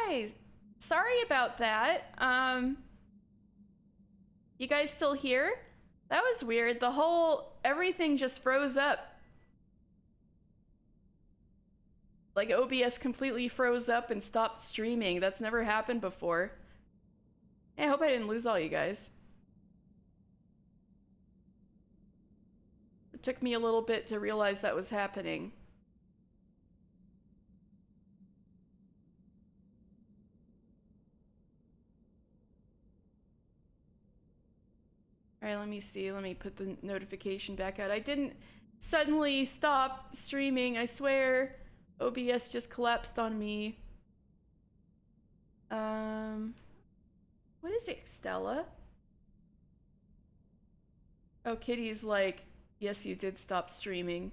Hi. Sorry about that. You guys still here? That was weird. Everything just froze up. Like OBS completely froze up and stopped streaming. That's never happened before. Hey, I hope I didn't lose all you guys. It took me a little bit to realize that was happening. All right, let me see. Let me put the notification back out. I didn't suddenly stop streaming, I swear. OBS just collapsed on me. What is it, Stella? Oh, Kitty's like, yes, you did stop streaming.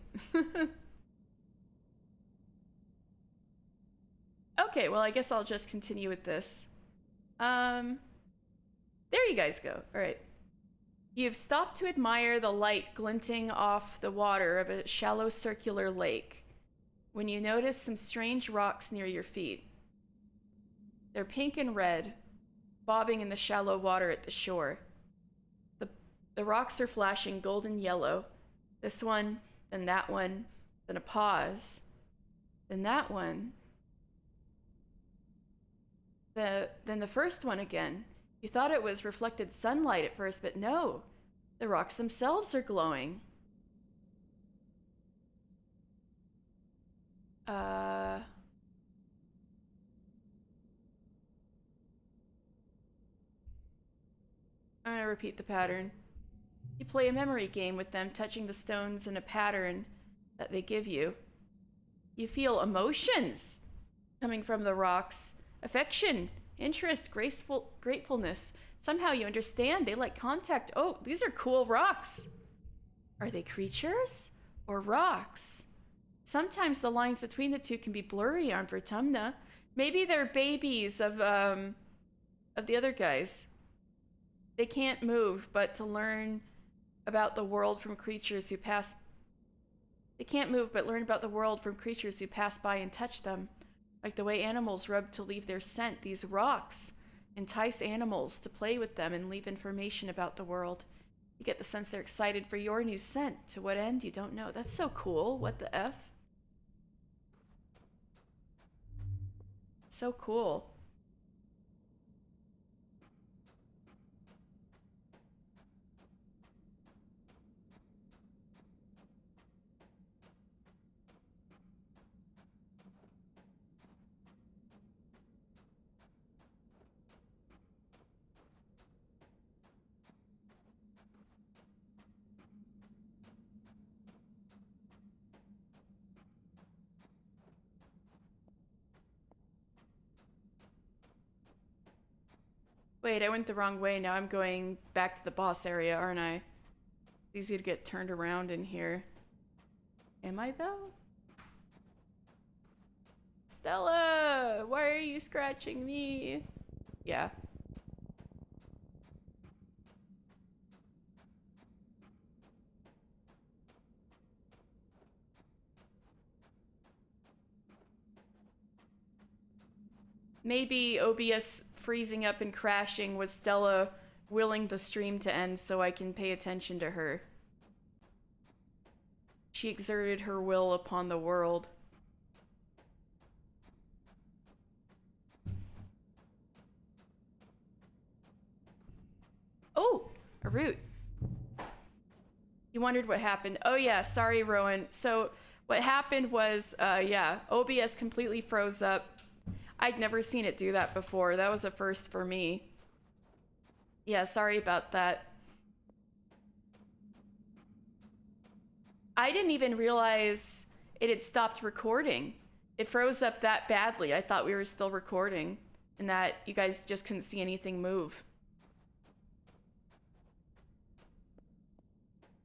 Okay, well, I guess I'll just continue with this. There you guys go. All right. You've stopped to admire the light glinting off the water of a shallow circular lake when you notice some strange rocks near your feet. They're pink and red, bobbing in the shallow water at the shore. The rocks are flashing golden yellow. This one, then that one, then a pause, then that one, then the first one again. You thought it was reflected sunlight at first, but no, the rocks themselves are glowing. I'm gonna repeat the pattern. You play a memory game with them, touching the stones in a pattern that they give you. You feel emotions coming from the rocks. Affection, interest, gratefulness. Somehow you understand they like contact. Oh, these are cool rocks. Are they creatures or rocks? Sometimes the lines between the two can be blurry on Vertumna. Maybe they're babies of the other guys. They can't move, but to learn about the world from creatures who pass. They can't move, but learn about the world from creatures who pass by and touch them. Like the way animals rub to leave their scent, these rocks entice animals to play with them and leave information about the world. You get the sense they're excited for your new scent. To what end, you don't know. That's so cool. What the F? So cool. Wait, I went the wrong way. Now I'm going back to the boss area, aren't I? It's easy to get turned around in here. Am I, though? Stella! Why are you scratching me? Yeah. Maybe OBS freezing up and crashing was Stella willing the stream to end so I can pay attention to her. She exerted her will upon the world. Oh, a root. You wondered what happened. Oh yeah, sorry, Rowan. So what happened was, yeah, OBS completely froze up. I'd never seen it do that before. That was a first for me. Yeah, sorry about that. I didn't even realize it had stopped recording. It froze up that badly. I thought we were still recording and that you guys just couldn't see anything move.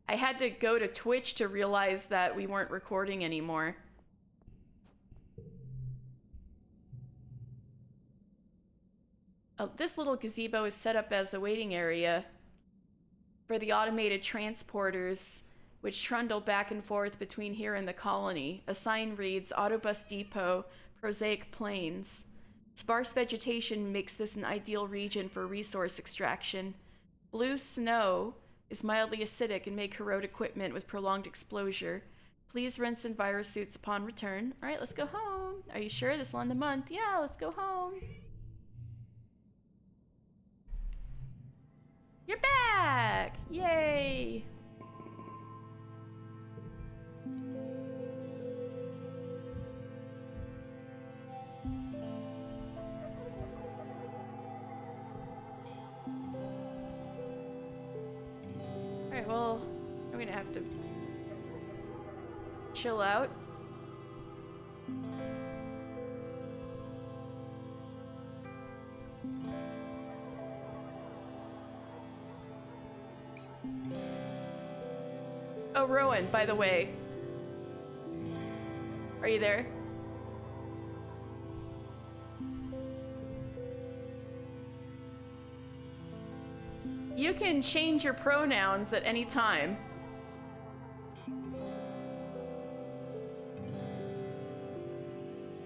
I had to go to Twitch to realize that we weren't recording anymore. This little gazebo is set up as a waiting area for the automated transporters which trundle back and forth between here and the colony. A sign reads, Autobus Depot, Prosaic Plains. Sparse vegetation makes this an ideal region for resource extraction. Blue snow is mildly acidic and may corrode equipment with prolonged exposure. Please rinse in virus suits upon return. All right, let's go home. Are you sure this will end the month? Yeah, let's go home. You're back! Yay! Alright, well, I'm gonna have to chill out. Oh, Rowan, by the way. Are you there? You can change your pronouns at any time.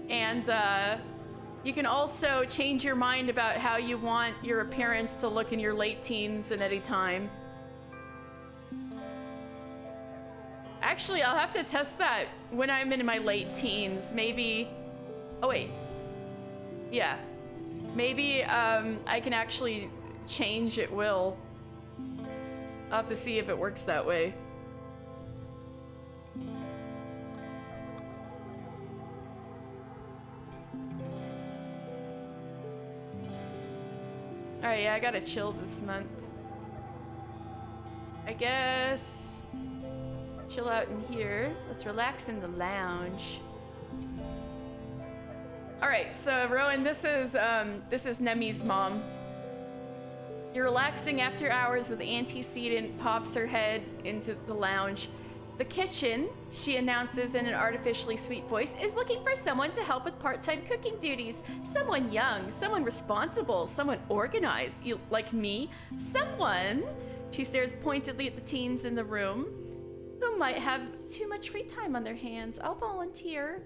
And you can also change your mind about how you want your appearance to look in your late teens at any time. Actually, I'll have to test that when I'm in my late teens. Maybe... Oh, wait. Yeah. Maybe I can actually change at will. I'll have to see if it works that way. Alright, yeah, I gotta chill this month. I guess... chill out in here. Let's relax in the lounge. Alright, so Rowan, this is Nemi's mom. You're relaxing after hours with antecedent pops her head into the lounge. The kitchen, she announces in an artificially sweet voice, is looking for someone to help with part-time cooking duties. Someone young, someone responsible, someone organized. You, like me? Someone, she stares pointedly at the teens in the room, who might have too much free time on their hands. I'll volunteer.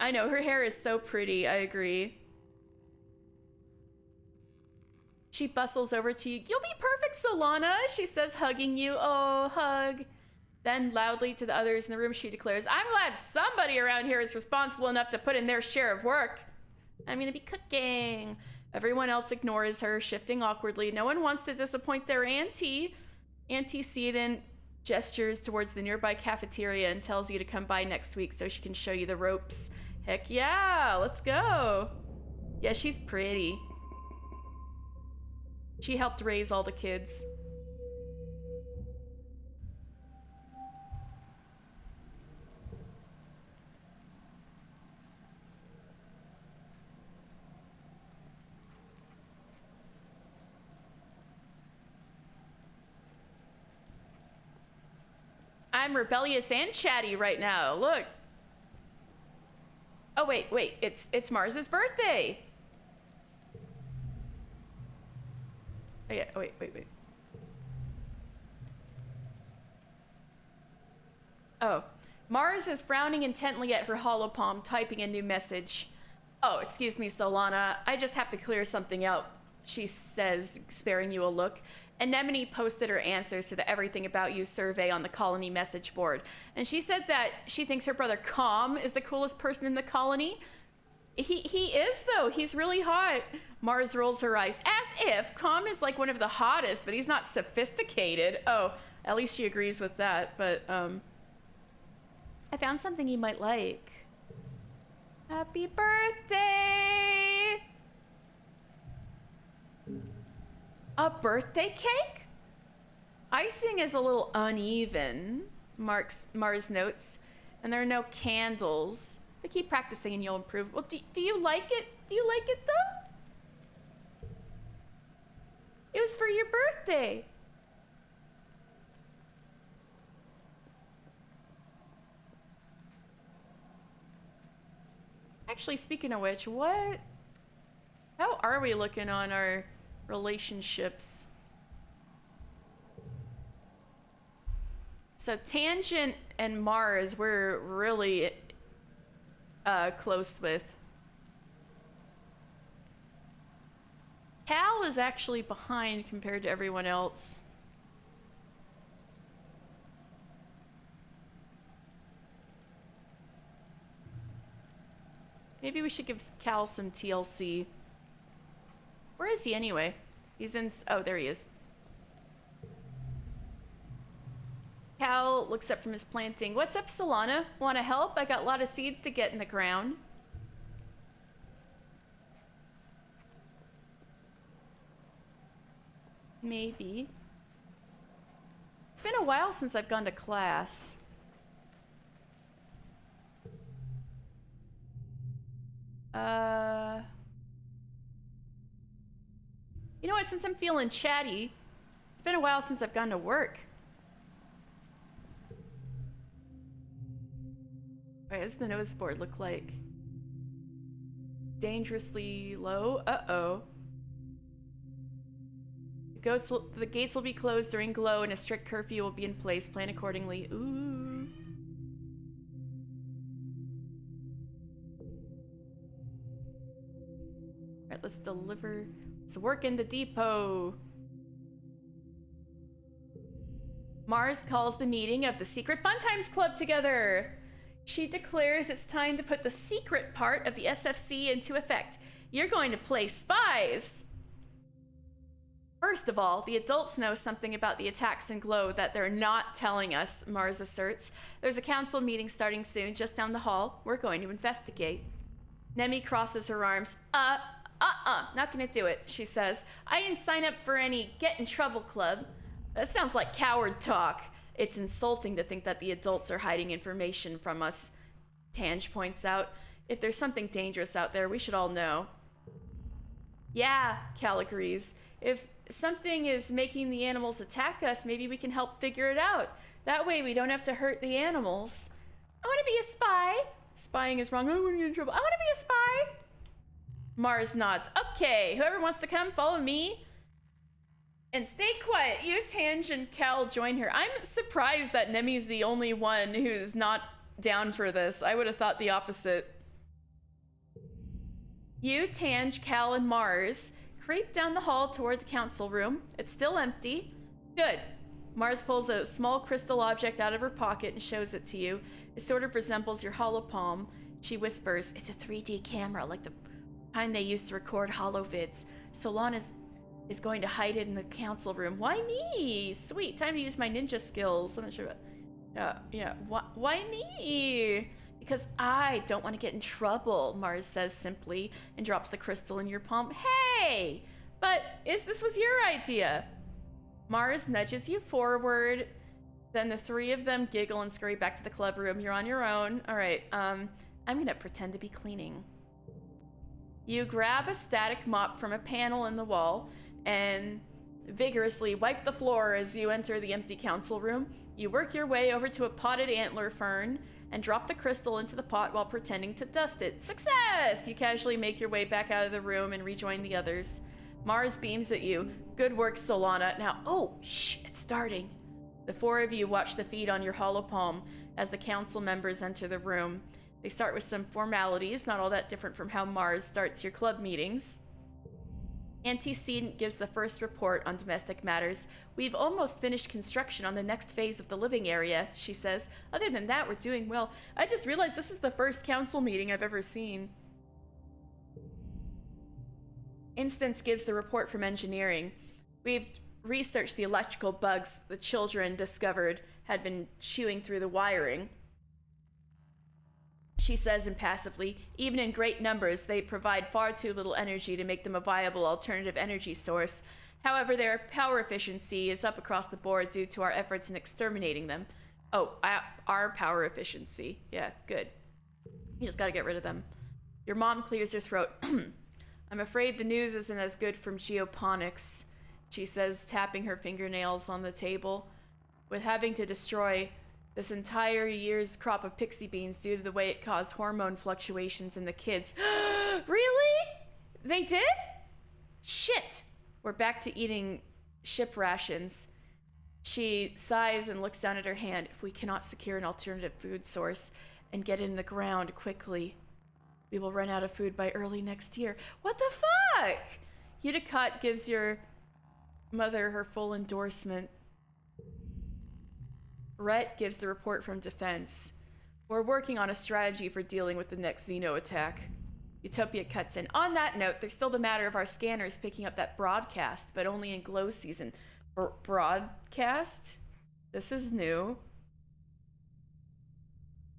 I know, her hair is so pretty, I agree. She bustles over to you. You'll be perfect, Solana, she says, hugging you. Oh, hug. Then loudly to the others in the room, she declares, I'm glad somebody around here is responsible enough to put in their share of work. I'm gonna be cooking. Everyone else ignores her, shifting awkwardly. No one wants to disappoint their auntie. Antecedent gestures towards the nearby cafeteria and tells you to come by next week so she can show you the ropes. Heck yeah, let's go. Yeah, she's pretty. She helped raise all the kids. I'm rebellious and chatty right now. Look. Oh wait, it's Mars's birthday. Oh yeah, wait. Oh, Mars is frowning intently at her holopalm, typing a new message. Oh, excuse me, Solana. I just have to clear something out, she says, sparing you a look. Anemone posted her answers to the Everything About You survey on the colony message board. And she said that she thinks her brother Com is the coolest person in the colony. He is, though. He's really hot. Mars rolls her eyes. As if Com is like one of the hottest, but he's not sophisticated. Oh, at least she agrees with that. But, I found something you might like. Happy birthday! A birthday cake? Icing is a little uneven, Mars notes, and there are no candles. But keep practicing and you'll improve. Well, do you like it? Do you like it, though? It was for your birthday. Actually, speaking of which, how are we looking on our relationships? So Tangent and Mars, we're really close with. Cal is actually behind compared to everyone else. Maybe we should give Cal some TLC. Where is he anyway? He's in... Oh, there he is. Cal looks up from his planting. What's up, Solana? Want to help? I got a lot of seeds to get in the ground. Maybe. It's been a while since I've gone to class. You know what? Since I'm feeling chatty, it's been a while since I've gone to work. What does the notice board look like? Dangerously low? Uh-oh. The gates will be closed during glow and a strict curfew will be in place. Plan accordingly. Ooh. Alright, let's deliver. Let's work in the depot. Mars calls the meeting of the Secret Fun Times Club together. She declares it's time to put the secret part of the SFC into effect. You're going to play spies. First of all, the adults know something about the attacks in Glow that they're not telling us, Mars asserts. There's a council meeting starting soon, just down the hall. We're going to investigate. Nemi crosses her arms. Not gonna do it, she says. I didn't sign up for any get in trouble club. That sounds like coward talk. It's insulting to think that the adults are hiding information from us, Tange points out. If there's something dangerous out there, we should all know. Yeah, Cal agrees. If something is making the animals attack us, maybe we can help figure it out. That way we don't have to hurt the animals. I want to be a spy. Spying is wrong. I don't want to get in trouble. I want to be a spy. Mars nods. Okay, whoever wants to come, follow me. And stay quiet. You, Tange, and Cal join her. I'm surprised that Nemi's the only one who's not down for this. I would have thought the opposite. You, Tange, Cal, and Mars creep down the hall toward the council room. It's still empty. Good. Mars pulls a small crystal object out of her pocket and shows it to you. It sort of resembles your holopalm. She whispers, it's a 3D camera, like the kind they used to record holovids. Solana is going to hide it in the council room. Why me? Sweet, time to use my ninja skills. I'm not sure about... Yeah. Why me? Because I don't want to get in trouble, Mars says simply, and drops the crystal in your palm. Hey! But this was your idea. Mars nudges you forward. Then the three of them giggle and scurry back to the club room. You're on your own. All right, I'm gonna pretend to be cleaning. You grab a static mop from a panel in the wall and vigorously wipe the floor as you enter the empty council room. You work your way over to a potted antler fern and drop the crystal into the pot while pretending to dust it. Success! You casually make your way back out of the room and rejoin the others. Mars beams at you. Good work, Solana. Now, oh, shh, it's starting. The four of you watch the feed on your holopalm as the council members enter the room. They start with some formalities, not all that different from how Mars starts your club meetings. Antecedent gives the first report on domestic matters. We've almost finished construction on the next phase of the living area, she says. Other than that, we're doing well. I just realized this is the first council meeting I've ever seen. Instance gives the report from engineering. We've researched the electrical bugs the children discovered had been chewing through the wiring. She says impassively, even in great numbers, they provide far too little energy to make them a viable alternative energy source. However, their power efficiency is up across the board due to our efforts in exterminating them. Oh, our power efficiency. Yeah, good. You just gotta get rid of them. Your mom clears her throat. I'm afraid the news isn't as good from geoponics, she says, tapping her fingernails on the table. With having to destroy this entire year's crop of pixie beans due to the way it caused hormone fluctuations in the kids. Really? They did? Shit. We're back to eating ship rations. She sighs and looks down at her hand. If we cannot secure an alternative food source and get it in the ground quickly, We will run out of food by early next year. What the fuck? Udicott gives your mother her full endorsement. Rhett gives the report from defense. We're working on a strategy for dealing with the next Xeno attack. Utopia cuts in. On that note, there's still the matter of our scanners picking up that broadcast, but only in glow season. Broadcast? This is new.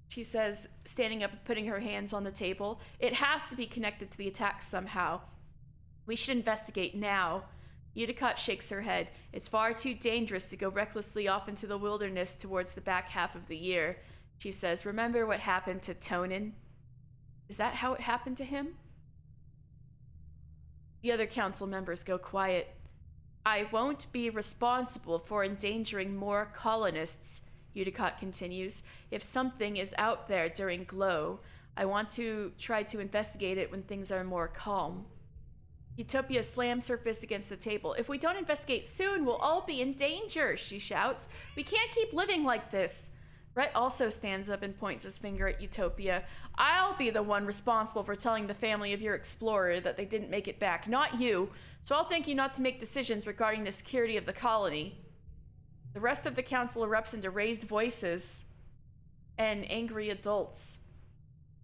She says, standing up and putting her hands on the table. It has to be connected to the attack somehow. We should investigate now. Udicott shakes her head. It's far too dangerous to go recklessly off into the wilderness towards the back half of the year. She says, remember what happened to Tonin? Is that how it happened to him? The other council members go quiet. I won't be responsible for endangering more colonists, Udicott continues. If something is out there during glow, I want to try to investigate it when things are more calm. Utopia slams her fist against the table. If we don't investigate soon, we'll all be in danger, she shouts. We can't keep living like this. Rhett also stands up and points his finger at Utopia. I'll be the one responsible for telling the family of your explorer that they didn't make it back, not you. So I'll thank you not to make decisions regarding the security of the colony. The rest of the council erupts into raised voices and angry adults.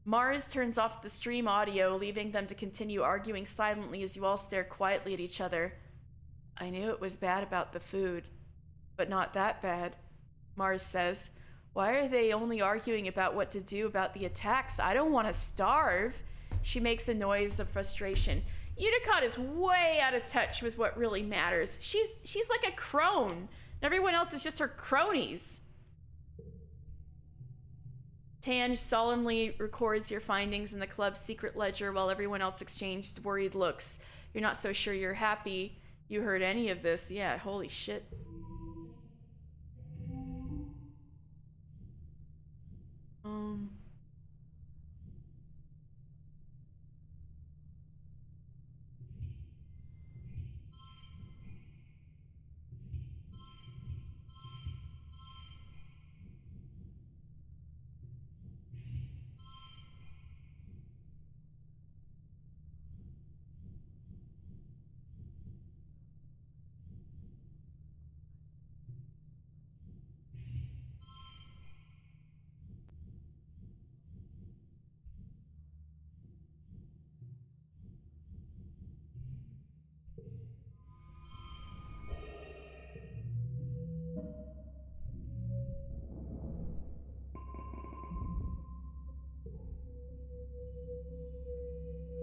Mars turns off the stream audio, leaving them to continue arguing silently as you all stare quietly at each other. I knew it was bad about the food, but not that bad, Mars says. Why are they only arguing about what to do about the attacks? I don't want to starve. She makes a noise of frustration. Udicott is way out of touch with what really matters. She's like a crone, and everyone else is just her cronies. Tange solemnly records your findings in the club's secret ledger while everyone else exchanged worried looks. You're not so sure you're happy you heard any of this. Yeah, holy shit.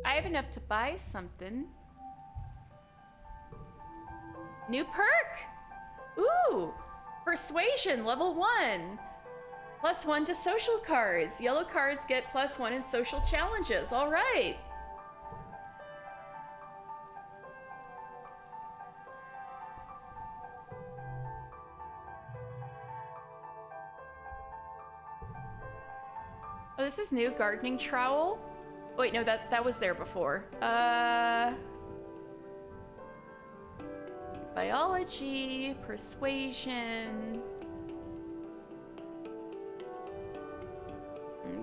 I have enough to buy something. New perk! Ooh! Persuasion, level 1. +1 to social cards. Yellow cards get +1 in social challenges. All right. Oh, this is new. Gardening trowel. Wait, no, that was there before. Biology, persuasion.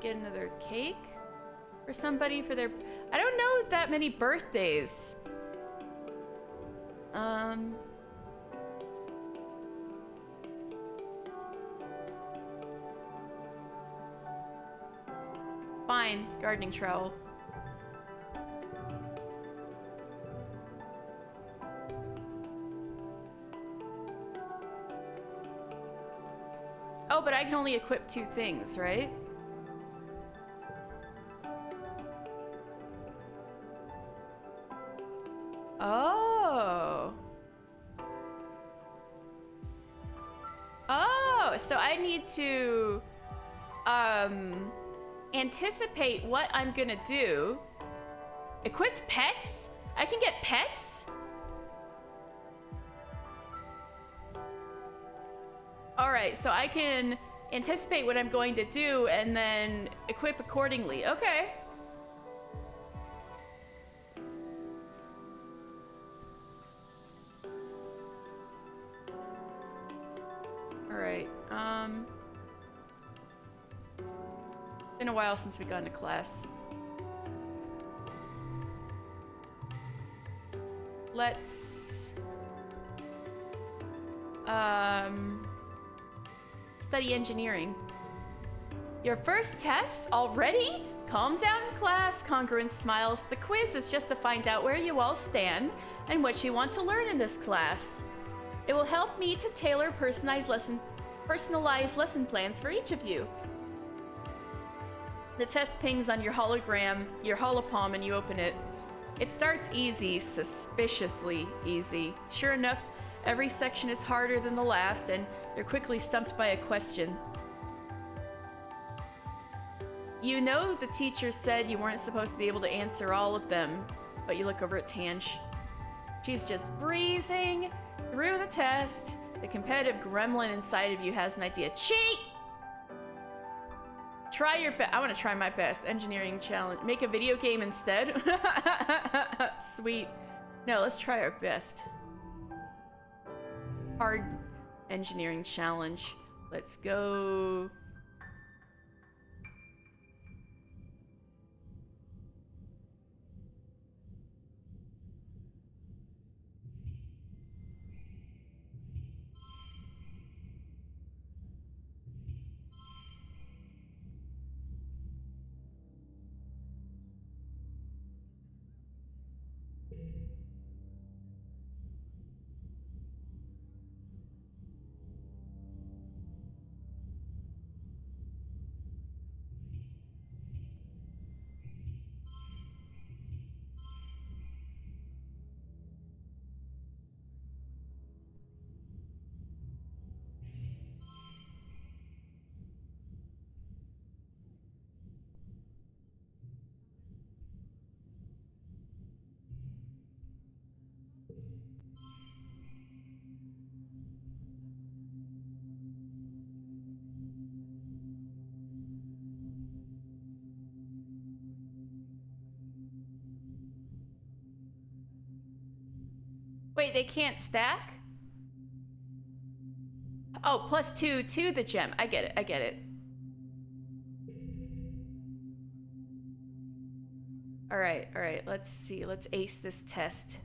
Get another cake for somebody for their... I don't know that many birthdays. Fine, gardening trowel. Oh, but I can only equip 2 things, right? Oh. Oh, so I need to anticipate what I'm gonna do. Equipped pets? I can get pets? Alright, so I can anticipate what I'm going to do and then equip accordingly. Okay. Alright, been a while since we got into class. Let's study engineering. Your first test already? Calm down, class. Congruence smiles. The quiz is just to find out where you all stand and what you want to learn in this class. It will help me to tailor personalized lesson plans for each of you. The test pings on your hologram, your holopalm, and you open it. It starts easy, suspiciously easy. Sure enough, every section is harder than the last, and you're quickly stumped by a question. You know the teacher said you weren't supposed to be able to answer all of them, but you look over at Tange. She's just breezing through the test. The competitive gremlin inside of you has an idea. Cheat! Try your best. I want to try my best. Engineering challenge. Make a video game instead. Sweet. No, let's try our best. Hard engineering challenge. Let's go. Wait, they can't stack? Oh, +2 to the gem. I get it, I get it. All right, let's see. Let's ace this test.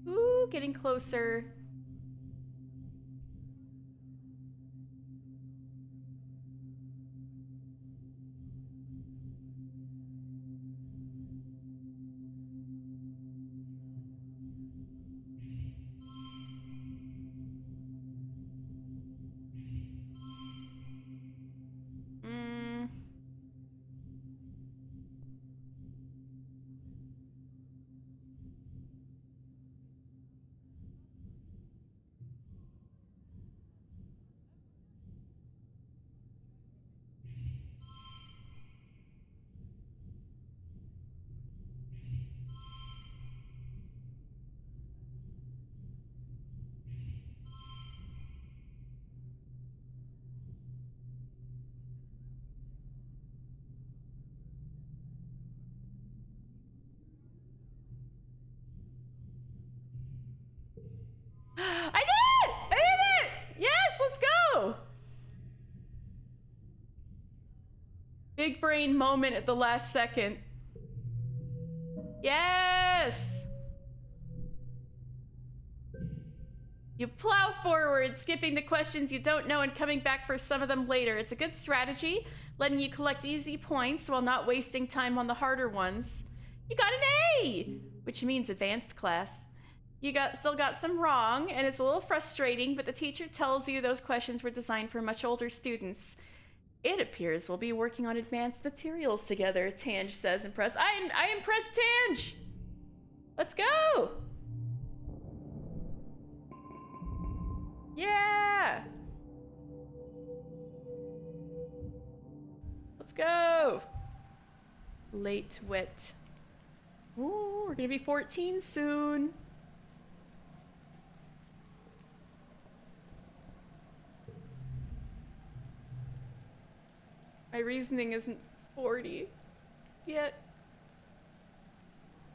Ooh, getting closer. I did it! I did it! Yes, let's go! Big brain moment at the last second. Yes! You plow forward, skipping the questions you don't know and coming back for some of them later. It's a good strategy, letting you collect easy points while not wasting time on the harder ones. You got an A, which means advanced class. You still got some wrong, and it's a little frustrating, but the teacher tells you those questions were designed for much older students. It appears we'll be working on advanced materials together, Tange says, impressed. I impressed Tange! Let's go! Yeah! Let's go! Late wit. Ooh, we're gonna be 14 soon. My reasoning isn't 40 yet.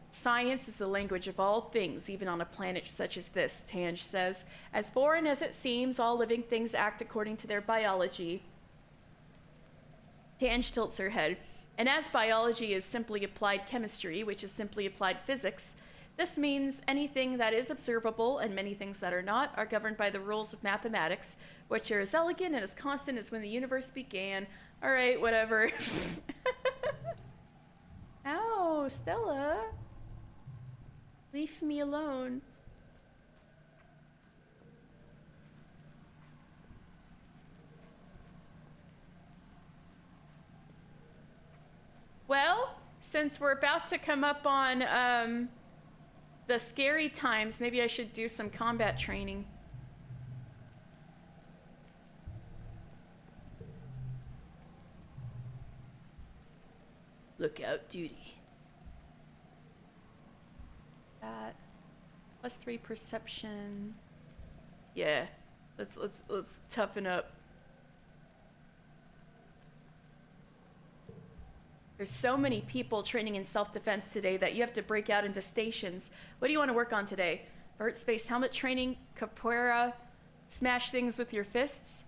Science is the language of all things, even on a planet such as this, Tange says. As foreign as it seems, all living things act according to their biology. Tange tilts her head. And as biology is simply applied chemistry, which is simply applied physics, this means anything that is observable and many things that are not are governed by the rules of mathematics, which are as elegant and as constant as when the universe began. All right, whatever. Ow, Stella. Leave me alone. Well, since we're about to come up on the scary times, maybe I should do some combat training. Lookout duty. That +3 perception. Yeah, let's toughen up. There's so many people training in self-defense today that you have to break out into stations. What do you want to work on today? Vert space helmet training, capoeira, smash things with your fists.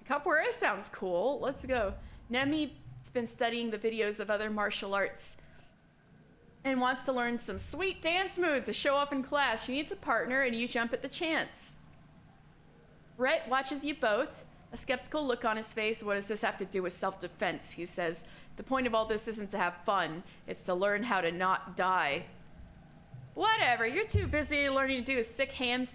Capoeira sounds cool. Let's go. Nemi's been studying the videos of other martial arts and wants to learn some sweet dance moves to show off in class. She needs a partner and you jump at the chance. Rhett watches you both, a skeptical look on his face. What does this have to do with self-defense? He says, the point of all this isn't to have fun, it's to learn how to not die. Whatever, you're too busy learning to do a sick hand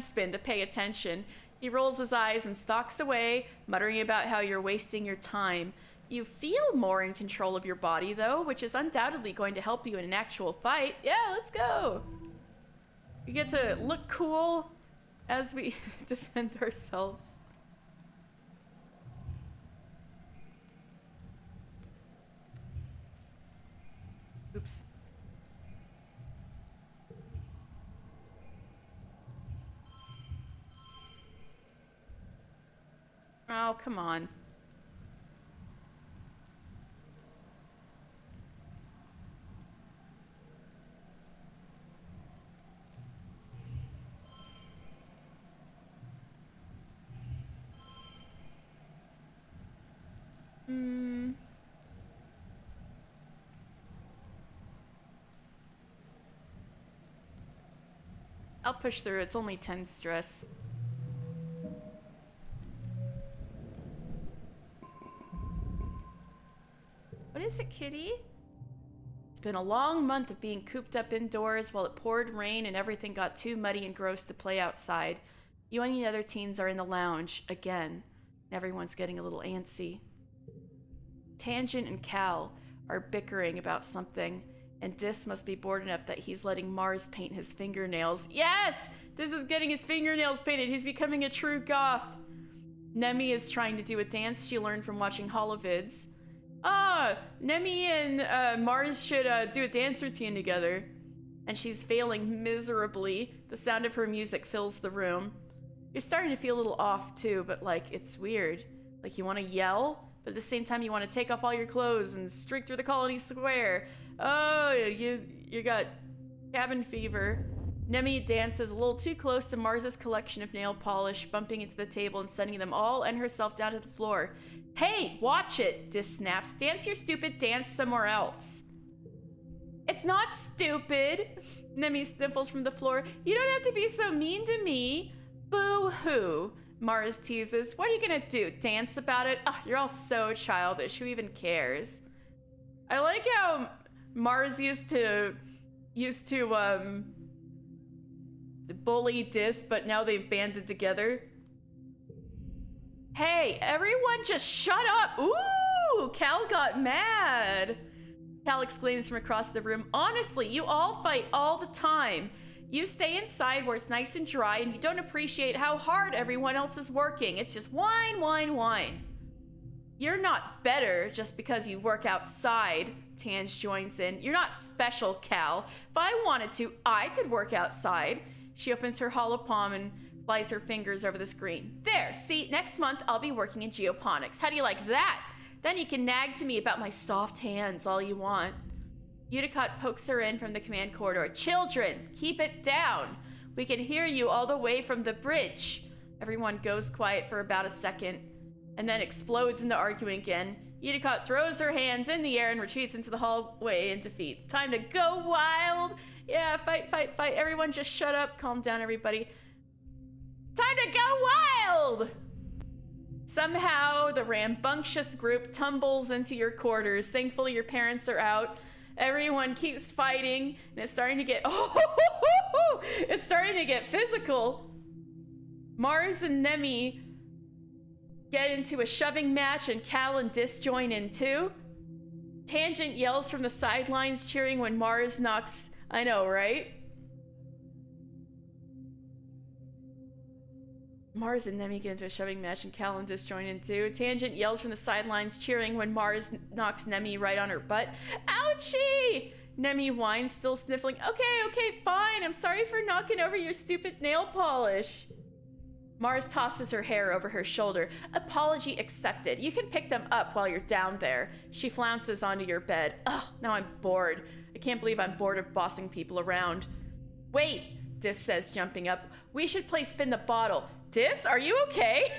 spin to pay attention. He rolls his eyes and stalks away, muttering about how you're wasting your time. You feel more in control of your body, though, which is undoubtedly going to help you in an actual fight. Yeah, let's go. We get to look cool as we defend ourselves. Oops. Oh, come on. I'll push through. It's only 10 stress. What is it, kitty? It's been a long month of being cooped up indoors while it poured rain and everything got too muddy and gross to play outside. You and the other teens are in the lounge, again. Everyone's getting a little antsy. Tangent and Cal are bickering about something, and Dis must be bored enough that he's letting Mars paint his fingernails. Yes! Dis is getting his fingernails painted. He's becoming a true goth. Nemi is trying to do a dance she learned from watching holovids. Nemi and Mars should do a dance routine together. And she's failing miserably. The sound of her music fills the room. You're starting to feel a little off too, but like, it's weird. Like, you want to yell, but at the same time you want to take off all your clothes and streak through the colony square. Oh, you got cabin fever. Nemi dances a little too close to Mars's collection of nail polish, bumping into the table and sending them all and herself down to the floor. Hey, watch it, Dis snaps. Dance your stupid dance somewhere else. It's not stupid. Nemi sniffles from the floor. You don't have to be so mean to me. Boo-hoo, Mars teases. What are you gonna do, dance about it? Oh, you're all so childish. Who even cares? I like how Mars used to bully Dis, but now they've banded together. Hey, everyone just shut up. Ooh, Cal got mad. Cal exclaims from across the room. Honestly, you all fight all the time. You stay inside where it's nice and dry, and you don't appreciate how hard everyone else is working. It's just whine, whine, whine. You're not better just because you work outside, Tange joins in. You're not special, Cal. If I wanted to, I could work outside. She opens her hollow palm and flies her fingers over the screen. There, see, next month I'll be working in geoponics. How do you like that? Then you can nag to me about my soft hands all you want. Uticott pokes her in from the command corridor. Children, keep it down. We can hear you all the way from the bridge. Everyone goes quiet for about a second and then explodes into arguing again. Uticott throws her hands in the air and retreats into the hallway in defeat. Time to go wild. Yeah, fight, fight, fight. Everyone just shut up. Calm down, everybody. Time to go wild! Somehow, the rambunctious group tumbles into your quarters. Thankfully, your parents are out. Everyone keeps fighting, and it's starting to get it's starting to get physical. Mars and Nemi get into a shoving match, and Cal and Dis join in too. Tangent yells from the sidelines, cheering when Mars knocks. I know, right? Mars and Nemi get into a shoving match, and Cal and Dis join in too. Tangent yells from the sidelines, cheering when Mars knocks Nemi right on her butt. Ouchie! Nemi whines, still sniffling. Okay, fine. I'm sorry for knocking over your stupid nail polish. Mars tosses her hair over her shoulder. Apology accepted. You can pick them up while you're down there. She flounces onto your bed. Ugh, now I'm bored. I can't believe I'm bored of bossing people around. Wait, Dis says, jumping up. We should play spin the bottle. Dis, are you okay?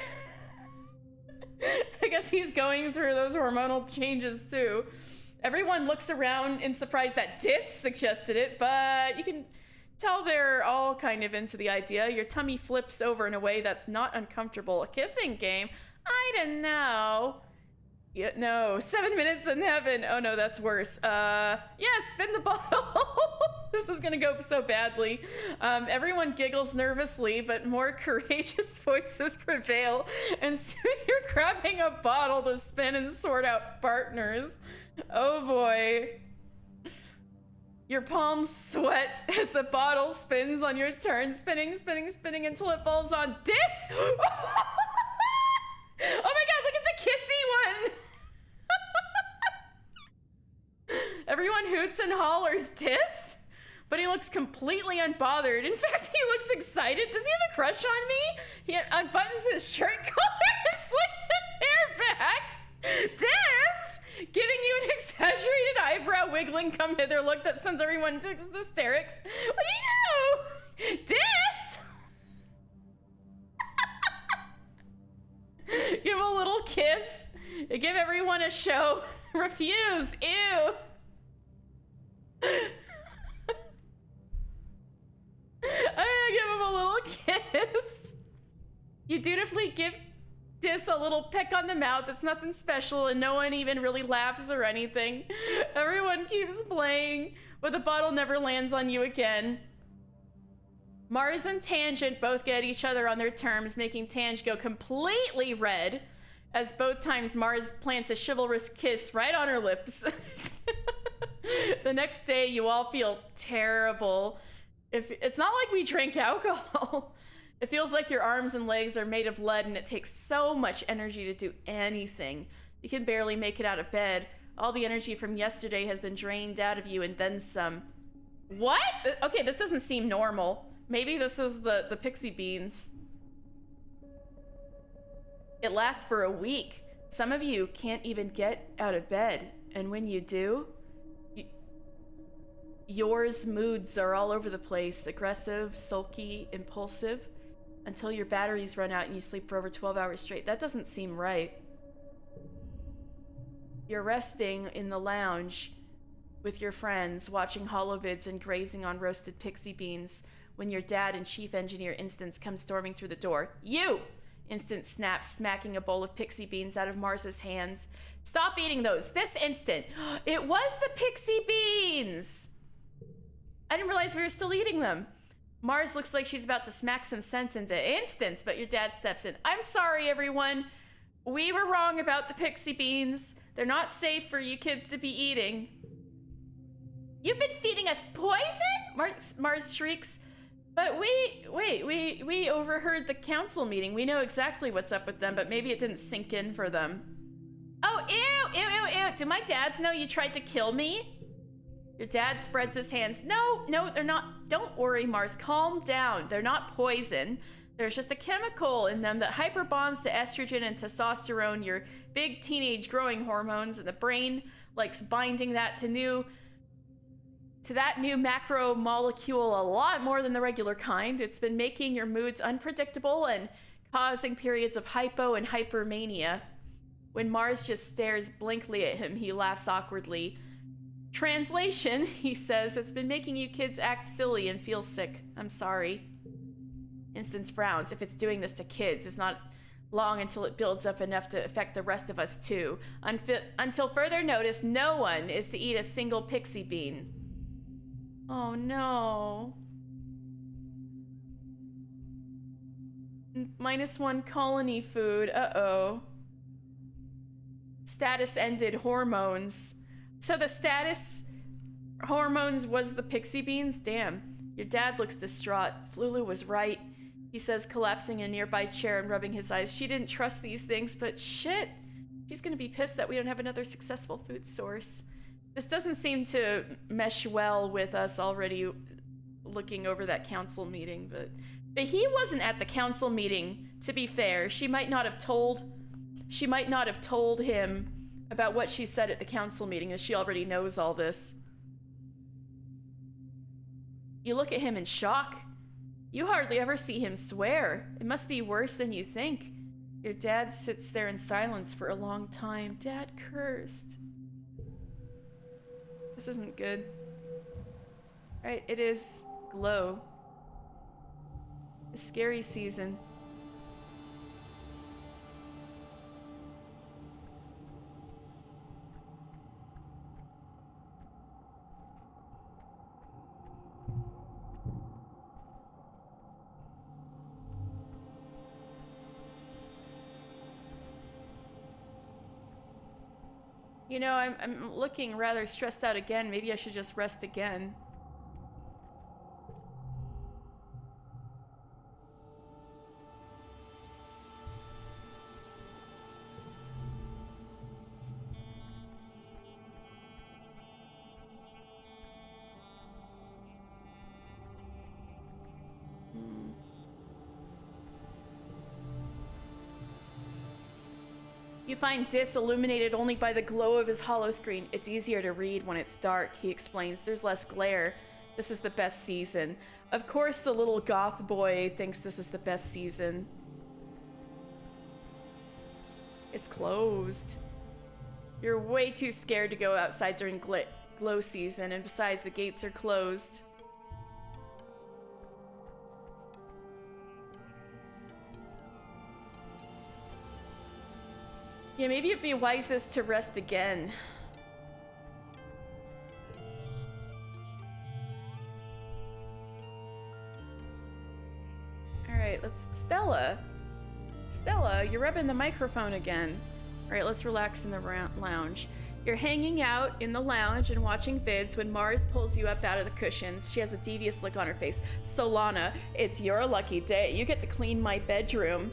I guess he's going through those hormonal changes too. Everyone looks around in surprise that Dis suggested it, but you can tell they're all kind of into the idea. Your tummy flips over in a way that's not uncomfortable. A kissing game? I don't know. Yeah, no. 7 minutes in heaven. Oh no, that's worse. Yes, spin the bottle. This is gonna go so badly. Everyone giggles nervously, but more courageous voices prevail, and soon you're grabbing a bottle to spin and sort out partners. Oh boy. Your palms sweat as the bottle spins on your turn, spinning until it falls on Dis. Oh my god, look at the kissy one. Everyone hoots and hollers Dis, but he looks completely unbothered. In fact, he looks excited. Does he have a crush on me? He unbuttons his shirt collar and slicks his hair back. Dis, giving you an exaggerated eyebrow wiggling come hither look that sends everyone into hysterics. What do you do? Dis! Give a little kiss. Give everyone a show. Refuse. Ew. I'm gonna give him a little kiss. You dutifully give Dis a little peck on the mouth. It's nothing special, and no one even really laughs or anything. Everyone keeps playing, but the bottle never lands on you again. Mars and Tangent both get each other on their terms, making Tange go completely red, as both times Mars plants a chivalrous kiss right on her lips. The next day, you all feel terrible. It's not like we drink alcohol. It feels like your arms and legs are made of lead, and it takes so much energy to do anything. You can barely make it out of bed. All the energy from yesterday has been drained out of you, and then some. What? Okay, this doesn't seem normal. Maybe this is the pixie beans. It lasts for a week. Some of you can't even get out of bed, and when you do, yours moods are all over the place. Aggressive, sulky, impulsive, until your batteries run out and you sleep for over 12 hours straight. That doesn't seem right. You're resting in the lounge with your friends, watching holovids and grazing on roasted pixie beans, when your dad and chief engineer Instance come storming through the door. You! Instance snaps, smacking a bowl of pixie beans out of Mars's hands. Stop eating those this instant. It was the pixie beans! I didn't realize we were still eating them. Mars looks like she's about to smack some sense into Instance, but your dad steps in. I'm sorry, everyone. We were wrong about the pixie beans. They're not safe for you kids to be eating. You've been feeding us poison? Mars shrieks. But we overheard the council meeting. We know exactly what's up with them, but maybe it didn't sink in for them. Oh, ew, ew, ew, ew. Do my dads know you tried to kill me? Your dad spreads his hands. No, they're not. Don't worry, Mars. Calm down. They're not poison. There's just a chemical in them that hyperbonds to estrogen and testosterone, your big teenage growing hormones, and the brain likes binding that to that new macro molecule a lot more than the regular kind. It's been making your moods unpredictable and causing periods of hypo and hypermania. When Mars just stares blankly at him, he laughs awkwardly. Translation, he says, it's been making you kids act silly and feel sick. I'm sorry. Instance frowns. If it's doing this to kids, it's not long until it builds up enough to affect the rest of us too. Until further notice, no one is to eat a single pixie bean. Oh no. -1 colony food. Uh-oh. Status ended hormones. So the status hormones was the pixie beans? Damn. Your dad looks distraught. Flulu was right, he says, collapsing in a nearby chair and rubbing his eyes. She didn't trust these things, but shit. She's gonna be pissed that we don't have another successful food source. This doesn't seem to mesh well with us already looking over that council meeting, but he wasn't at the council meeting, to be fair. She might not have told him about what she said at the council meeting, as she already knows all this. You look at him in shock. You hardly ever see him swear. It must be worse than you think. Your dad sits there in silence for a long time. Dad cursed. This isn't good. Right, it is Glow. A scary season. You know, I'm looking rather stressed out again. Maybe I should just rest again. You find Dis illuminated only by the glow of his hollow screen. It's easier to read when it's dark, he explains. There's less glare. This is the best season. Of course the little goth boy thinks this is the best season. It's closed. You're way too scared to go outside during glow season, and besides, the gates are closed. Yeah, maybe it'd be wisest to rest again. Alright, let's... Stella, you're rubbing the microphone again. Alright, let's relax in the lounge. You're hanging out in the lounge and watching vids when Mars pulls you up out of the cushions. She has a devious look on her face. Solana, it's your lucky day. You get to clean my bedroom.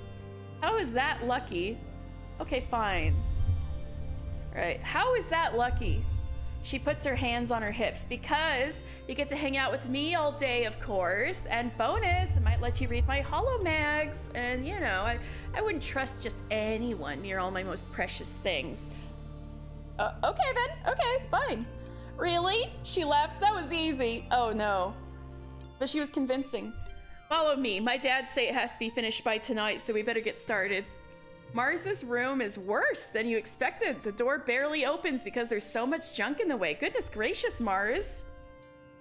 How is that lucky? Okay, fine. Right, how is that lucky? She puts her hands on her hips. Because you get to hang out with me all day, of course. And bonus, I might let you read my holo mags. And, you know, I wouldn't trust just anyone near all my most precious things. Okay then, okay, fine. Really? She laughs, that was easy. Oh no. But she was convincing. Follow me, my dad say it has to be finished by tonight, so we better get started. Mars's room is worse than you expected. The door barely opens because there's so much junk in the way. Goodness gracious, Mars.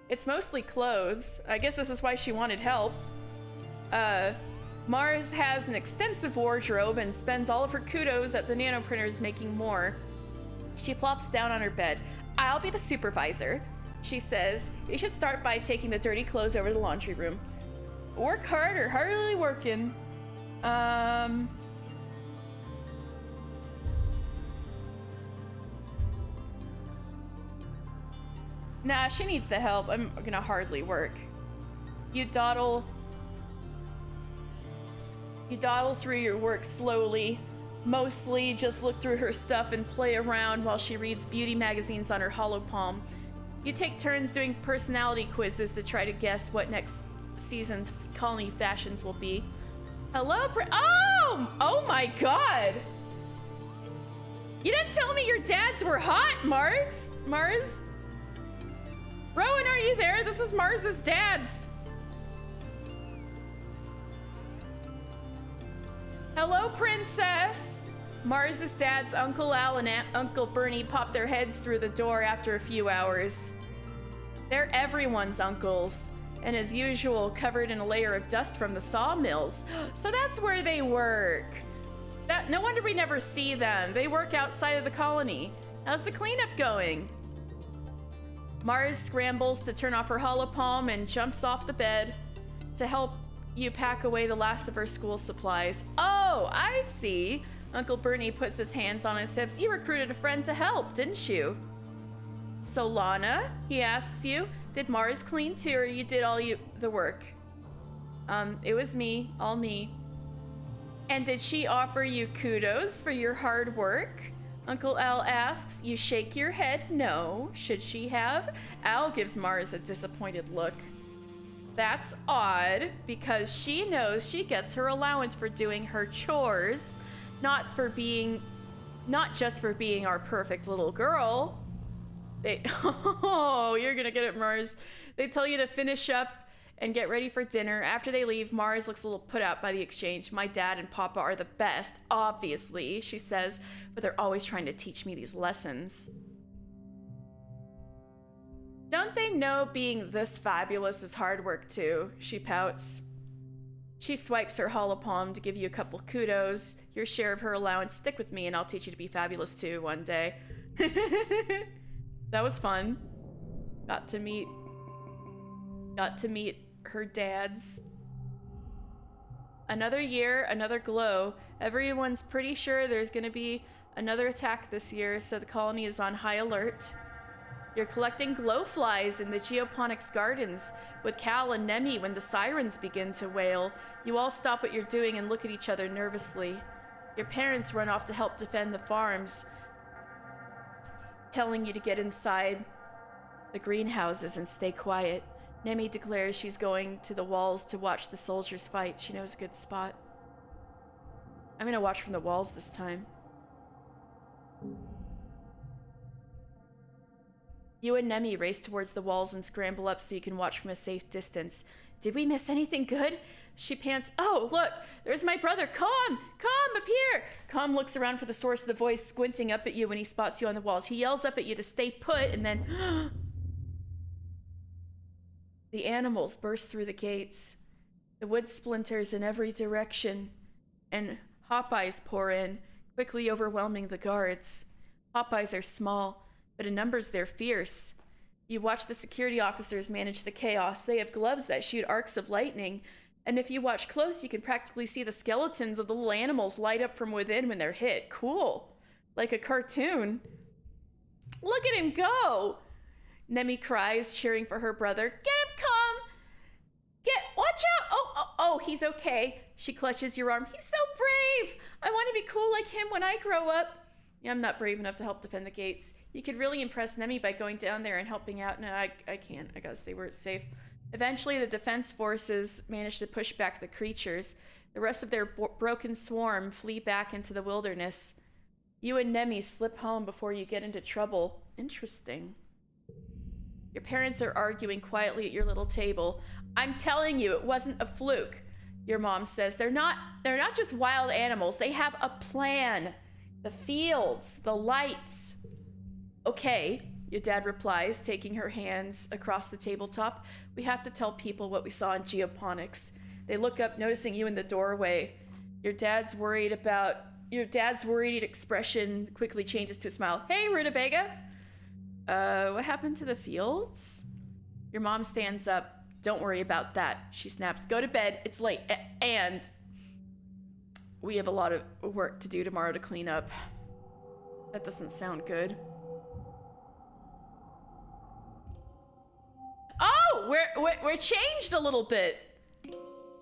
It's mostly clothes. I guess this is why she wanted help. Mars has an extensive wardrobe and spends all of her kudos at the nanoprinters making more. She plops down on her bed. I'll be the supervisor. She says, you should start by taking the dirty clothes over to the laundry room. Work hard or hardly working. Nah, she needs the help. I'm gonna hardly work. You dawdle through your work slowly. Mostly just look through her stuff and play around while she reads beauty magazines on her hollow palm. You take turns doing personality quizzes to try to guess what next season's colony fashions will be. Hello, oh my god! You didn't tell me your dads were hot, Mars? Rowan, are you there? This is Mars's dads. Hello, princess. Mars's dad's Uncle Al and Uncle Bernie pop their heads through the door after a few hours. They're everyone's uncles, and as usual, covered in a layer of dust from the sawmills. So that's where they work. No wonder we never see them. They work outside of the colony. How's the cleanup going? Mars scrambles to turn off her hollow palm and jumps off the bed to help you pack away the last of her school supplies. Oh, I see. Uncle Bernie puts his hands on his hips. You recruited a friend to help, didn't you? So Lana, he asks you, did Mars clean too, or you did all the work? It was me, all me. And did she offer you kudos for your hard work? Uncle Al asks. You shake your head. No. Should she have? Al gives Mars a disappointed look. That's odd, because she knows she gets her allowance for doing her chores, not just for being our perfect little girl. Oh, you're gonna get it, Mars. They tell you to finish up and get ready for dinner. After they leave, Mars looks a little put out by the exchange. My dad and Papa are the best, obviously, she says, but they're always trying to teach me these lessons. Don't they know being this fabulous is hard work too? She pouts. She swipes her hollow palm to give you a couple kudos. Your share of her allowance. Stick with me and I'll teach you to be fabulous too one day. That was fun. Got to meet her dads. Another year, another glow. Everyone's pretty sure there's gonna be another attack this year, so the colony is on high alert. You're collecting glowflies in the geoponics gardens with Cal and Nemi when the sirens begin to wail. You all stop what you're doing and look at each other nervously. Your parents run off to help defend the farms, telling you to get inside the greenhouses and stay quiet. Nemi declares she's going to the walls to watch the soldiers fight. She knows a good spot. I'm gonna watch from the walls this time. You and Nemi race towards the walls and scramble up so you can watch from a safe distance. Did we miss anything good? She pants. Oh, look, there's my brother. Calm, up here. Calm looks around for the source of the voice, squinting up at you when he spots you on the walls. He yells up at you to stay put, and then the animals burst through the gates. The wood splinters in every direction, and Hawkeyes pour in, quickly overwhelming the guards. Hawkeyes are small, but in numbers they're fierce. You watch the security officers manage the chaos. They have gloves that shoot arcs of lightning, and if you watch close, you can practically see the skeletons of the little animals light up from within when they're hit. Cool. Like a cartoon. Look at him go! Nemi cries, cheering for her brother. Get him, Calm! Watch out! Oh, he's okay. She clutches your arm. He's so brave! I want to be cool like him when I grow up. I'm not brave enough to help defend the gates. You could really impress Nemi by going down there and helping out. No, I can't. I gotta stay where it's safe. Eventually, the defense forces manage to push back the creatures. The rest of their broken swarm flee back into the wilderness. You and Nemi slip home before you get into trouble. Interesting. Your parents are arguing quietly at your little table. I'm telling you, it wasn't a fluke. Your mom says they're not just wild animals. They have a plan. The fields, the lights. Okay, your dad replies, taking her hands across the tabletop. We have to tell people what we saw in geoponics. They look up, noticing you in the doorway. Your dad's worried expression quickly changes to a smile. Hey, Rutabaga. What happened to the fields? Your mom stands up. Don't worry about that, she snaps. Go to bed, it's late, and we have a lot of work to do tomorrow to clean up. That doesn't sound good. we're changed a little bit.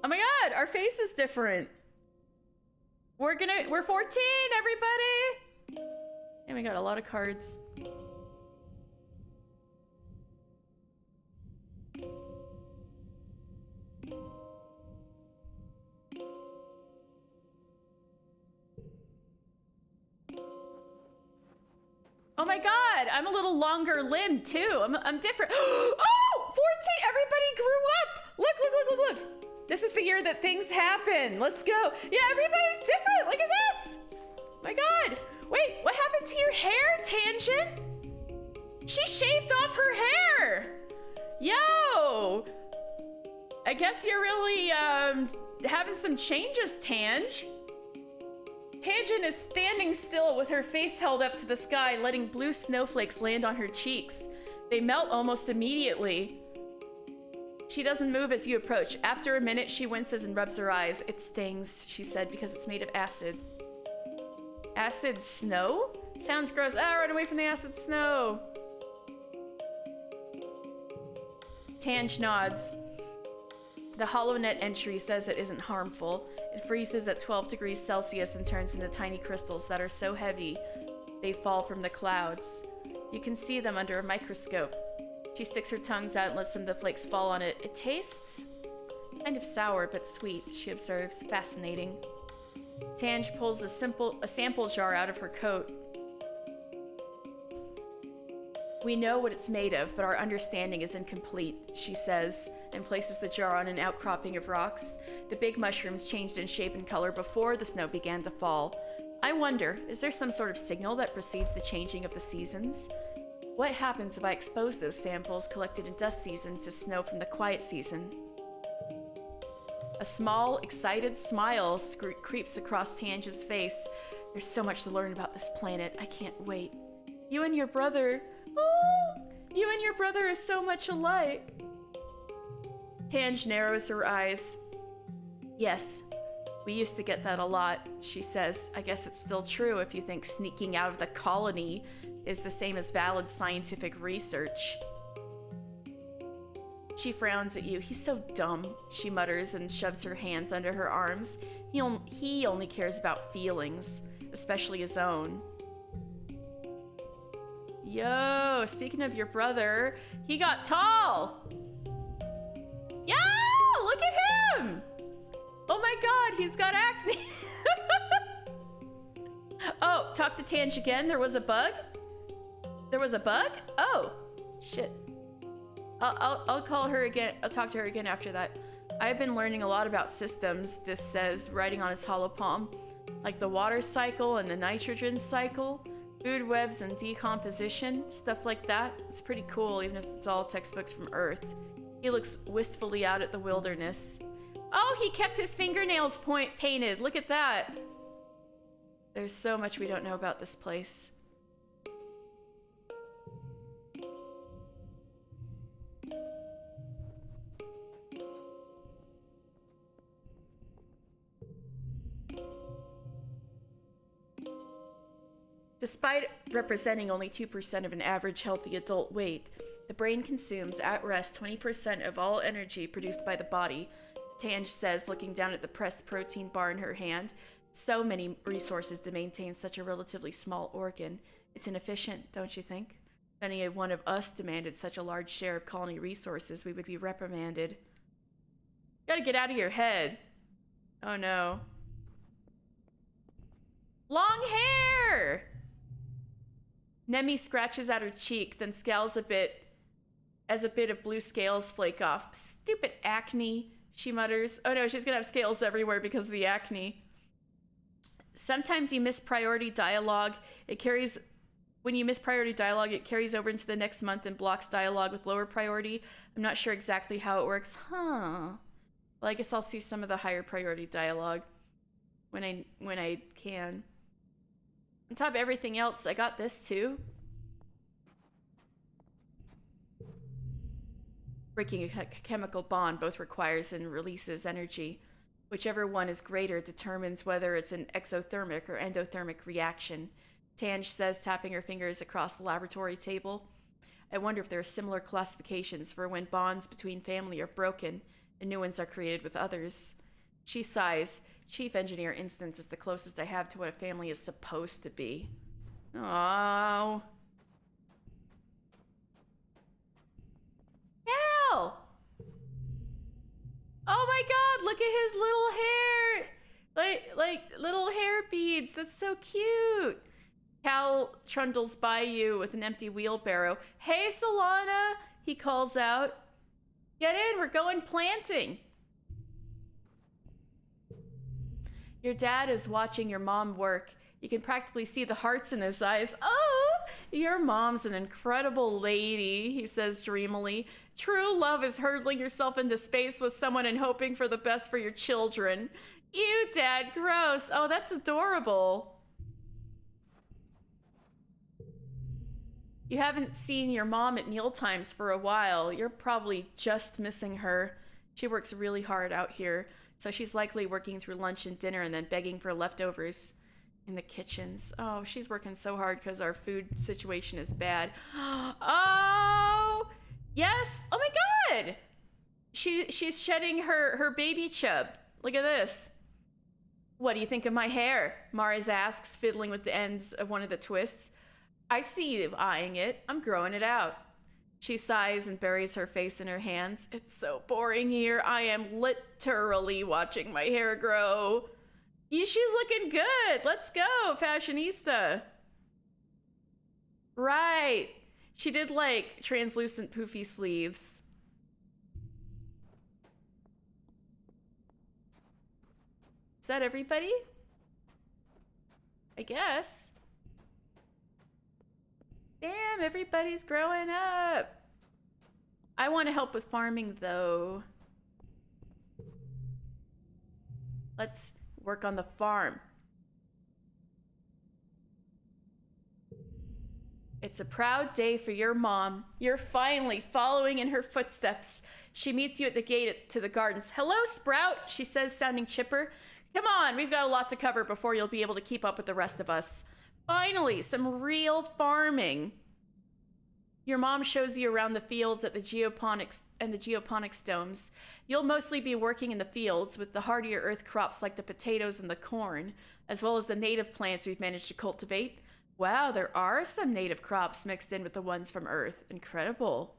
Oh my god, our face is different. We're 14, everybody! And we got a lot of cards. Oh my god, I'm a little longer limbed too. I'm different. Oh, 14, everybody grew up. Look. This is the year that things happen. Let's go. Yeah, everybody's different. Look at this. My god. Wait, what happened to your hair, Tangent? She shaved off her hair. Yo. I guess you're really having some changes, Tange. Tangent is standing still with her face held up to the sky, letting blue snowflakes land on her cheeks. They melt almost immediately. She doesn't move as you approach. After a minute, she winces and rubs her eyes. It stings, she said, because it's made of acid. Acid snow? Sounds gross. Ah, run away from the acid snow. Tange nods. The HoloNet entry says it isn't harmful. It freezes at 12 degrees Celsius and turns into tiny crystals that are so heavy they fall from the clouds. You can see them under a microscope. She sticks her tongues out and lets some of the flakes fall on it. It tastes kind of sour but sweet, she observes. Fascinating. Tange pulls a sample jar out of her coat. We know what it's made of, but our understanding is incomplete, she says, and places the jar on an outcropping of rocks. The big mushrooms changed in shape and color before the snow began to fall. I wonder, is there some sort of signal that precedes the changing of the seasons? What happens if I expose those samples collected in dust season to snow from the quiet season? A small, excited smile creeps across Tange's face. There's so much to learn about this planet. I can't wait. You and your brother... Oh, you and your brother are so much alike. Tange narrows her eyes. Yes, we used to get that a lot, she says. I guess it's still true if you think sneaking out of the colony is the same as valid scientific research. She frowns at you. He's so dumb, she mutters and shoves her hands under her arms. He only cares about feelings, especially his own. Yo, speaking of your brother, he got tall. Yo, look at him. Oh my god, he's got acne. Oh, talk to Tange again. There was a bug? There was a bug? Oh, shit. I'll call her again. I'll talk to her again after that. I've been learning a lot about systems, Dis says, writing on his hollow palm. Like the water cycle and the nitrogen cycle. Food webs and decomposition, stuff like that. It's pretty cool, even if it's all textbooks from Earth. He looks wistfully out at the wilderness. Oh, he kept his fingernails painted. Look at that. There's so much we don't know about this place. Despite representing only 2% of an average healthy adult weight, the brain consumes, at rest, 20% of all energy produced by the body, Tange says, looking down at the pressed protein bar in her hand. So many resources to maintain such a relatively small organ. It's inefficient, don't you think? If any one of us demanded such a large share of colony resources, we would be reprimanded. You gotta get out of your head. Oh no. Long hair! Nemi scratches at her cheek, then scowls a bit as a bit of blue scales flake off. Stupid acne, she mutters. Oh no, she's gonna have scales everywhere because of the acne. Sometimes you miss priority dialogue. When you miss priority dialogue, it carries over into the next month and blocks dialogue with lower priority. I'm not sure exactly how it works. Huh. Well, I guess I'll see some of the higher priority dialogue when I can. On top of everything else, I got this too. Breaking a chemical bond both requires and releases energy. Whichever one is greater determines whether it's an exothermic or endothermic reaction, Tange says, tapping her fingers across the laboratory table. I wonder if there are similar classifications for when bonds between family are broken and new ones are created with others. She sighs. Chief engineer instance is the closest I have to what a family is supposed to be. Oh. Hell! Oh my god, look at his little hair! Like little hair beads. That's so cute. Cal trundles by you with an empty wheelbarrow. Hey, Solana, he calls out. Get in, we're going planting. Your dad is watching your mom work. You can practically see the hearts in his eyes. Oh, your mom's an incredible lady, he says dreamily. True love is hurtling yourself into space with someone and hoping for the best for your children. Ew, Dad, gross. Oh, that's adorable. You haven't seen your mom at mealtimes for a while. You're probably just missing her. She works really hard out here, so she's likely working through lunch and dinner and then begging for leftovers in the kitchens. Oh, she's working so hard because our food situation is bad. Oh, yes. Oh my god. She's shedding her baby chub. Look at this. What do you think of my hair? Mars asks, fiddling with the ends of one of the twists. I see you eyeing it. I'm growing it out. She sighs and buries her face in her hands. It's so boring here. I am literally watching my hair grow. Yeah, she's looking good. Let's go, fashionista. Right. She did like translucent poofy sleeves. Is that everybody? I guess. Damn, everybody's growing up. I want to help with farming, though. Let's work on the farm. It's a proud day for your mom. You're finally following in her footsteps. She meets you at the gate to the gardens. Hello, Sprout, she says, sounding chipper. Come on, we've got a lot to cover before you'll be able to keep up with the rest of us. Finally, some real farming. Your mom shows you around the fields at the geoponics and the geoponics domes. You'll mostly be working in the fields with the hardier earth crops like the potatoes and the corn, as well as the native plants we've managed to cultivate. Wow, there are some native crops mixed in with the ones from Earth. Incredible.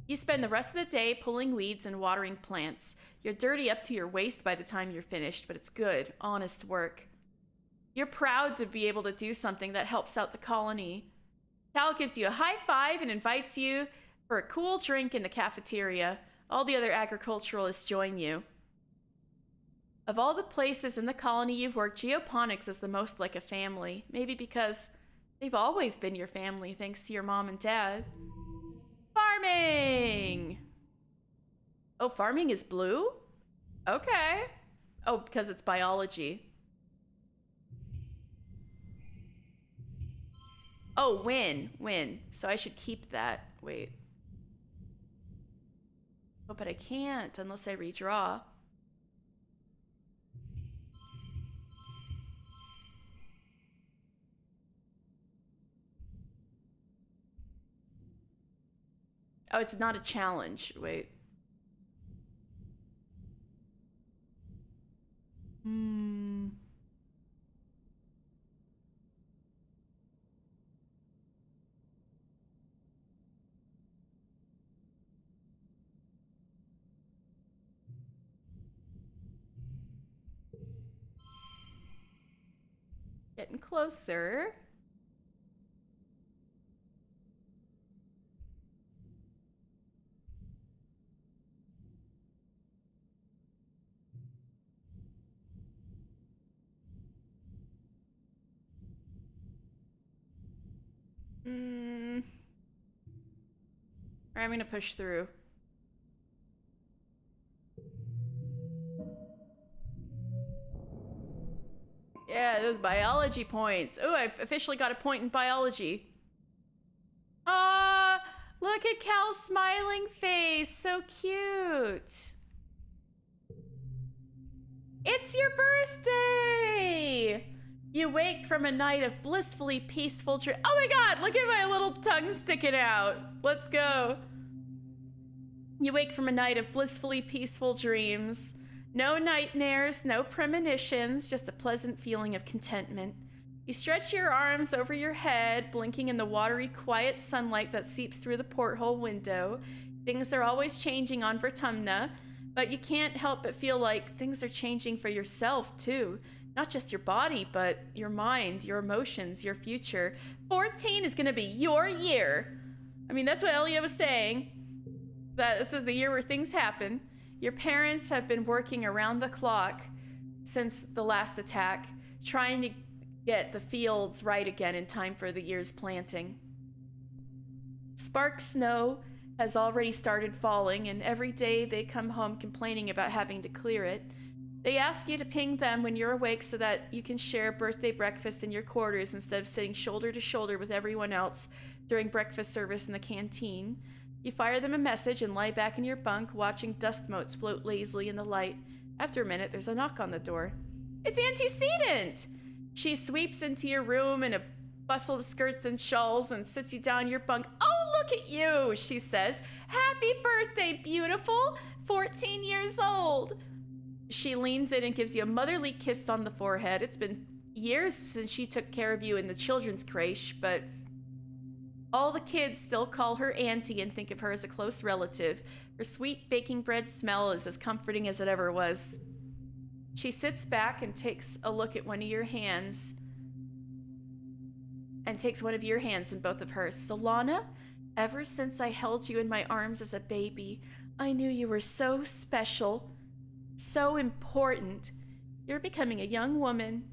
You spend the rest of the day pulling weeds and watering plants. You're dirty up to your waist by the time you're finished, but it's good, honest work. You're proud to be able to do something that helps out the colony. Cal gives you a high five and invites you for a cool drink in the cafeteria. All the other agriculturalists join you. Of all the places in the colony you've worked, geoponics is the most like a family. Maybe because they've always been your family, thanks to your mom and dad. Farming! Oh, farming is blue? Okay. Oh, because it's biology. Oh, win. So I should keep that. Wait. Oh, but I can't unless I redraw. Oh, it's not a challenge. Wait. Getting closer. Alright, I'm gonna push through. Yeah, those biology points. Oh, I've officially got a point in biology. Ah, look at Cal's smiling face. So cute. It's your birthday! You wake from a night of blissfully peaceful dreams. Oh my god, look at my little tongue sticking out. Let's go. You wake from a night of blissfully peaceful dreams. No nightmares, no premonitions, just a pleasant feeling of contentment. You stretch your arms over your head, blinking in the watery, quiet sunlight that seeps through the porthole window. Things are always changing on Vertumna, but you can't help but feel like things are changing for yourself, too. Not just your body, but your mind, your emotions, your future. 14 is gonna be your year. I mean, that's what Elia was saying. That this is the year where things happen. Your parents have been working around the clock since the last attack, trying to get the fields right again in time for the year's planting. Spark snow has already started falling, and every day they come home complaining about having to clear it. They ask you to ping them when you're awake so that you can share birthday breakfast in your quarters instead of sitting shoulder to shoulder with everyone else during breakfast service in the canteen. You fire them a message and lie back in your bunk, watching dust motes float lazily in the light. After a minute, there's a knock on the door. It's Antecedent! She sweeps into your room in a bustle of skirts and shawls and sits you down in your bunk. Oh, look at you, she says. Happy birthday, beautiful! 14 years old! She leans in and gives you a motherly kiss on the forehead. It's been years since she took care of you in the children's creche, but all the kids still call her auntie and think of her as a close relative. Her sweet baking bread smell is as comforting as it ever was. She sits back and takes a look at one of your hands and takes one of your hands in both of hers. Solana, ever since I held you in my arms as a baby, I knew you were so special, so important. You're becoming a young woman.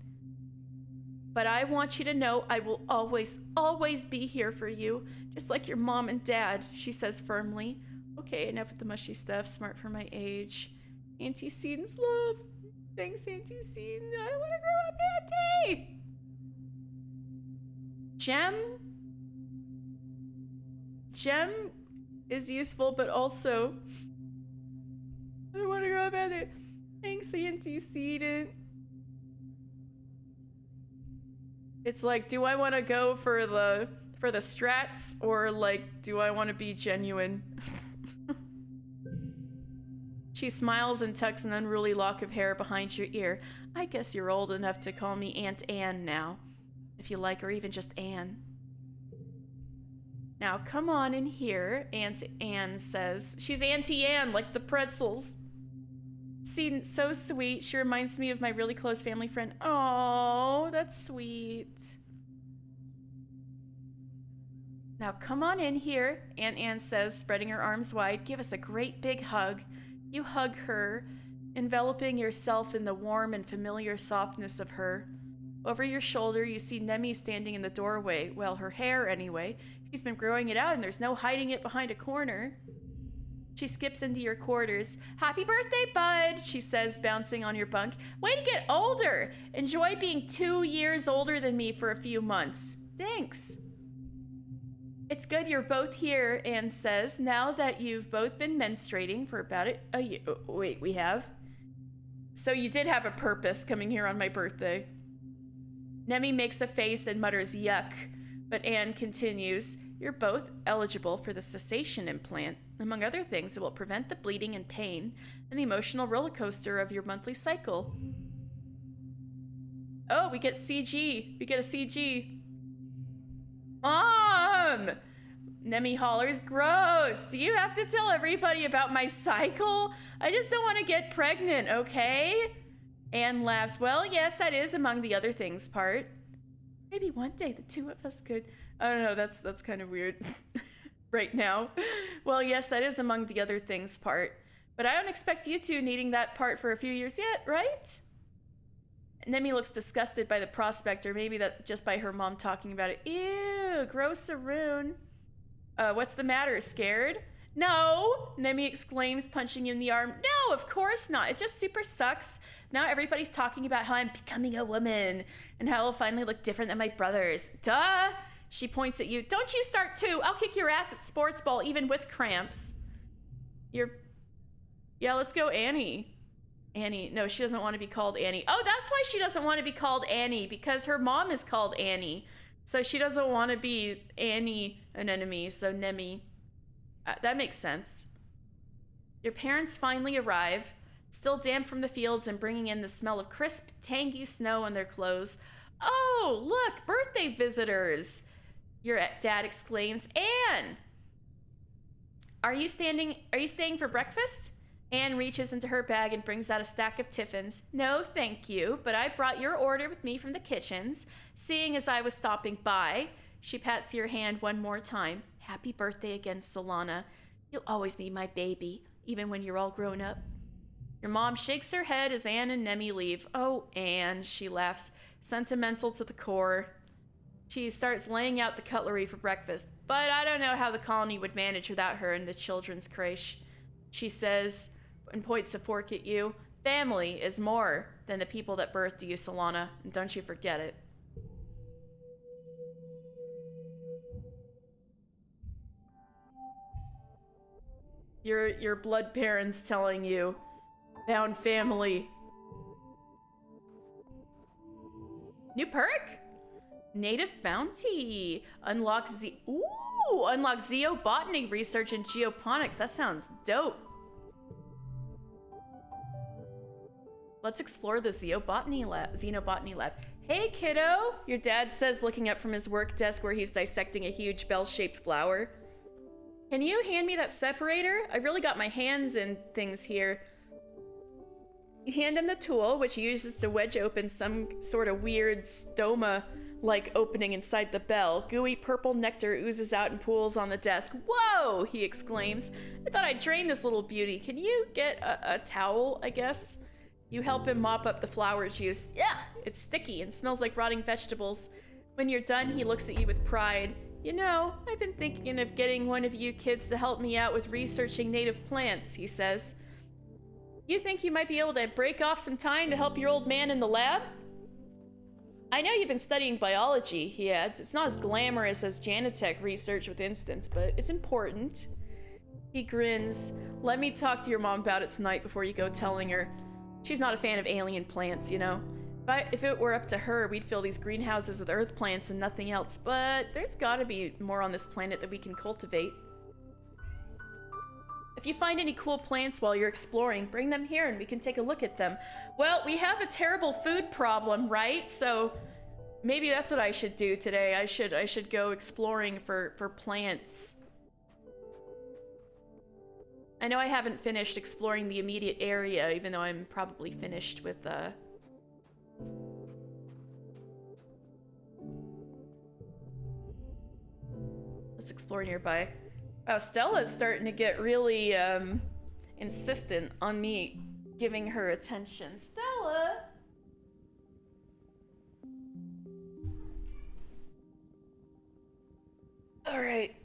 But I want you to know I will always, always be here for you, just like your mom and dad, she says firmly. Okay, enough with the mushy stuff, smart for my age. Antecedent's love. Thanks, Antecedent. I don't want to grow up, Auntie! Gem is useful, but also I don't want to grow up, Auntie. Thanks, Antecedent. It's like, do I want to go for the strats, or like, do I want to be genuine? She smiles and tucks an unruly lock of hair behind your ear. I guess you're old enough to call me Aunt Anne now, if you like, or even just Anne. Now come on in here, Aunt Anne says. She's Auntie Anne, like the pretzels. Sedent's so sweet. She reminds me of my really close family friend. Oh, that's sweet. Now come on in here, Aunt Anne says, spreading her arms wide. Give us a great big hug. You hug her, enveloping yourself in the warm and familiar softness of her. Over your shoulder, you see Nemi standing in the doorway. Well, her hair, anyway. She's been growing it out, and there's no hiding it behind a corner. She skips into your quarters. Happy birthday, bud, she says, bouncing on your bunk. Way to get older. Enjoy being 2 years older than me for a few months. Thanks. It's good you're both here, Anne says, now that you've both been menstruating for about a year. Oh, wait, we have? So you did have a purpose coming here on my birthday. Nemi makes a face and mutters yuck, but Anne continues. You're both eligible for the cessation implant. Among other things, it will prevent the bleeding and pain and the emotional roller coaster of your monthly cycle. Oh, we get CG. We get a CG. Mom! Nemi hollers, gross. Do you have to tell everybody about my cycle? I just don't want to get pregnant, okay? Anne laughs. Well, yes, that is among the other things part. Maybe one day the two of us could... I don't know, that's kind of weird right now. Well, yes, that is among the other things part. But I don't expect you two needing that part for a few years yet, right? Nemi looks disgusted by the prospect, or maybe that just by her mom talking about it. Ew, gross Arun. What's the matter, scared? No, Nemi exclaims, punching you in the arm. No, of course not. It just super sucks. Now everybody's talking about how I'm becoming a woman and how I'll finally look different than my brothers. Duh! She points at you. Don't you start too. I'll kick your ass at sports ball even with cramps. Yeah, let's go, Annie. Annie. No, she doesn't want to be called Annie. Oh, that's why she doesn't want to be called Annie, because her mom is called Annie. So she doesn't want to be Annie Anemone, so Nemi. That makes sense. Your parents finally arrive, still damp from the fields and bringing in the smell of crisp, tangy snow on their clothes. Oh, look, birthday visitors! Your dad exclaims. Anne! Are you staying for breakfast? Anne reaches into her bag and brings out a stack of tiffins. No, thank you, but I brought your order with me from the kitchens, seeing as I was stopping by. She pats your hand one more time. Happy birthday again, Solana. You'll always be my baby, even when you're all grown up. Your mom shakes her head as Anne and Nemi leave. Oh, Anne, she laughs, sentimental to the core. She starts laying out the cutlery for breakfast, but I don't know how the colony would manage without her in the children's creche. She says, and points a fork at you, family is more than the people that birthed you, Solana, and don't you forget it. Your blood parents telling you, found family. New perk? Native bounty. Unlocks Zeobotany research and geoponics. That sounds dope. Let's explore the Xenobotany lab. Hey, kiddo, your dad says, looking up from his work desk where he's dissecting a huge bell-shaped flower. Can you hand me that separator? I really got my hands in things here. You hand him the tool, which he uses to wedge open some sort of weird stoma-like opening inside the bell. Gooey purple nectar oozes out and pools on the desk. Whoa! He exclaims. I thought I'd drain this little beauty. Can you get a towel, I guess? You help him mop up the flower juice. Yeah, it's sticky and smells like rotting vegetables. When you're done, he looks at you with pride. You know, I've been thinking of getting one of you kids to help me out with researching native plants, he says. You think you might be able to break off some time to help your old man in the lab? I know you've been studying biology, he adds. It's not as glamorous as Janitech research with instance, but it's important. He grins. Let me talk to your mom about it tonight before you go telling her. She's not a fan of alien plants, you know. If it were up to her, we'd fill these greenhouses with earth plants and nothing else, but there's gotta be more on this planet that we can cultivate. If you find any cool plants while you're exploring, bring them here and we can take a look at them. Well, we have a terrible food problem, right? So maybe that's what I should do today. I should go exploring for plants. I know I haven't finished exploring the immediate area, even though I'm probably finished with let's explore nearby. Wow, Stella's starting to get really insistent on me giving her attention. Stella! Alright.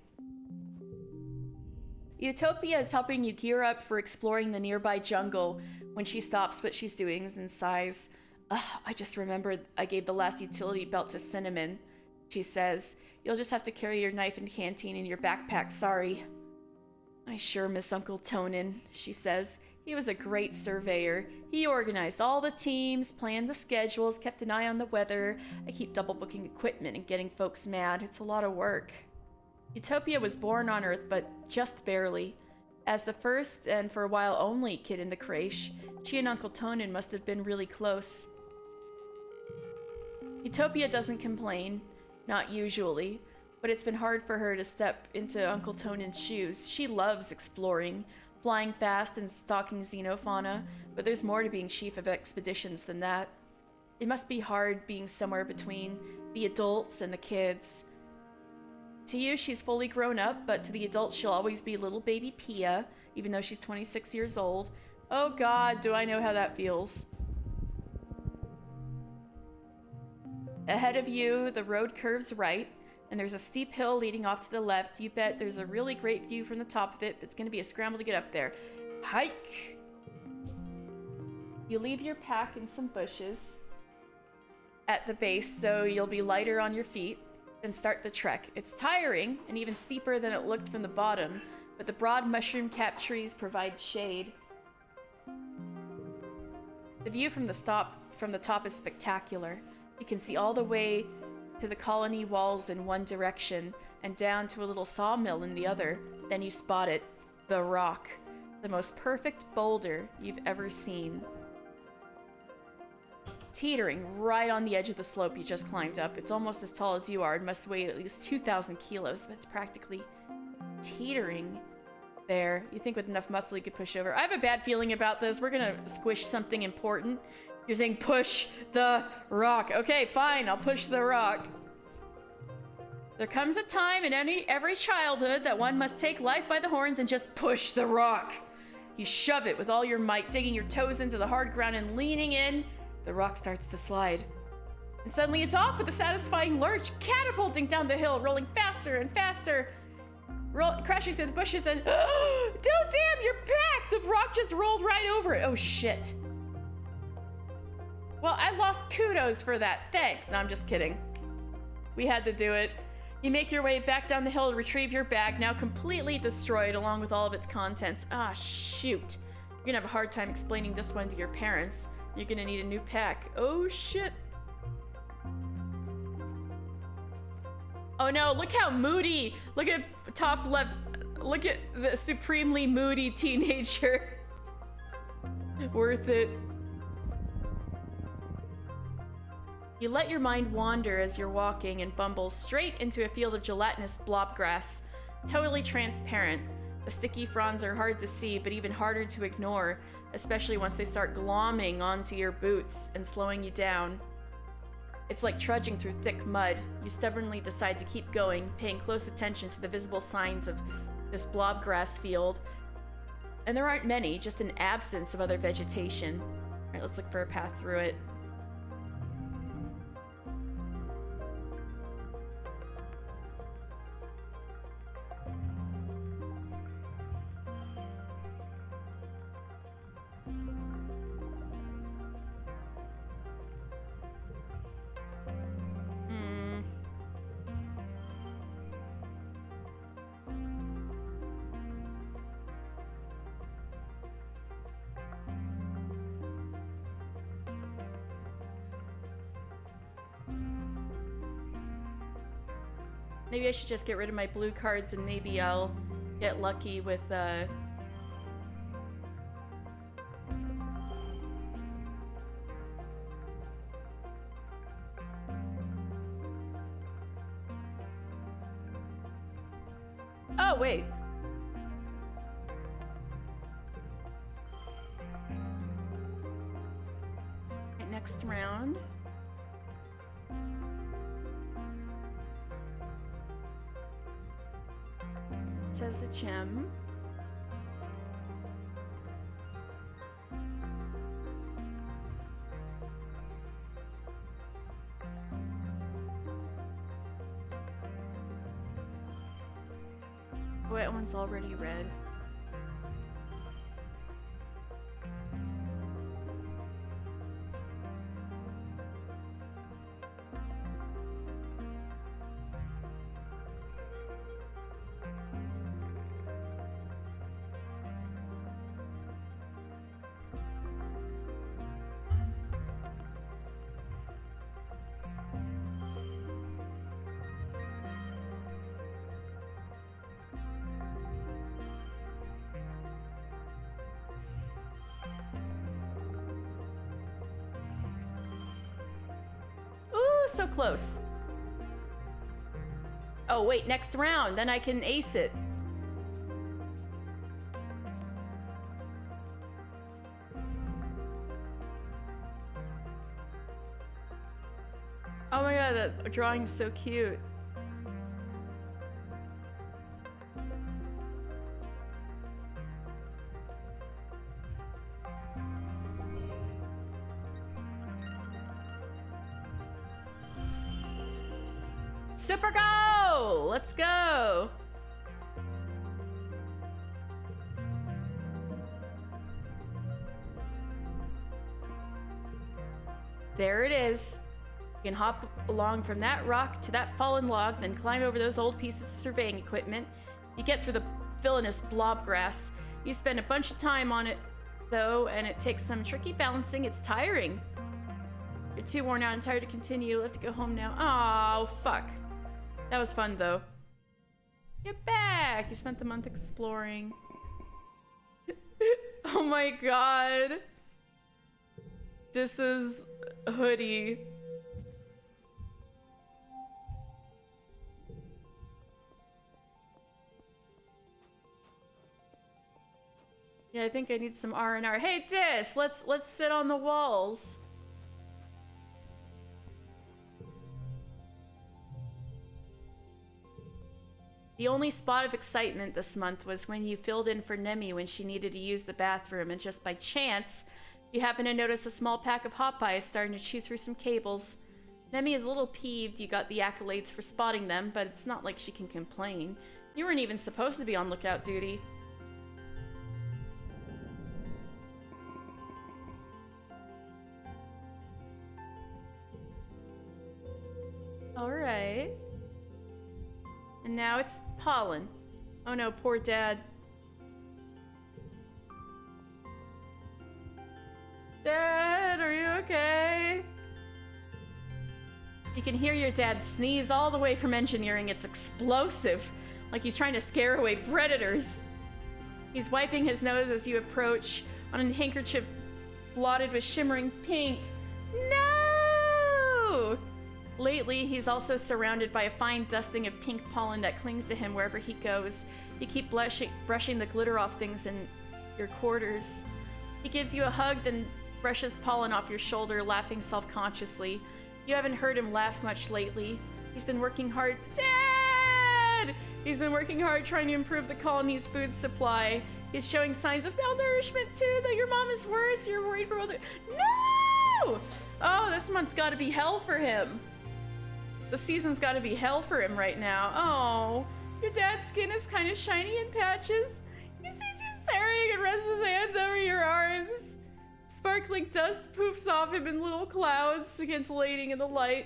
Utopia is helping you gear up for exploring the nearby jungle. When she stops what she's doing and sighs. I just remembered I gave the last utility belt to Cinnamon. She says, you'll just have to carry your knife and canteen in your backpack, sorry. I sure miss Uncle Tonin, she says. He was a great surveyor. He organized all the teams, planned the schedules, kept an eye on the weather. I keep double booking equipment and getting folks mad. It's a lot of work. Utopia was born on Earth, but just barely. As the first, and for a while only, kid in the creche, she and Uncle Tonin must have been really close. Utopia doesn't complain, not usually, but it's been hard for her to step into Uncle Tonin's shoes. She loves exploring, flying fast and stalking xenofauna, but there's more to being chief of expeditions than that. It must be hard being somewhere between the adults and the kids. To you, she's fully grown up, but to the adults, she'll always be little baby Pia, even though she's 26 years old. Oh God, do I know how that feels. Ahead of you, the road curves right, and there's a steep hill leading off to the left. You bet there's a really great view from the top of it, but it's going to be a scramble to get up there. Hike! You leave your pack in some bushes at the base, so you'll be lighter on your feet. Then start the trek. It's tiring, and even steeper than it looked from the bottom, but the broad mushroom-capped trees provide shade. The view from the top is spectacular. You can see all the way to the colony walls in one direction and down to a little sawmill in the other. Then you spot it, the rock, the most perfect boulder you've ever seen. Teetering right on the edge of the slope you just climbed up. It's almost as tall as you are and must weigh at least 2,000 kilos, but it's practically teetering there. You think with enough muscle you could push over. I have a bad feeling about this. We're gonna squish something important. You're saying push the rock. Okay, fine, I'll push the rock. There comes a time in every childhood that one must take life by the horns and just push the rock. You shove it with all your might, digging your toes into the hard ground and leaning in. The rock starts to slide. And suddenly it's off with a satisfying lurch, catapulting down the hill, rolling faster and faster, crashing through the bushes and... Oh, damn, you're back! The rock just rolled right over it. Oh, shit. Well, I lost kudos for that. Thanks. No, I'm just kidding. We had to do it. You make your way back down the hill to retrieve your bag, now completely destroyed along with all of its contents. Ah, shoot. You're gonna have a hard time explaining this one to your parents. You're gonna need a new pack. Oh, shit. Oh no, look how moody. Look at top left. Look at the supremely moody teenager. Worth it. You let your mind wander as you're walking and bumble straight into a field of gelatinous blob grass. Totally transparent. The sticky fronds are hard to see, but even harder to ignore, especially once they start glomming onto your boots and slowing you down. It's like trudging through thick mud. You stubbornly decide to keep going, paying close attention to the visible signs of this blob grass field. And there aren't many, just an absence of other vegetation. All right, let's look for a path through it. Maybe I should just get rid of my blue cards and maybe I'll get lucky with, Oh, wait. Right, next round. Says a gem. Oh, that one's already red. So close. Oh wait, next round, then I can ace it. Oh my god, that drawing's so cute. Super go! Let's go! There it is. You can hop along from that rock to that fallen log, then climb over those old pieces of surveying equipment. You get through the villainous blob grass. You spend a bunch of time on it though, and it takes some tricky balancing. It's tiring. You're too worn out and tired to continue. You'll have to go home now. Oh, fuck. That was fun, though. You're back! You spent the month exploring. Oh my god. This is Hoodie. Yeah, I think I need some R&R. Hey, Dis, let's sit on the walls. The only spot of excitement this month was when you filled in for Nemi when she needed to use the bathroom, and just by chance, you happened to notice a small pack of hot pies starting to chew through some cables. Nemi is a little peeved you got the accolades for spotting them, but it's not like she can complain. You weren't even supposed to be on lookout duty. Alright. And now it's pollen. Oh no, poor Dad. Dad, are you okay? You can hear your dad sneeze all the way from engineering. It's explosive, like he's trying to scare away predators. He's wiping his nose as you approach on a handkerchief blotted with shimmering pink. No! Lately, he's also surrounded by a fine dusting of pink pollen that clings to him wherever he goes. You keep brushing the glitter off things in your quarters. He gives you a hug, then brushes pollen off your shoulder, laughing self-consciously. You haven't heard him laugh much lately. He's been working hard. Dad! He's been working hard trying to improve the colony's food supply. He's showing signs of malnourishment too, that your mom is worse. You're worried for other. No! Oh, this month's gotta be hell for him. The season's gotta be hell for him right now. Oh, your dad's skin is kind of shiny in patches. He sees you staring and rests his hands over your arms. Sparkling dust poofs off him in little clouds, scintillating in the light.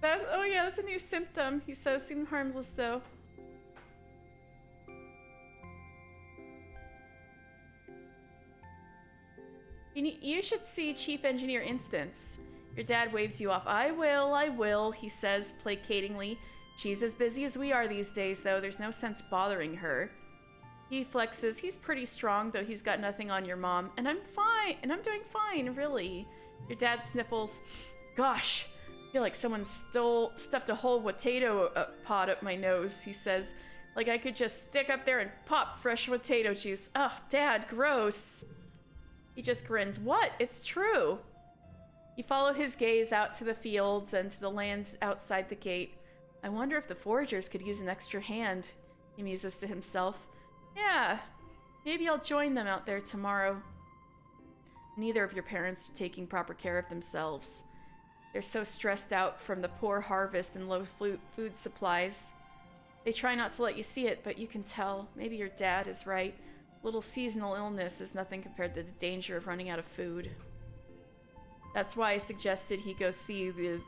Oh yeah, that's a new symptom, he says. Seemed harmless though. You should see Chief Engineer Instance. Your dad waves you off. I will, he says placatingly. She's as busy as we are these days, though. There's no sense bothering her. He flexes. He's pretty strong, though he's got nothing on your mom. And I'm fine. And I'm doing fine, really. Your dad sniffles. Gosh, I feel like someone stuffed a whole potato pod up my nose, he says. Like I could just stick up there and pop fresh potato juice. Ugh, Dad, gross. He just grins. What? It's true. You follow his gaze out to the fields and to the lands outside the gate. I wonder if the foragers could use an extra hand, he muses to himself. Yeah, maybe I'll join them out there tomorrow. Neither of your parents are taking proper care of themselves. They're so stressed out from the poor harvest and low food supplies. They try not to let you see it, but you can tell. Maybe your dad is right. Little seasonal illness is nothing compared to the danger of running out of food. That's why I suggested he go see the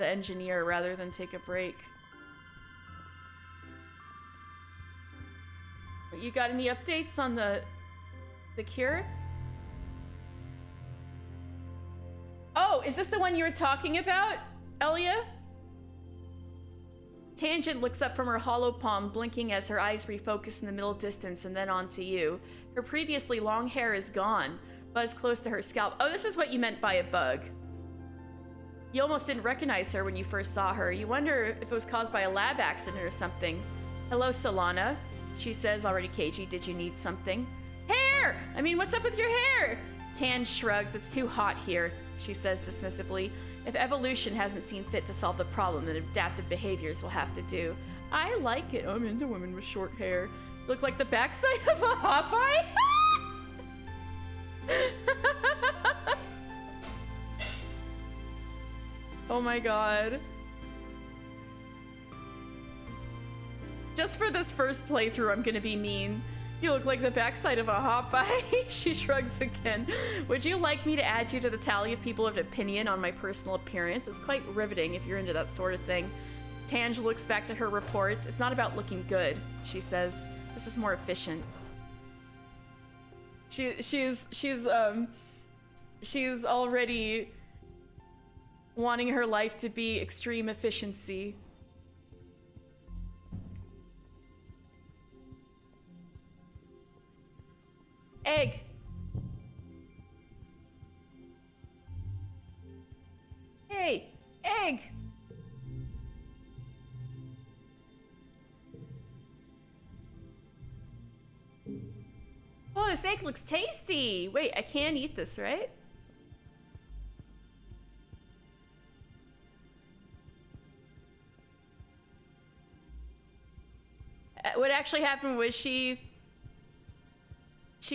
engineer rather than take a break. But you got any updates on the cure? Oh, is this the one you were talking about, Elia? Tangent looks up from her hollow palm, blinking as her eyes refocus in the middle distance and then onto you. Her previously long hair is gone, buzzed close to her scalp. Oh, this is what you meant by a bug. You almost didn't recognize her when you first saw her. You wonder if it was caused by a lab accident or something. Hello, Solana, she says, already cagey. Did you need something? Hair! I mean, what's up with your hair? Tan shrugs. It's too hot here, she says dismissively. If evolution hasn't seen fit to solve the problem, then adaptive behaviors will have to do. I like it. I'm into women with short hair. Look like the backside of a hot pie? Oh my god. Just for this first playthrough, I'm gonna be mean. You look like the backside of a hot pie. She shrugs again. Would you like me to add you to the tally of people of opinion on my personal appearance? It's quite riveting if you're into that sort of thing. Tange looks back to her reports. It's not about looking good, she says. This is more efficient. She's already wanting her life to be extreme efficiency. Egg. Hey, egg. Oh, this egg looks tasty. Wait, I can't eat this, right? What actually happened was she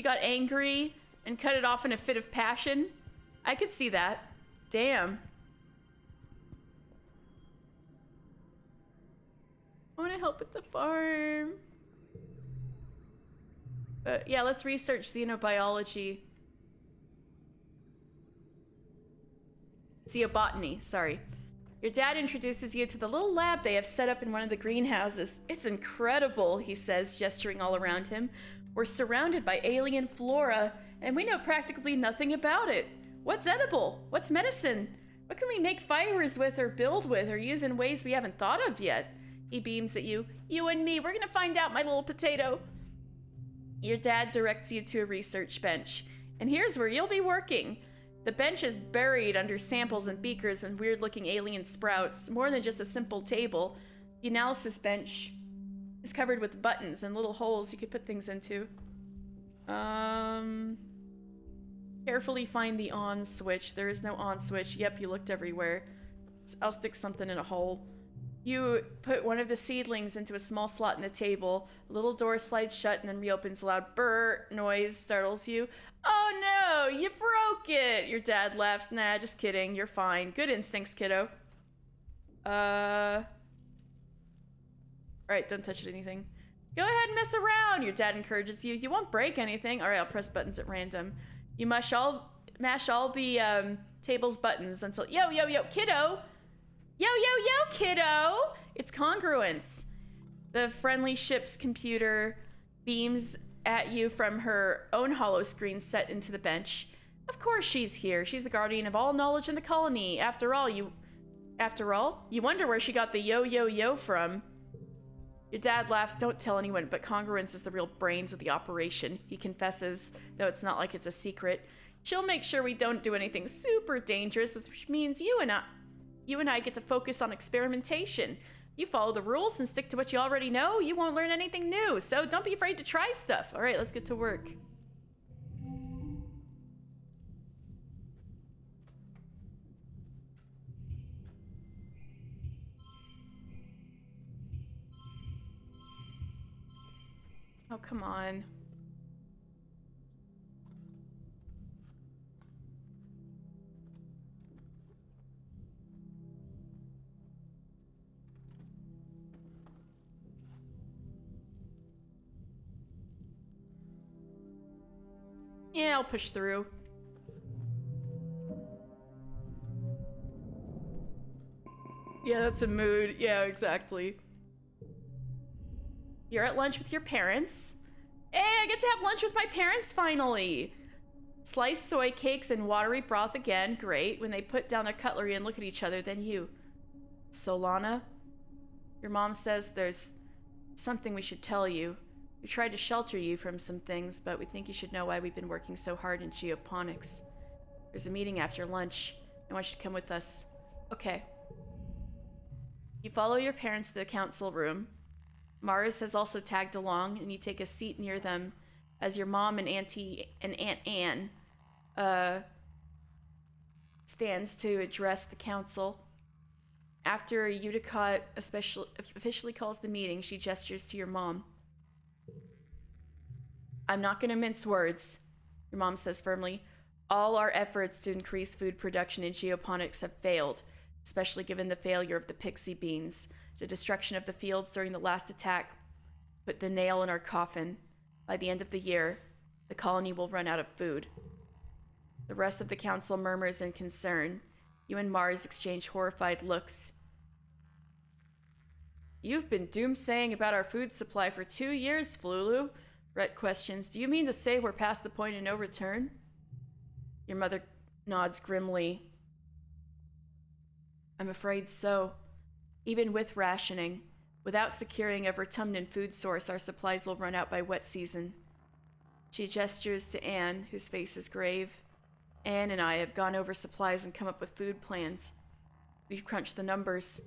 got angry and cut it off in a fit of passion. I could see that. Damn. I want to help at the farm. But yeah, let's research xenobiology. Xeobotany, sorry. Your dad introduces you to the little lab they have set up in one of the greenhouses. It's incredible, he says, gesturing all around him. We're surrounded by alien flora, and we know practically nothing about it. What's edible? What's medicine? What can we make fibers with or build with or use in ways we haven't thought of yet? He beams at you. You and me, we're gonna find out, my little potato. Your dad directs you to a research bench, and here's where you'll be working. The bench is buried under samples and beakers and weird-looking alien sprouts, more than just a simple table. The analysis bench is covered with buttons and little holes you could put things into. Carefully find the on switch. There is no on switch. Yep, you looked everywhere. I'll stick something in a hole. You put one of the seedlings into a small slot in the table. A little door slides shut and then reopens. A loud brrr noise startles you. Oh no, you broke it! Your dad laughs. Nah, just kidding. You're fine. Good instincts, kiddo. Alright, don't touch anything. Go ahead and mess around, your dad encourages you. You won't break anything. Alright, I'll press buttons at random. You mash all the table's buttons until... Yo, kiddo! Yo, kiddo! It's congruence. The friendly ship's computer beams at you from her own holoscreen set into the bench. Of course she's here. She's the guardian of all knowledge in the colony. After all, you wonder where she got the yo from. Your dad laughs. Don't tell anyone, but congruence is the real brains of the operation, he confesses, though it's not like it's a secret. She'll make sure we don't do anything super dangerous, which means you and I get to focus on experimentation. You follow the rules and stick to what you already know, you won't learn anything new, so don't be afraid to try stuff. All right, let's get to work. Oh, come on. Yeah, I'll push through. Yeah, that's a mood. Yeah, exactly. You're at lunch with your parents. Hey, I get to have lunch with my parents finally. Sliced soy cakes and watery broth again. Great. When they put down their cutlery and look at each other, then you. Solana? Your mom says there's something we should tell you. We tried to shelter you from some things, but we think you should know why we've been working so hard in geoponics. There's a meeting after lunch. I want you to come with us. Okay. You follow your parents to the council room. Mars has also tagged along, and you take a seat near them as your mom and Aunt Anne stands to address the council. After Uticott officially calls the meeting, she gestures to your mom. I'm not going to mince words, your mom says firmly. All our efforts to increase food production in geoponics have failed, especially given the failure of the pixie beans. The destruction of the fields during the last attack put the nail in our coffin. By the end of the year, the colony will run out of food. The rest of the council murmurs in concern. You and Mars exchange horrified looks. You've been doomsaying about our food supply for 2 years, Flulu. Rhett questions, do you mean to say we're past the point of no return? Your mother nods grimly. I'm afraid so. Even with rationing, without securing a Vertumnan food source, our supplies will run out by wet season. She gestures to Anne, whose face is grave. Anne and I have gone over supplies and come up with food plans. We've crunched the numbers.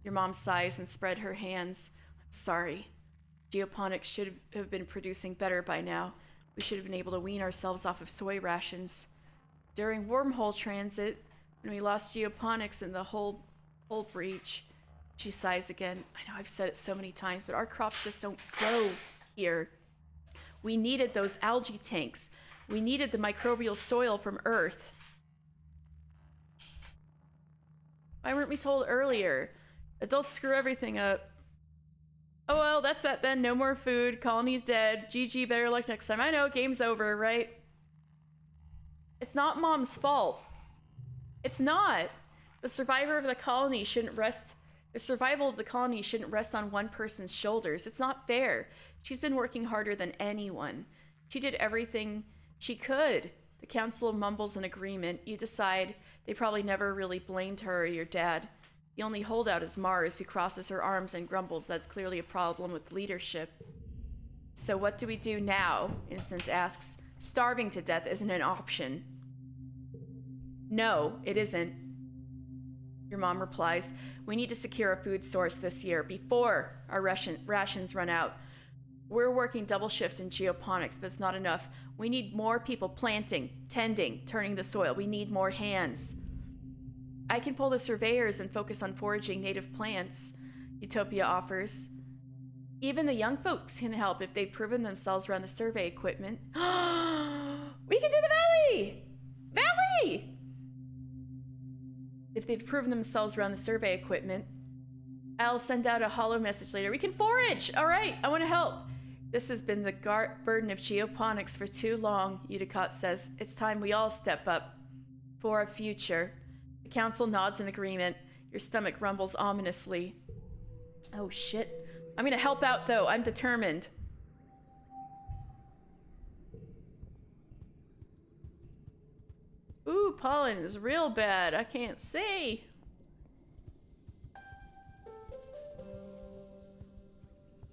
Your mom sighs and spread her hands. I'm sorry. Geoponics should have been producing better by now. We should have been able to wean ourselves off of soy rations. During wormhole transit, when we lost geoponics in the hull breach, she sighs again. I know I've said it so many times, but our crops just don't grow here. We needed those algae tanks. We needed the microbial soil from Earth. Why weren't we told earlier? Adults screw everything up. Oh well, that's that then. No more food. Colony's dead. GG, better luck next time. I know, game's over, right? It's not Mom's fault. It's not. The survivor of the colony shouldn't rest. The survival of the colony shouldn't rest on one person's shoulders. It's not fair. She's been working harder than anyone. She did everything she could. The council mumbles an agreement. You decide they probably never really blamed her or your dad. The only holdout is Mars, who crosses her arms and grumbles that's clearly a problem with leadership. So what do we do now? Instance asks. Starving to death isn't an option. No, it isn't. Your mom replies, we need to secure a food source this year before our rations run out. We're working double shifts in geoponics, but it's not enough. We need more people planting, tending, turning the soil. We need more hands. I can pull the surveyors and focus on foraging native plants, Utopia offers. Even the young folks can help if they've proven themselves around the survey equipment. We can do the valley! Valley! If they've proven themselves around the survey equipment, I'll send out a hollow message later. We can forage! All right, I want to help. This has been the burden of geoponics for too long, Udicott says. It's time we all step up for a future. The council nods in agreement. Your stomach rumbles ominously. Oh shit. I'm gonna help out though. I'm determined. Ooh, pollen is real bad. I can't see.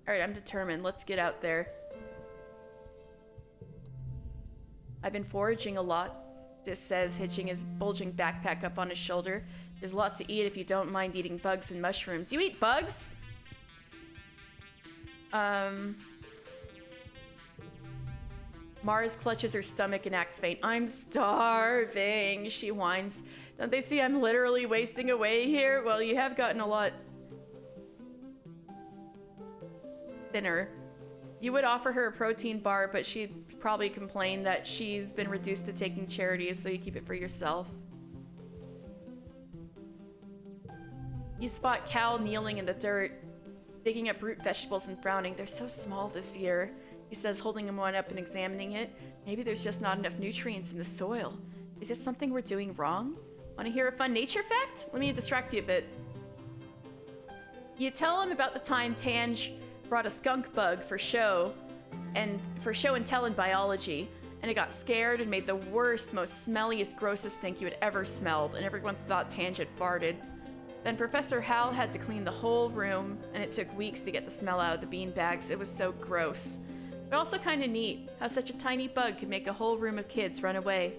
Alright, I'm determined. Let's get out there. I've been foraging a lot, Dis says, hitching his bulging backpack up on his shoulder. There's a lot to eat if you don't mind eating bugs and mushrooms. You eat bugs? Mars clutches her stomach and acts faint. I'm starving, she whines. Don't they see I'm literally wasting away here? Well, you have gotten a lot thinner. You would offer her a protein bar, but she'd probably complain that she's been reduced to taking charities, so you keep it for yourself. You spot Cal kneeling in the dirt, digging up root vegetables and frowning. They're so small this year, he says, holding him one up and examining it. Maybe there's just not enough nutrients in the soil. Is this something we're doing wrong? Want to hear a fun nature fact? Let me distract you a bit. You tell him about the time Tange brought a skunk bug for show and tell in biology, and it got scared and made the worst, most smelliest, grossest stink you had ever smelled, and everyone thought Tange had farted. Then Professor Hal had to clean the whole room, and it took weeks to get the smell out of the bean bags. It was so gross. But also kind of neat how such a tiny bug could make a whole room of kids run away.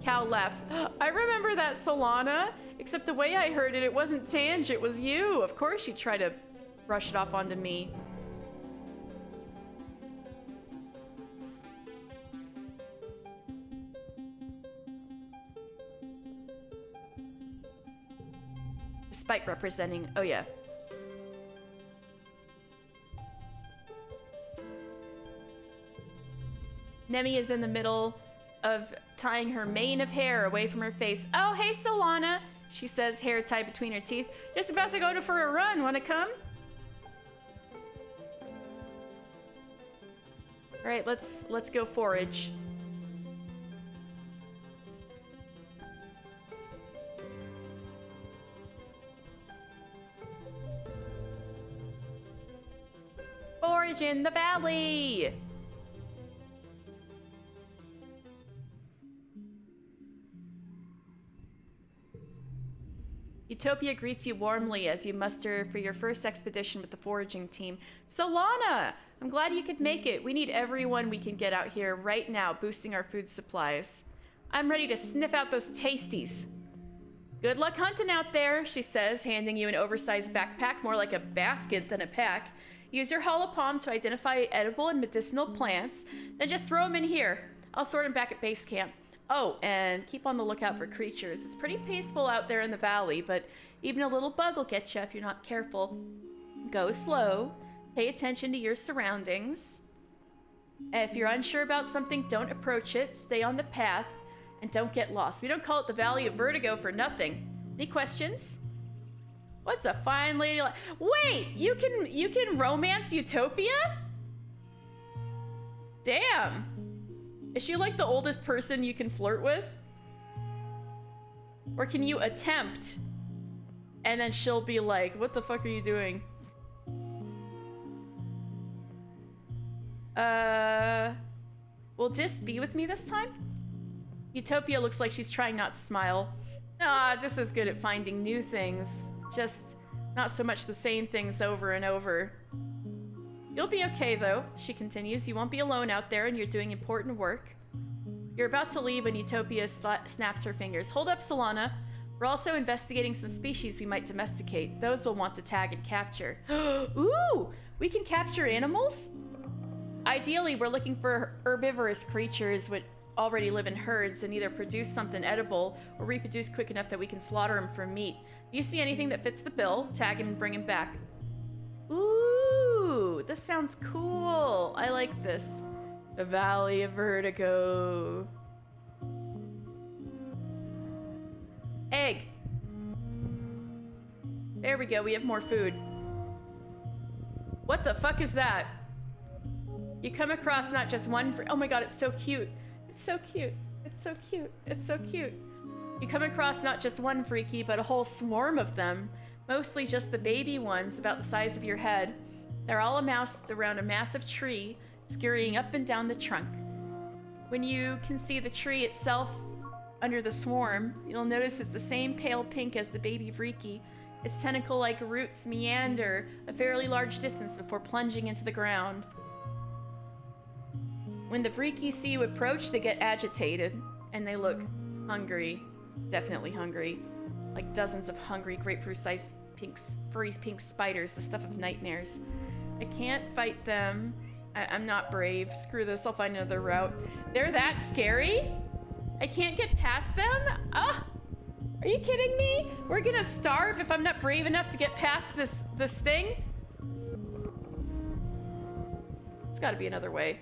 Cal laughs. I remember that, Solana, except the way I heard it, it wasn't Tange, it was you. Of course you try to brush it off onto me. Despite representing, oh yeah. Nemi is in the middle of tying her mane of hair away from her face. Oh, hey, Solana, she says, hair tied between her teeth. Just about to go for a run. Want to come? All right, let's go forage. forage in the valley! Utopia greets you warmly as you muster for your first expedition with the foraging team. Solana! I'm glad you could make it. We need everyone we can get out here right now, boosting our food supplies. I'm ready to sniff out those tasties. Good luck hunting out there, she says, handing you an oversized backpack, more like a basket than a pack. Use your hollow palm to identify edible and medicinal plants, then just throw them in here. I'll sort them back at base camp. Oh, and keep on the lookout for creatures. It's pretty peaceful out there in the valley, but even a little bug will get you if you're not careful. Go slow. Pay attention to your surroundings. If you're unsure about something, don't approach it. Stay on the path and don't get lost. We don't call it the Valley of Vertigo for nothing. Any questions? What's a fine lady like? Wait, you can romance Utopia? Damn. Is she like the oldest person you can flirt with? Or can you attempt and then she'll be like, what the fuck are you doing? Will Dis be with me this time? Utopia looks like she's trying not to smile. Ah, Dis is good at finding new things. Just not so much the same things over and over. You'll be okay, though, she continues. You won't be alone out there, and you're doing important work. You're about to leave when Utopia snaps her fingers. Hold up, Solana. We're also investigating some species we might domesticate. Those we'll want to tag and capture. Ooh! We can capture animals? Ideally, we're looking for herbivorous creatures which already live in herds and either produce something edible or reproduce quick enough that we can slaughter them for meat. If you see anything that fits the bill, tag him and bring him back. Ooh, this sounds cool. I like this. The Valley of Vertigo. Egg. There we go, we have more food. What the fuck is that? You come across not just one oh my god, it's so cute. It's so cute. It's so cute. It's so cute. You come across not just one freaky, but a whole swarm of them. Mostly just the baby ones, about the size of your head. They're all amassed around a massive tree, scurrying up and down the trunk. When you can see the tree itself under the swarm, you'll notice it's the same pale pink as the baby Vriki. Its tentacle-like roots meander a fairly large distance before plunging into the ground. When the Vriki see you approach, they get agitated, and they look hungry. Definitely hungry. Like dozens of hungry grapefruit-sized furry pink spiders, the stuff of nightmares. I can't fight them. I'm not brave. Screw this, I'll find another route. They're that scary? I can't get past them? Ah! Are you kidding me? We're gonna starve if I'm not brave enough to get past this thing? There's gotta be another way.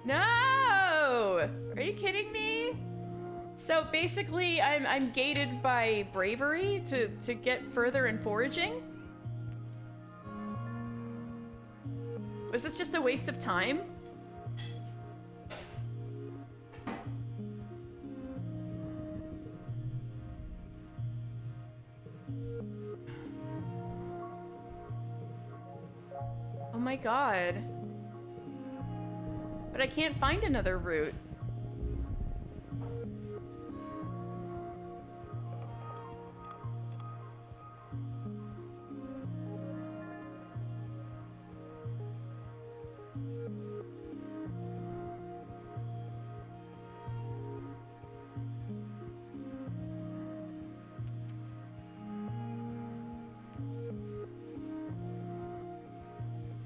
No! Are you kidding me? So basically, I'm gated by bravery to get further in foraging? Was this just a waste of time? Oh my god. But I can't find another route.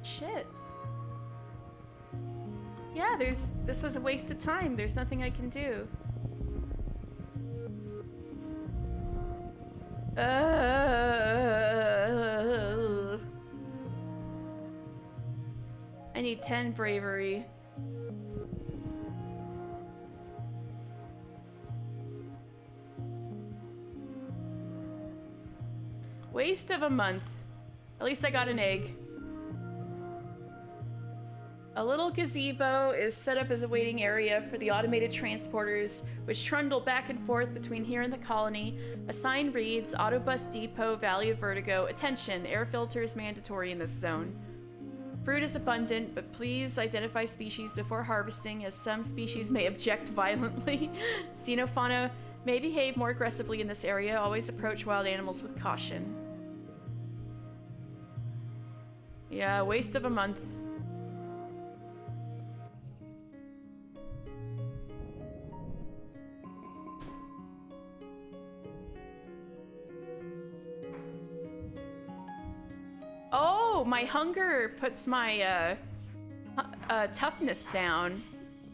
Shit. Yeah, this was a waste of time. There's nothing I can do. I need 10 bravery. Waste of a month. At least I got an egg. A little gazebo is set up as a waiting area for the automated transporters, which trundle back and forth between here and the colony. A sign reads, Autobus Depot, Valley of Vertigo. Attention, air filter is mandatory in this zone. Fruit is abundant, but please identify species before harvesting, as some species may object violently. Xenofauna may behave more aggressively in this area. Always approach wild animals with caution. Yeah, waste of a month. Oh, my hunger puts my toughness down.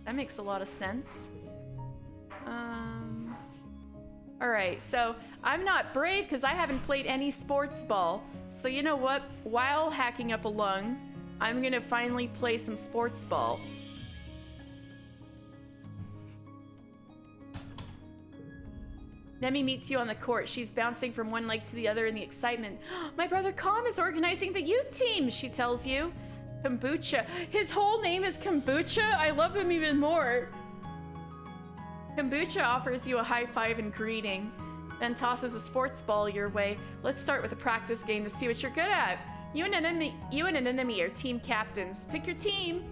That makes a lot of sense. All right, so I'm not brave because I haven't played any sports ball. So you know what? While hacking up a lung, I'm gonna finally play some sports ball. Nemi meets you on the court. She's bouncing from one leg to the other in the excitement. My brother Calm is organizing the youth team, she tells you. Kombucha. His whole name is Kombucha? I love him even more. Kombucha offers you a high five and greeting, then tosses a sports ball your way. Let's start with a practice game to see what you're good at. You and an enemy are team captains. Pick your team.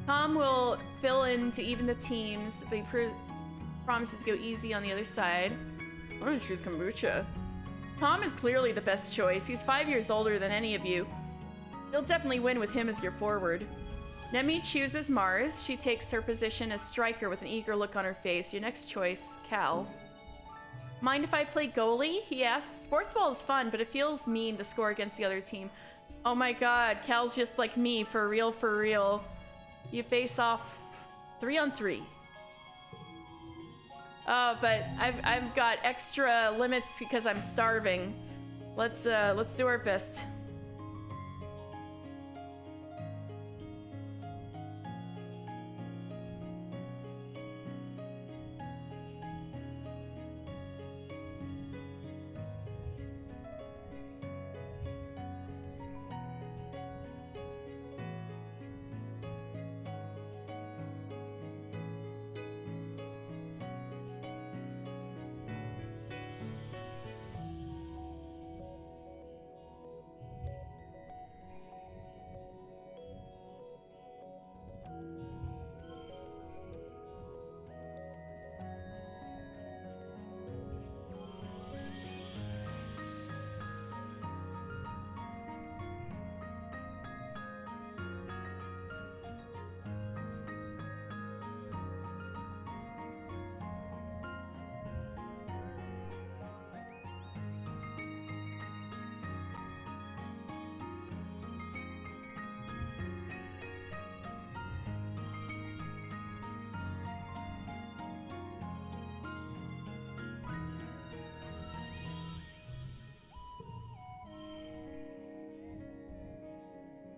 Calm will fill in to even the teams, but he promises to go easy on the other side. I'm gonna choose Kombucha. Tom is clearly the best choice. He's 5 years older than any of you. You'll definitely win with him as your forward. Nemi chooses Mars. She takes her position as striker with an eager look on her face. Your next choice, Cal. Mind if I play goalie? He asks. Sports ball is fun, but it feels mean to score against the other team. Oh my god, Cal's just like me, for real, for real. You face off 3-on-3. Oh, but I've got extra limits because I'm starving. Let's do our best.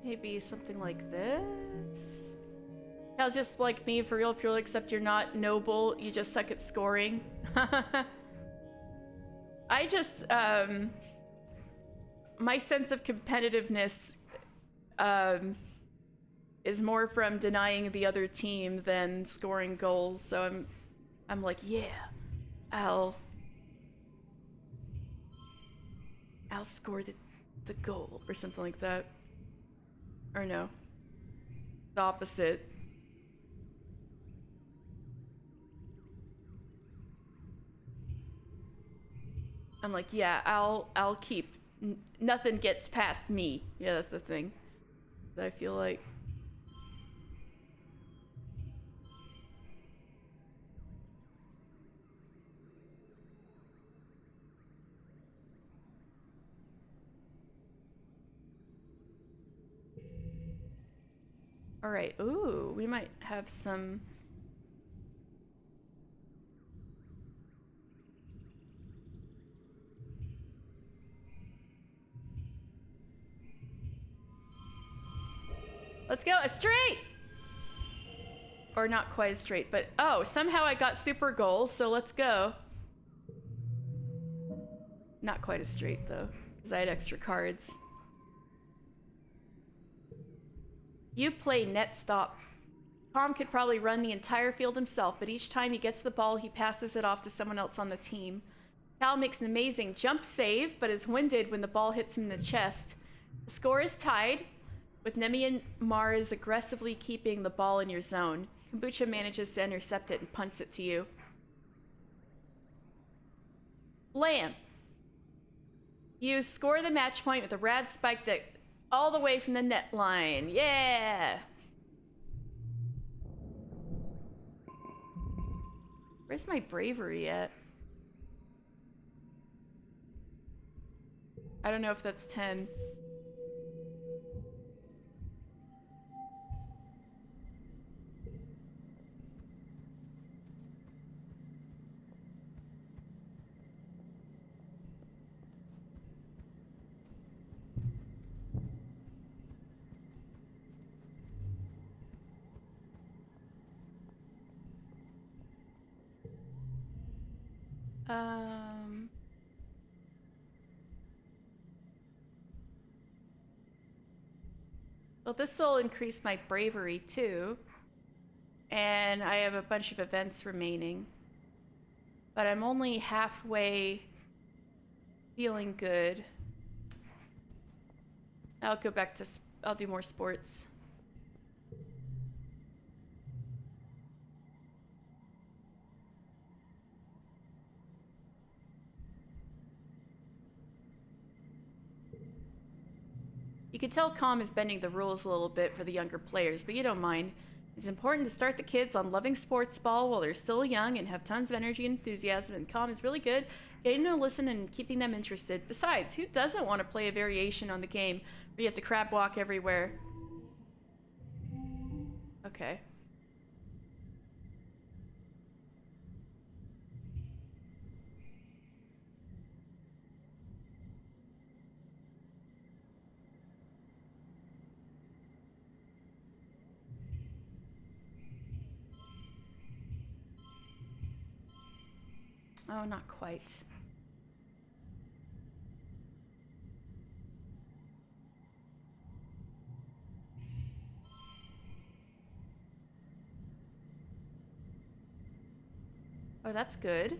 Maybe something like this? Cal's just like me, for real, except you're not noble, you just suck at scoring. I just, my sense of competitiveness, is more from denying the other team than scoring goals, so I'm like, yeah, I'll score the goal, or something like that. Or no, the opposite. I'm like, yeah, I'll keep. Nothing gets past me. Yeah, that's the thing. I feel like. All right. Ooh, we might have some. Let's go, a straight! Or not quite as straight, but oh, somehow I got super goals, so let's go. Not quite as straight though, because I had extra cards. You play net stop. Tom could probably run the entire field himself, but each time he gets the ball, he passes it off to someone else on the team. Cal makes an amazing jump save, but is winded when the ball hits him in the chest. The score is tied, with Nemi and Mars aggressively keeping the ball in your zone. Kombucha manages to intercept it and punts it to you. Blam! You score the match point with a rad spike that all the way from the net line. Yeah! Where's my bravery at? I don't know if that's 10. Well, this will increase my bravery too. And I have a bunch of events remaining. But I'm only halfway feeling good. I'll go back to, I'll do more sports. You can tell Calm is bending the rules a little bit for the younger players, but you don't mind. It's important to start the kids on loving sports ball while they're still young and have tons of energy and enthusiasm, and Calm is really good getting them to listen and keeping them interested. Besides, who doesn't want to play a variation on the game where you have to crab walk everywhere? Okay. Oh, not quite. Oh, that's good.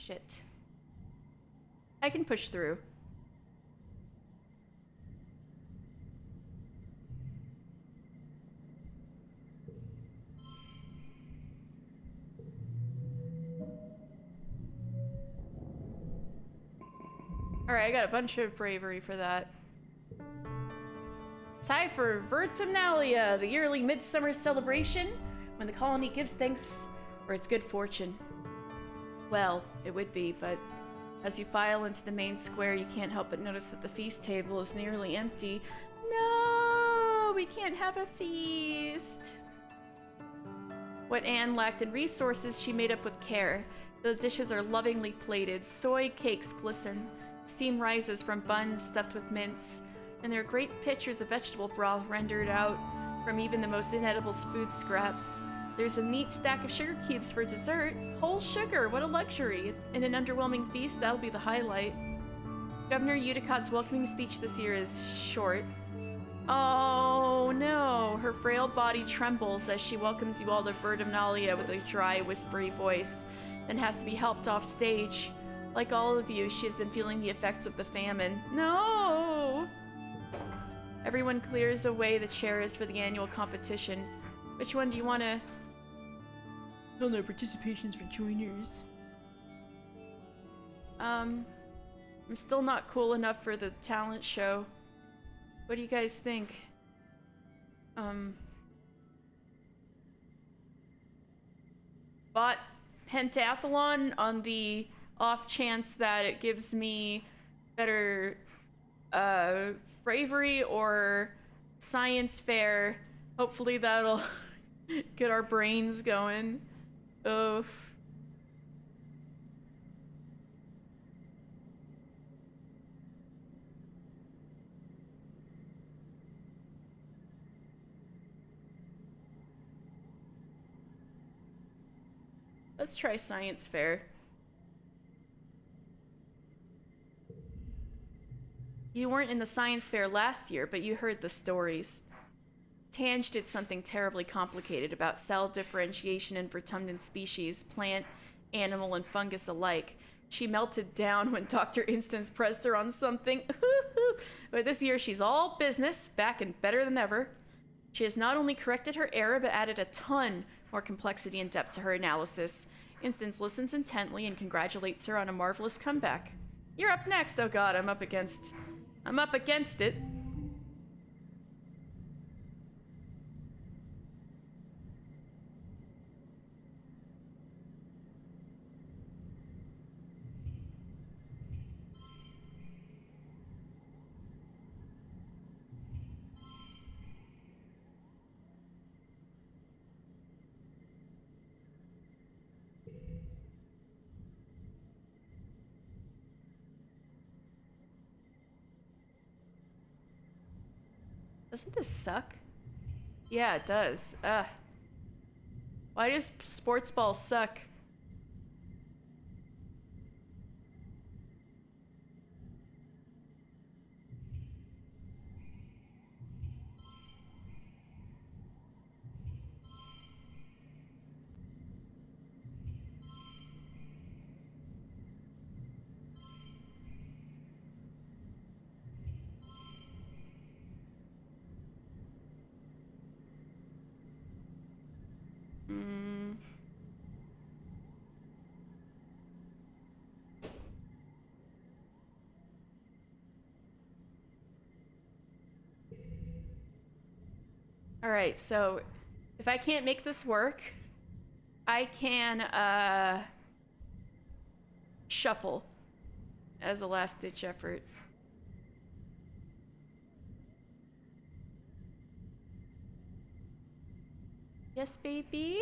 Shit. I can push through. Alright, I got a bunch of bravery for that. It's time for Vertumnalia, the yearly midsummer celebration, when the colony gives thanks for its good fortune. Well, it would be, but as you file into the main square, you can't help but notice that the feast table is nearly empty. No, we can't have a feast. What Anne lacked in resources, she made up with care. The dishes are lovingly plated. Soy cakes glisten. Steam rises from buns stuffed with mince. And there are great pitchers of vegetable broth rendered out from even the most inedible food scraps. There's a neat stack of sugar cubes for dessert. Whole sugar, what a luxury. In an underwhelming feast, that'll be the highlight. Governor Eudicott's welcoming speech this year is short. Oh no, her frail body trembles as she welcomes you all to Vertumnalia with a dry, whispery voice, then has to be helped off stage. Like all of you, she has been feeling the effects of the famine. No! Everyone clears away the chairs for the annual competition. Which one do you want to... Oh no, participations for joiners. I'm still not cool enough for the talent show. What do you guys think? bought pentathlon on the off chance that it gives me better bravery or science fair. Hopefully that'll get our brains going. Oof. Let's try science fair. You weren't in the science fair last year, but you heard the stories. Tange did something terribly complicated about cell differentiation in Vertumnant species, plant, animal, and fungus alike. She melted down when Dr. Instance pressed her on something. But this year she's all business, back and better than ever. She has not only corrected her error, but added a ton more complexity and depth to her analysis. Instance listens intently and congratulates her on a marvelous comeback. You're up next. Oh god, I'm up against it. Doesn't this suck? Yeah, it does. Why does sports ball suck? Alright, so if I can't make this work, I can shuffle as a last ditch effort. Yes, baby?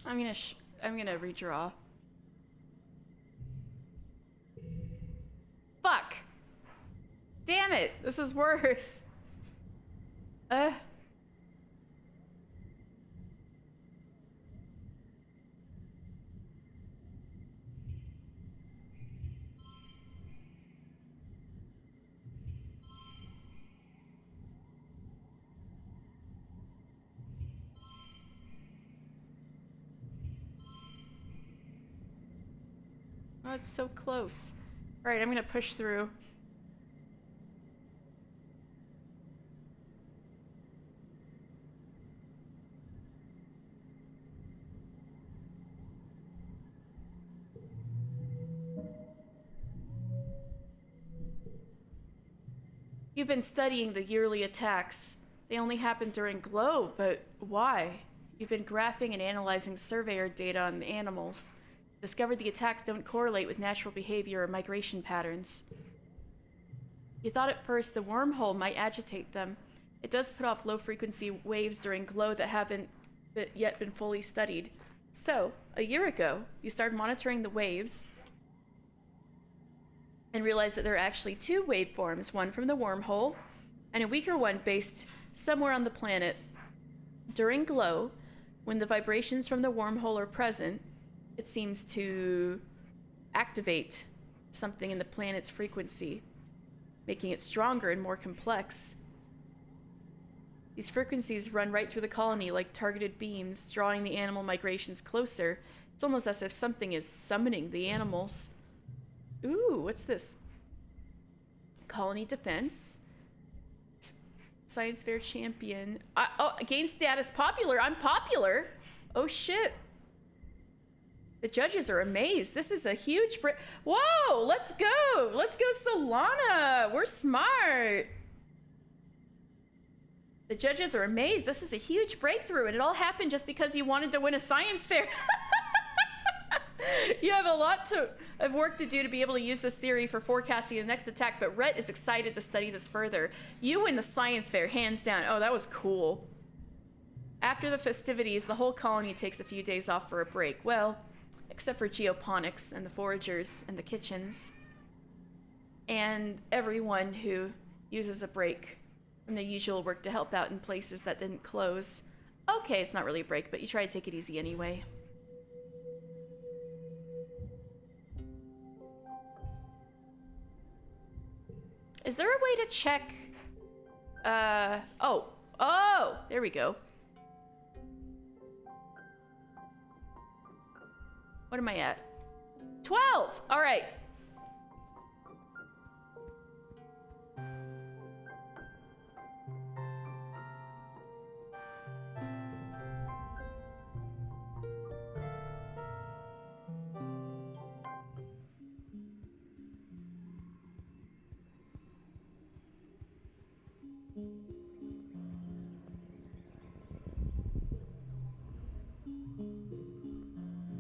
I'm gonna redraw. Fuck! Damn it! This is worse. Oh, it's so close. Alright, I'm gonna push through. You've been studying the yearly attacks. They only happen during glow, but why? You've been graphing and analyzing surveyor data on the animals. Discovered the attacks don't correlate with natural behavior or migration patterns. You thought at first the wormhole might agitate them. It does put off low-frequency waves during glow that haven't yet been fully studied. So, a year ago, you started monitoring the waves and realized that there are actually two waveforms, one from the wormhole and a weaker one based somewhere on the planet. During glow, when the vibrations from the wormhole are present, it seems to activate something in the planet's frequency, making it stronger and more complex. These frequencies run right through the colony like targeted beams, drawing the animal migrations closer. It's almost as if something is summoning the animals. Ooh, what's this? Colony defense. Science fair champion. Oh, gain status popular. I'm popular. Oh shit. The judges are amazed. This is a huge Whoa, let's go. Let's go Solana. We're smart. The judges are amazed. This is a huge breakthrough, and it all happened just because you wanted to win a science fair. You have a lot of work to do to be able to use this theory for forecasting the next attack, but Rhett is excited to study this further. You win the science fair, hands down. Oh, that was cool. After the festivities, the whole colony takes a few days off for a break. Well, except for geoponics and the foragers and the kitchens. And everyone who uses a break from their usual work to help out in places that didn't close. Okay, it's not really a break, but you try to take it easy anyway. Is there a way to check? Oh, there we go. What am I at? 12! All right.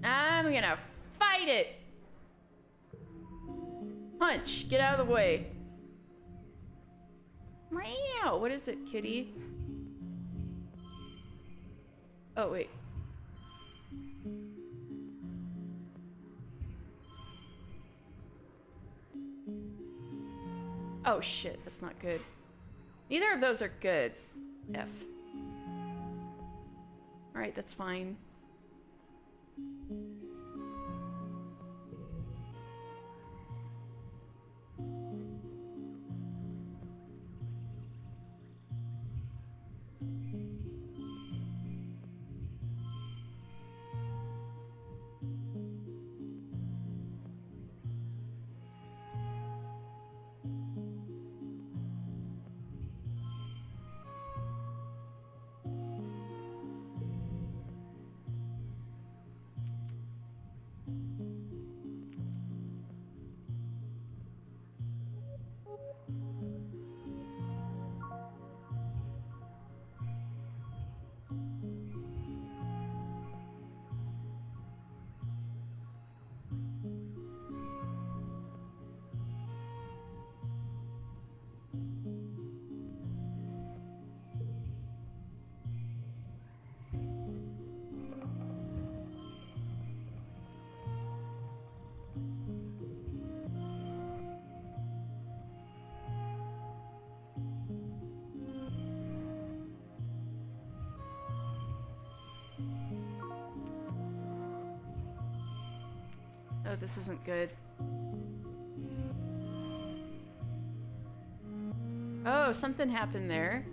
I'm gonna fight it. Punch. Get out of the way. Meow. What is it, kitty? Oh, wait. Oh, shit. That's not good. Neither of those are good. F. Alright, that's fine. Oh, this isn't good. Oh, something happened there.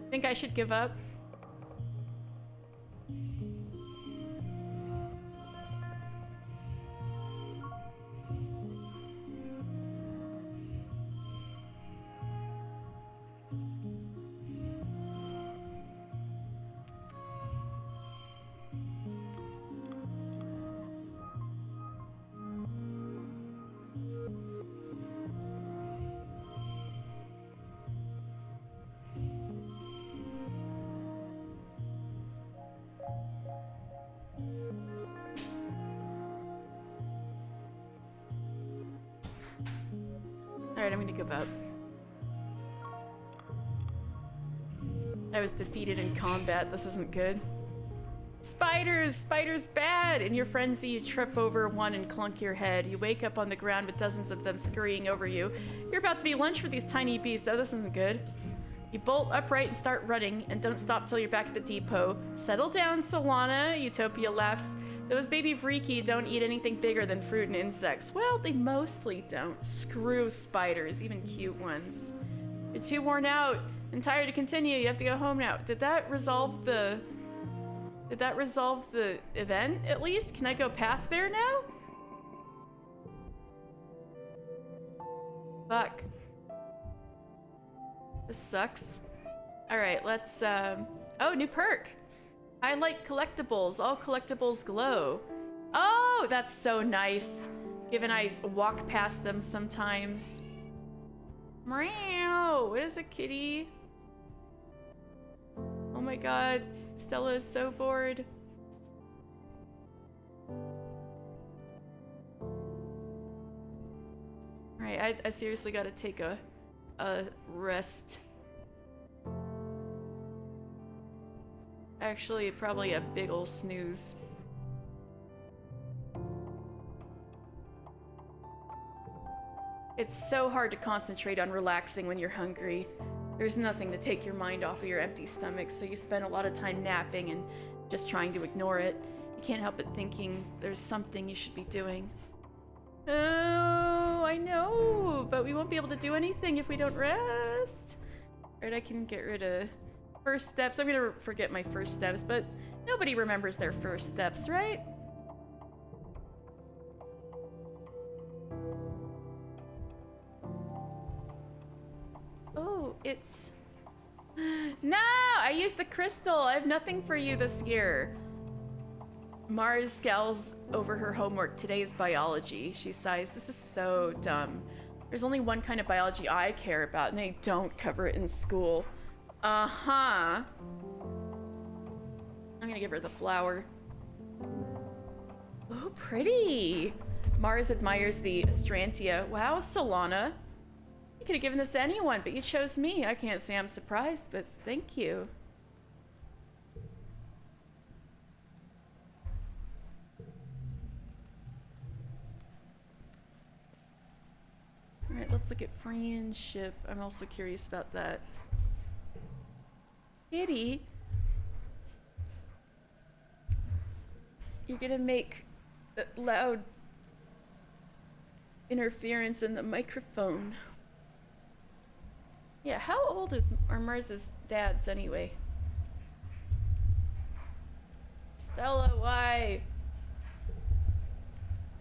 Think I should give up? Alright, I'm gonna give up. I was defeated in combat. This isn't good. Spiders! Spiders bad! In your frenzy, you trip over one and clunk your head. You wake up on the ground with dozens of them scurrying over you. You're about to be lunch for these tiny beasts. Oh, this isn't good. You bolt upright and start running, and don't stop till you're back at the depot. Settle down, Solana, Utopia laughs. Those baby freaky don't eat anything bigger than fruit and insects. Well, they mostly don't. Screw spiders, even cute ones. You're too worn out and tired to continue. You have to go home now. Did that resolve the event, at least? Can I go past there now? Fuck. This sucks. Alright, let's, oh, new perk. Highlight collectibles. All collectibles glow. Oh, that's so nice. Given I walk past them sometimes. Meow. What is a kitty? Oh my god. Stella is so bored. Alright, I seriously gotta take a rest. Actually, probably a big ol' snooze. It's so hard to concentrate on relaxing when you're hungry. There's nothing to take your mind off of your empty stomach, so you spend a lot of time napping and just trying to ignore it. You can't help but thinking there's something you should be doing. Oh, I know, but we won't be able to do anything if we don't rest. Alright, I can get rid of first steps. I'm gonna forget my first steps, but nobody remembers their first steps, right? Oh, it's... No! I used the crystal! I have nothing for you this year. Mars scowls over her homework. Today's biology. She sighs. This is so dumb. There's only one kind of biology I care about, and they don't cover it in school. Uh-huh. I'm gonna give her the flower. Oh, pretty. Mars admires the Astrantia. Wow, Solana. You could have given this to anyone, but you chose me. I can't say I'm surprised, but thank you. Alright, let's look at friendship. I'm also curious about that. Kitty, you're gonna make loud interference in the microphone. Yeah, how old are Mars's dads anyway? Stella, why?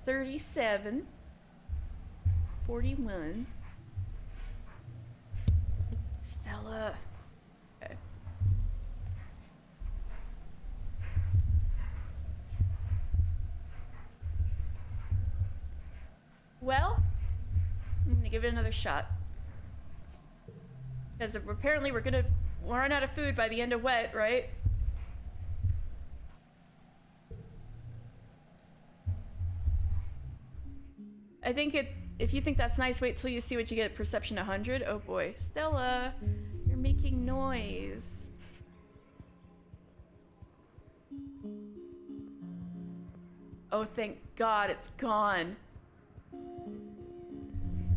37. 41. Stella. Okay. Well, I'm gonna give it another shot. Because apparently we're gonna run out of food by the end of wet, right? I think if you think that's nice, wait till you see what you get at Perception 100. Oh boy. Stella, you're making noise. Oh, thank God it's gone.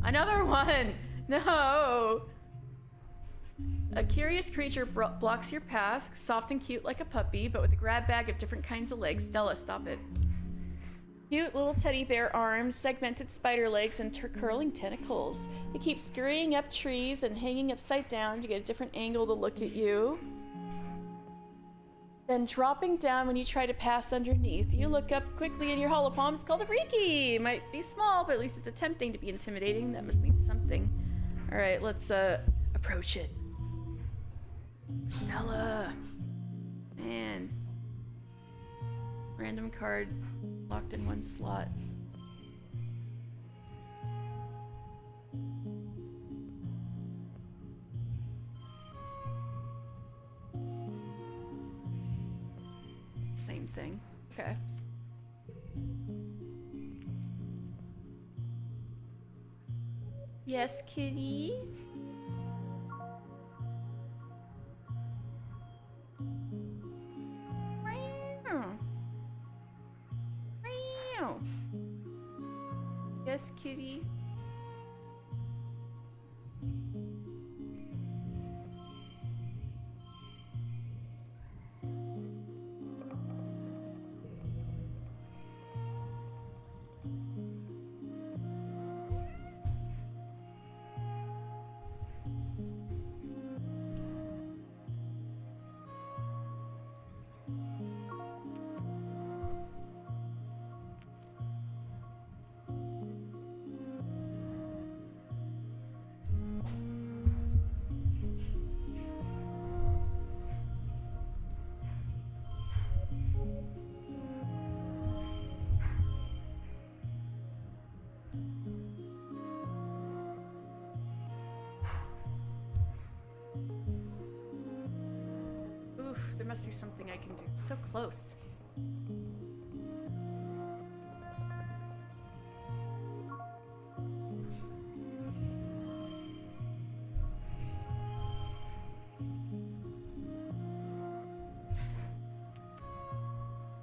Another one! No! A curious creature blocks your path, soft and cute like a puppy, but with a grab bag of different kinds of legs. Stella, stop it. Cute little teddy bear arms, segmented spider legs, and curling tentacles. It keeps scurrying up trees and hanging upside down to get a different angle to look at you. Then dropping down when you try to pass underneath. You look up quickly in your hollow palm. It's called a freaky. It might be small, but at least it's attempting to be intimidating. That must mean something. All right, let's approach it. Stella. Man. Random card locked in one slot. Same thing. Okay. Yes, kitty? Meow. Meow. Yes, kitty? Oof, there must be something I can do. It's so close.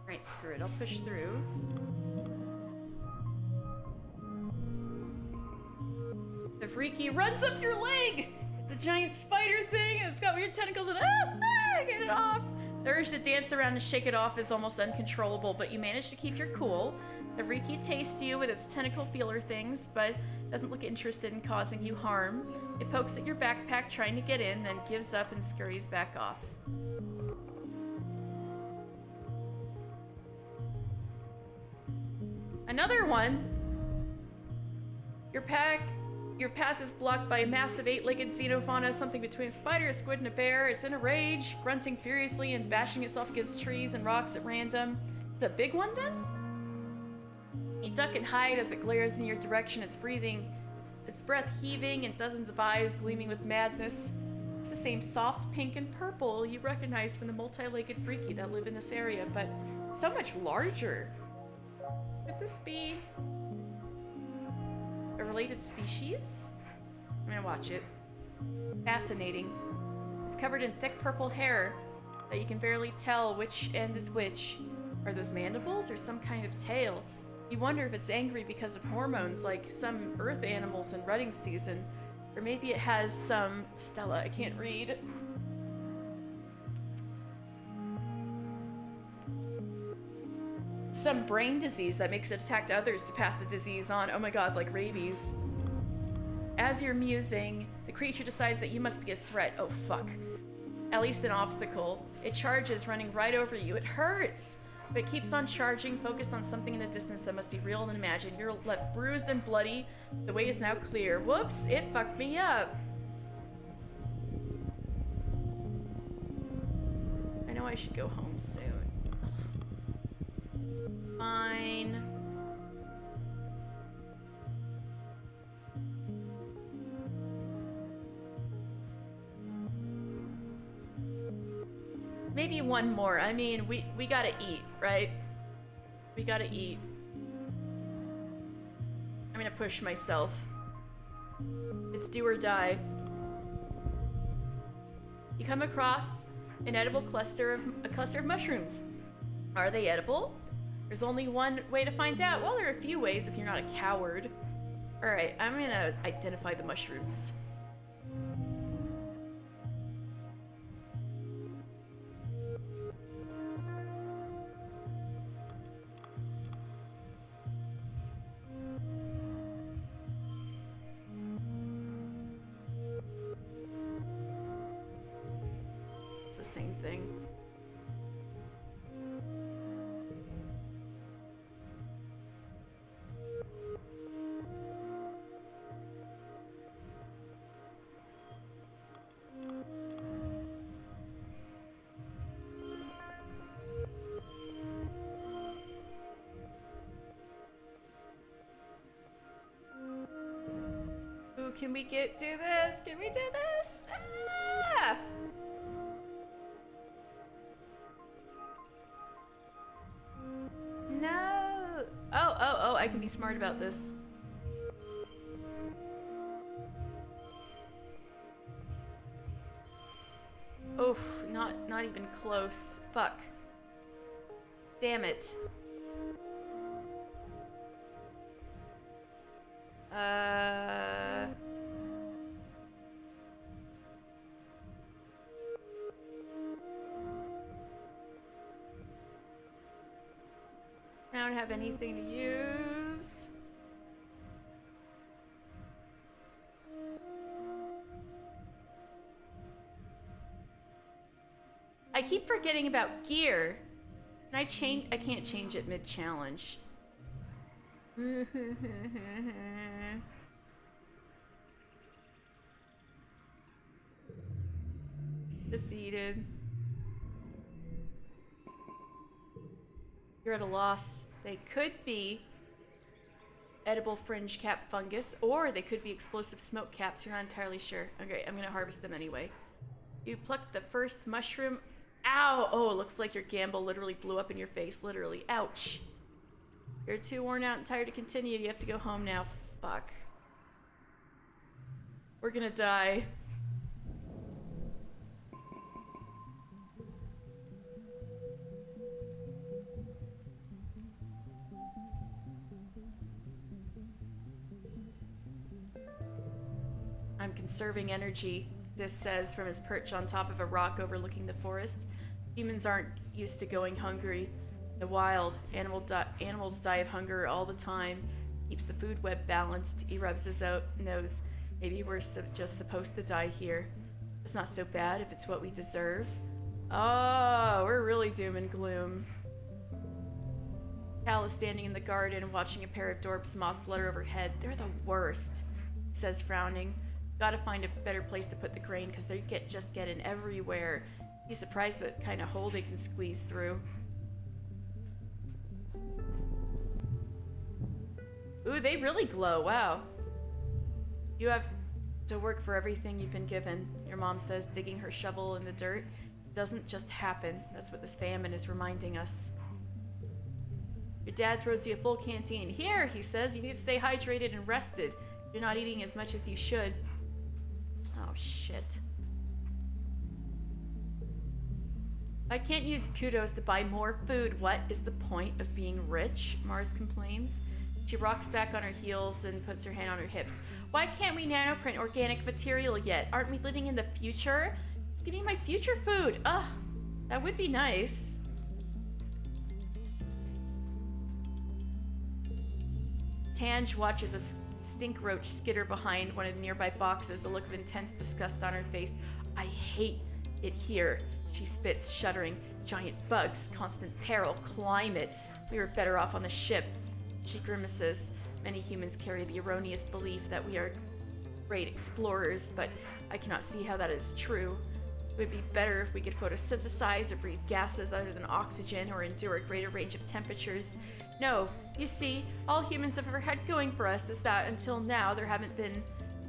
Alright, screw it. I'll push through. The freaky runs up your leg! It's a giant spider thing, and it's got weird tentacles and get it off! The urge to dance around and shake it off is almost uncontrollable, but you manage to keep your cool. The freaky tastes you with its tentacle feeler things, but doesn't look interested in causing you harm. It pokes at your backpack trying to get in, then gives up and scurries back off. Another one! Your path is blocked by a massive 8-legged xenofauna, something between a spider, a squid, and a bear. It's in a rage, grunting furiously and bashing itself against trees and rocks at random. It's a big one, then? You duck and hide as it glares in your direction. Its breath heaving and dozens of eyes gleaming with madness. It's the same soft pink and purple you recognize from the multi-legged freaky that live in this area, but so much larger. Could this be a related species? I'm gonna watch it. Fascinating. It's covered in thick purple hair that you can barely tell which end is which. Are those mandibles or some kind of tail? You wonder if it's angry because of hormones like some earth animals in rutting season. Or maybe it has some... Stella, I can't read. Some brain disease that makes it attack others to pass the disease on. Oh my god, like rabies. As you're musing, the creature decides that you must be a threat. Oh fuck. At least an obstacle. It charges, running right over you. It hurts! But it keeps on charging, focused on something in the distance that must be real and imagined. You're left bruised and bloody. The way is now clear. Whoops! It fucked me up! I know I should go home soon. Fine. Maybe one more. I mean, we gotta eat, right? We gotta eat. I'm gonna push myself. It's do or die. You come across an edible cluster of mushrooms. Are they edible? There's only one way to find out. Well, there are a few ways if you're not a coward. Alright, I'm gonna identify the mushrooms. It's the same thing. Can we do this? Can we do this? Ah! No. Oh, I can be smart about this. Oof, not even close. Fuck. Damn it. I don't have anything to use. I keep forgetting about gear. Can I change? I can't change it mid-challenge. Defeated. You're at a loss. They could be edible fringe cap fungus, or they could be explosive smoke caps. You're not entirely sure. Okay, I'm gonna harvest them anyway. You plucked the first mushroom. Ow! Oh, it looks like your gamble literally blew up in your face. Literally. Ouch. You're too worn out and tired to continue. You have to go home now. Fuck. We're gonna die. I'm conserving energy, this says from his perch on top of a rock overlooking the forest. Humans aren't used to going hungry. The wild, animals die of hunger all the time. Keeps the food web balanced. He rubs his nose. Maybe we're just supposed to die here. It's not so bad if it's what we deserve. Oh, we're really doom and gloom. Cal is standing in the garden watching a pair of dorps moth flutter overhead. They're the worst, he says, frowning. Gotta find a better place to put the grain because they just get in everywhere. He's surprised what kind of hole they can squeeze through. Ooh, they really glow. Wow. You have to work for everything you've been given, your mom says, digging her shovel in the dirt. It doesn't just happen. That's what this famine is reminding us. Your dad throws you a full canteen. Here, he says, you need to stay hydrated and rested. You're not eating as much as you should. Oh, shit. I can't use kudos to buy more food. What is the point of being rich? Mars complains. She rocks back on her heels and puts her hand on her hips. Why can't we nanoprint organic material yet? Aren't we living in the future? Just give me my future food. Ugh, that would be nice. Tange watches a stink roach skitter behind one of the nearby boxes, a look of intense disgust on her face. I hate it here, she spits, shuddering. Giant bugs, constant peril, climate. We were better off on the ship. She grimaces. Many humans carry the erroneous belief that we are great explorers, but I cannot see how that is true. It would be better if we could photosynthesize or breathe gases other than oxygen or endure a greater range of temperatures. No, you see, all humans have ever had going for us is that until now there haven't been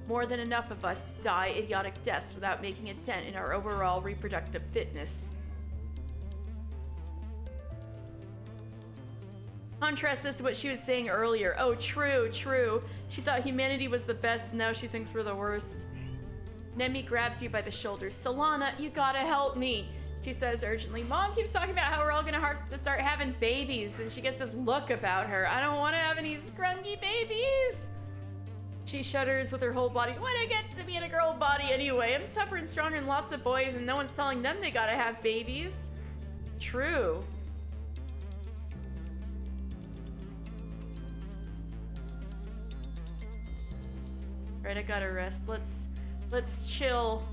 more than enough of us to die idiotic deaths without making a dent in our overall reproductive fitness. Contrast this to what she was saying earlier. Oh, true, true. She thought humanity was the best, and now she thinks we're the worst. Nemi grabs you by the shoulders. Solana, you gotta help me, she says urgently. Mom keeps talking about how we're all gonna have to start having babies, and she gets this look about her. I don't want to have any scrungy babies. She shudders with her whole body. Why'd I get to be in a girl body anyway? I'm tougher and stronger than lots of boys, and no one's telling them they gotta have babies. True. Right, I gotta rest. Let's chill.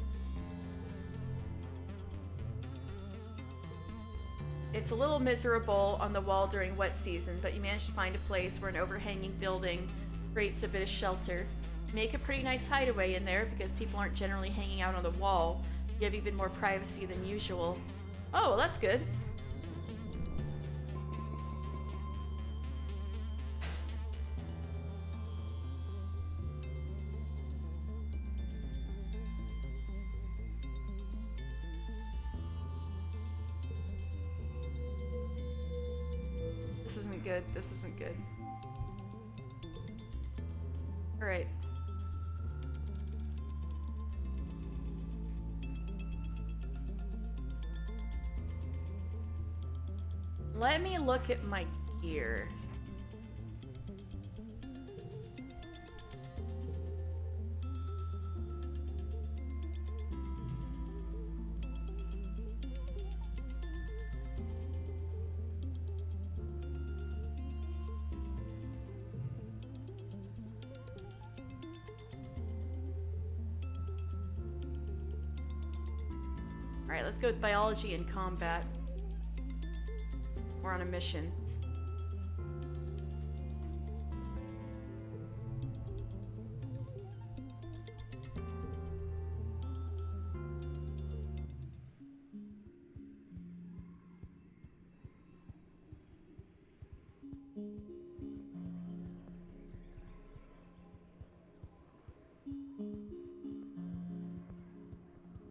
It's a little miserable on the wall during wet season, but you manage to find a place where an overhanging building creates a bit of shelter. Make a pretty nice hideaway in there because people aren't generally hanging out on the wall. You have even more privacy than usual. Oh, well, that's good. This isn't good. This isn't good. All right. Let me look at my gear. Alright, let's go with biology and combat. We're on a mission.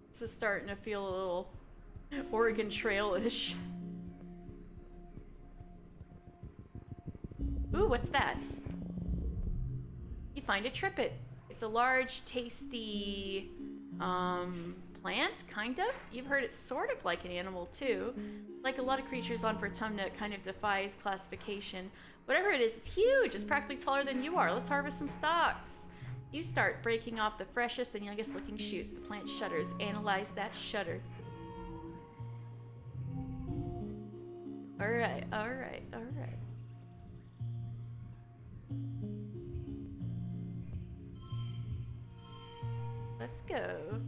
This is starting to feel a little Oregon Trail-ish. Ooh, what's that? You find a trippet. It's a large, tasty, plant, kind of? You've heard it's sort of like an animal, too. Like a lot of creatures on Vertumna, it kind of defies classification. Whatever it is, it's huge. It's practically taller than you are. Let's harvest some stalks. You start breaking off the freshest and youngest looking shoots. The plant shudders. Analyze that shudder. Alright, alright, alright. Let's go.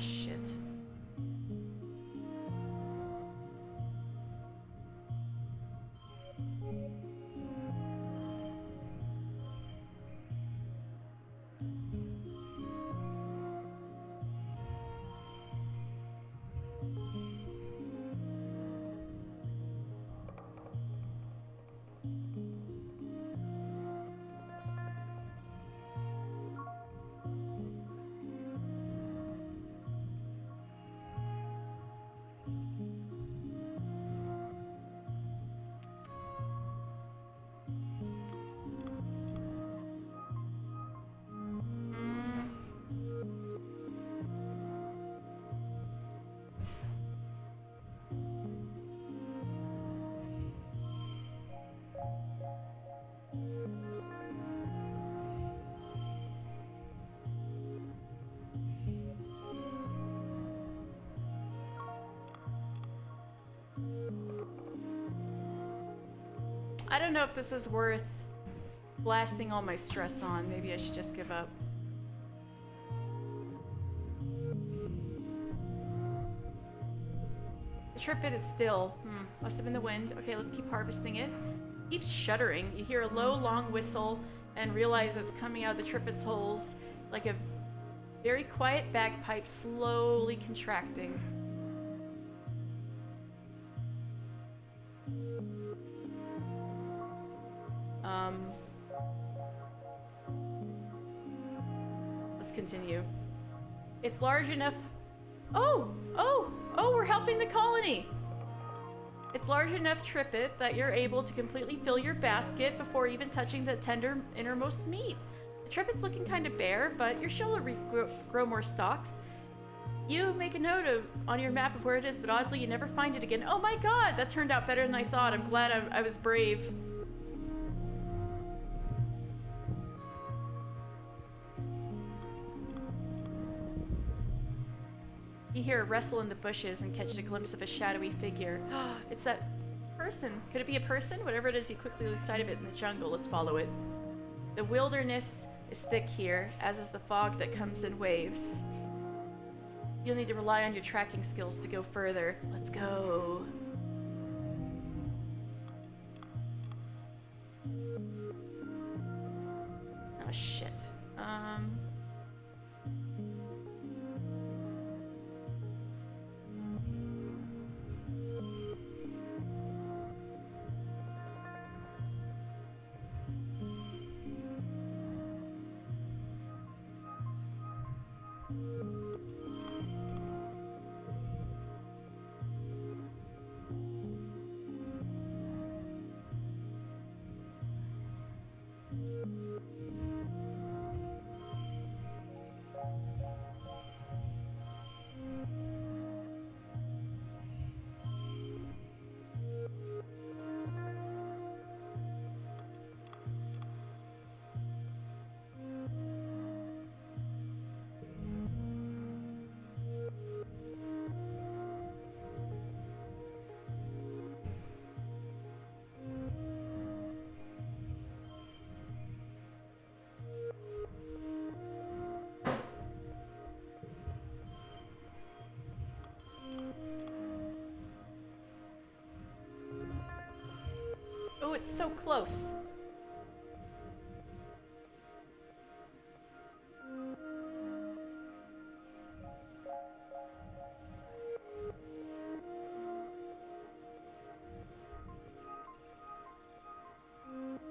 Shit. I don't know if this is worth blasting all my stress on. Maybe I should just give up. The trippet is still. Must have been the wind. Okay, let's keep harvesting it. Keeps shuddering. You hear a low, long whistle and realize it's coming out of the trippet's holes like a very quiet bagpipe slowly contracting. Let's continue. It's large enough. Oh, we're helping the colony. It's large enough trippet that you're able to completely fill your basket before even touching the tender innermost meat. The trippet's looking kind of bare, but you're sure to grow more stalks. You make a note on your map of where it is, but oddly you never find it again. Oh my god, that turned out better than I thought. I'm glad I was brave. You hear a rustle in the bushes and catch a glimpse of a shadowy figure. It's that person. Could it be a person? Whatever it is, you quickly lose sight of it in the jungle. Let's follow it. The wilderness is thick here, as is the fog that comes in waves. You'll need to rely on your tracking skills to go further. Let's go. Oh, shit. Oh, it's so close.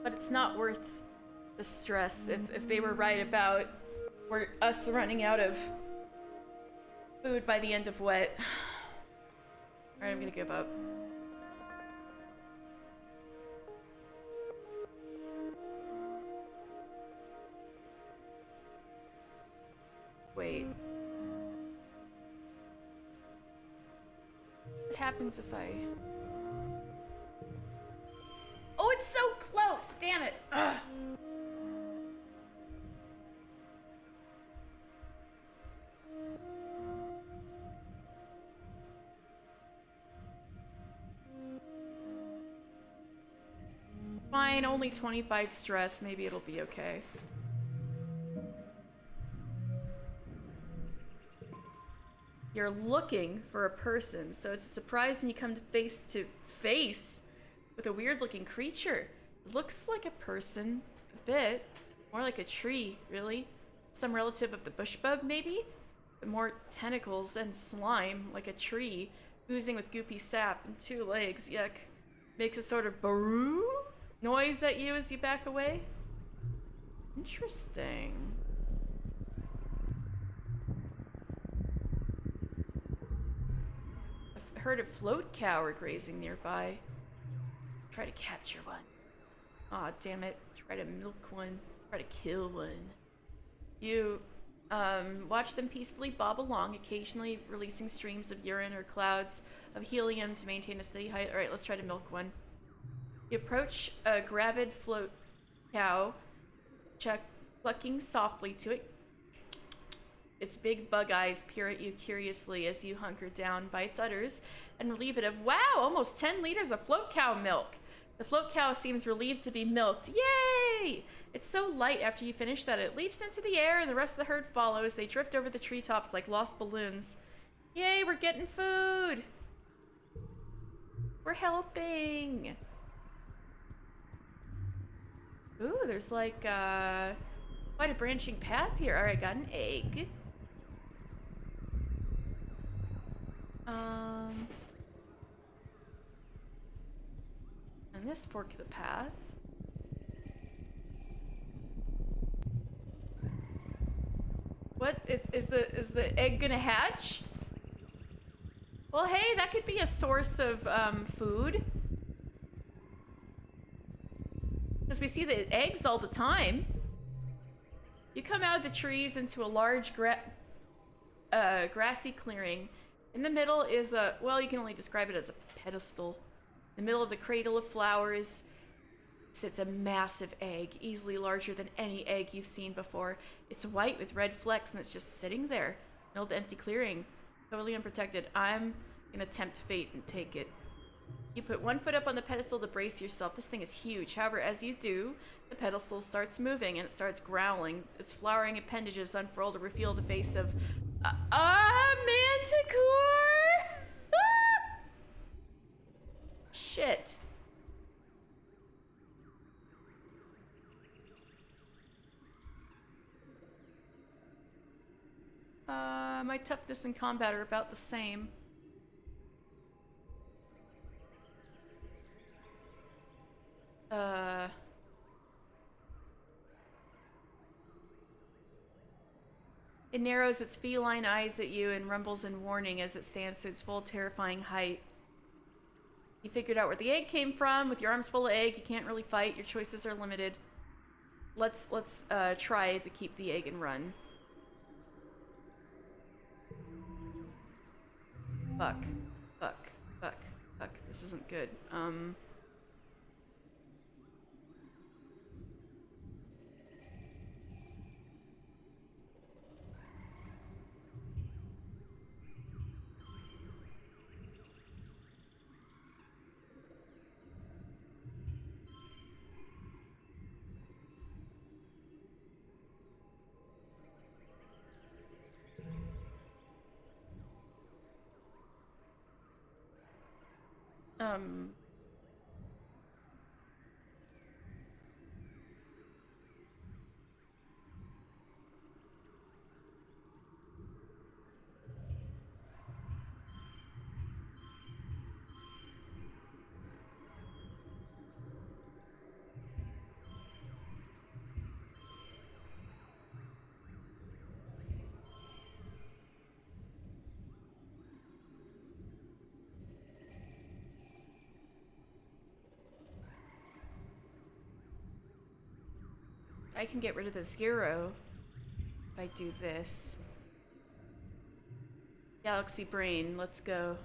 But it's not worth the stress if they were right about us running out of food by the end of wet. Alright, I'm gonna give up. Wait. What happens if I... Oh, it's so close! Damn it! Ugh. Fine, only 25 stress. Maybe it'll be okay. You're looking for a person, so it's a surprise when you come to face with a weird-looking creature. It looks like a person, a bit. More like a tree, really. Some relative of the bush bug, maybe? But more tentacles and slime, like a tree, oozing with goopy sap and 2 legs. Yuck. Makes a sort of baroo noise at you as you back away. Interesting. I've heard of float cow are grazing nearby. Try to capture one. Aw, damn it. Try to milk one. Try to kill one. You, watch them peacefully bob along, occasionally releasing streams of urine or clouds of helium to maintain a steady height. Alright, let's try to milk one. You approach a gravid float cow, clucking softly to it. Its big bug eyes peer at you curiously as you hunker down by its udders and relieve it of, wow, almost 10 liters of float cow milk. The float cow seems relieved to be milked. Yay! It's so light after you finish that it leaps into the air and the rest of the herd follows. They drift over the treetops like lost balloons. Yay, we're getting food! We're helping! Ooh, there's like, quite a branching path here. Alright, got an egg. And this fork of the path. What is the egg gonna hatch? Well, hey, that could be a source of food. Because we see the eggs all the time. You come out of the trees into a large grassy clearing. In the middle is a, well, you can only describe it as a pedestal. In the middle of the cradle of flowers sits a massive egg, easily larger than any egg you've seen before. It's white with red flecks and it's just sitting there. Middle of the empty clearing. Totally unprotected. I'm gonna tempt fate and take it. You put one foot up on the pedestal to brace yourself. This thing is huge. However, as you do, the pedestal starts moving and it starts growling. Its flowering appendages unfurl to reveal the face of Manticore! Shit. My toughness and combat are about the same. It narrows its feline eyes at you and rumbles in warning as it stands to its full terrifying height. You figured out where the egg came from. With your arms full of egg, you can't really fight. Your choices are limited. Let's try to keep the egg and run. Fuck. Fuck. Fuck. Fuck. This isn't good. I can get rid of the zero if I do this. Galaxy Brain, let's go.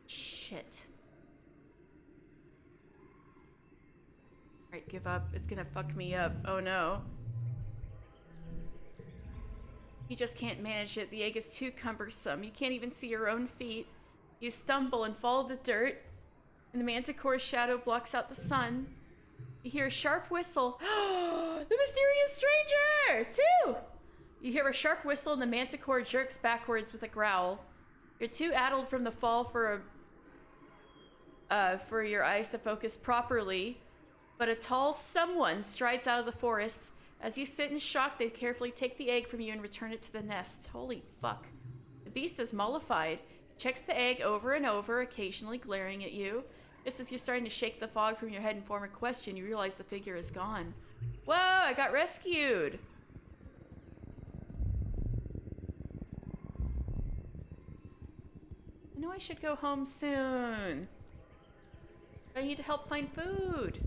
Shit. Alright, give up. It's gonna fuck me up. Oh no. You just can't manage it. The egg is too cumbersome. You can't even see your own feet. You stumble and fall to the dirt, and the manticore's shadow blocks out the sun. You hear a sharp whistle. The mysterious stranger! Too! You hear a sharp whistle and the manticore jerks backwards with a growl. You're too addled from the fall for your eyes to focus properly, but a tall someone strides out of the forest. As you sit in shock, they carefully take the egg from you and return it to the nest. Holy fuck. The beast is mollified. It checks the egg over and over, occasionally glaring at you. Just as you're starting to shake the fog from your head and form a question, you realize the figure is gone. Whoa, I got rescued! I know I should go home soon. I need to help find food.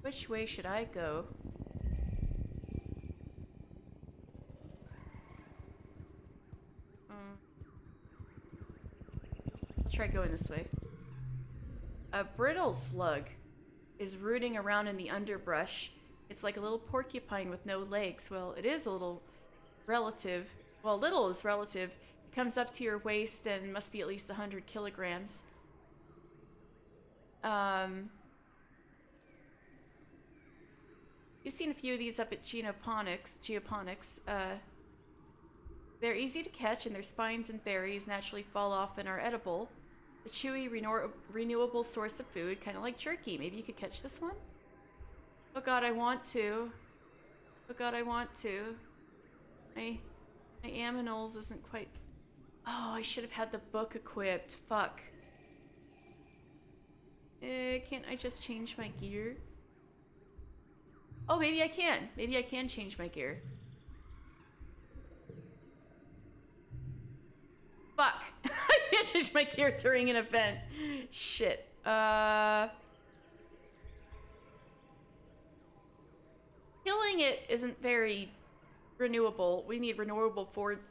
Which way should I go? I'll try going this way. A brittle slug is rooting around in the underbrush. It's like a little porcupine with no legs. Well, it is a little relative. Well, little is relative. It comes up to your waist and must be at least 100 kilograms. You've seen a few of these up at Geoponics. They're easy to catch, and their spines and berries naturally fall off and are edible. A chewy, renewable source of food, kind of like jerky. Maybe you could catch this one? Oh god, I want to. Oh god, I want to. My aminals isn't quite... Oh, I should have had the book equipped. Fuck. Can't I just change my gear? Oh, maybe I can. Maybe I can change my gear. Fuck. I can't change my gear during an event. Shit. Killing it isn't very renewable. We need renewable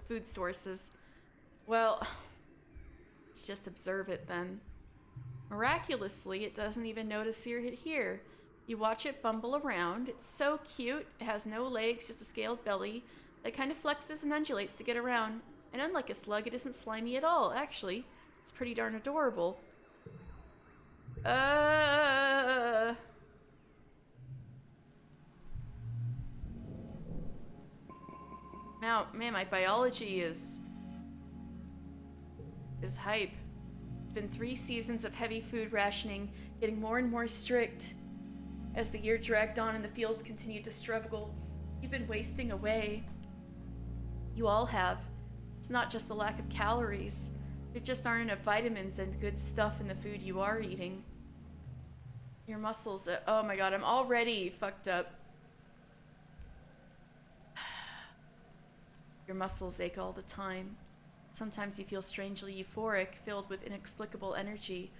food sources. Well, let's just observe it then. Miraculously, it doesn't even notice you're here. You watch it bumble around. It's so cute. It has no legs, just a scaled belly that kind of flexes and undulates to get around. And unlike a slug, it isn't slimy at all, actually. It's pretty darn adorable. Man, my biology is hype. It's been 3 seasons of heavy food rationing, getting more and more strict. As the year dragged on and the fields continued to struggle, you've been wasting away. You all have. It's not just the lack of calories. There just aren't enough vitamins and good stuff in the food you are eating. Your muscles, oh my god, I'm already fucked up. Your muscles ache all the time. Sometimes you feel strangely euphoric, filled with inexplicable energy,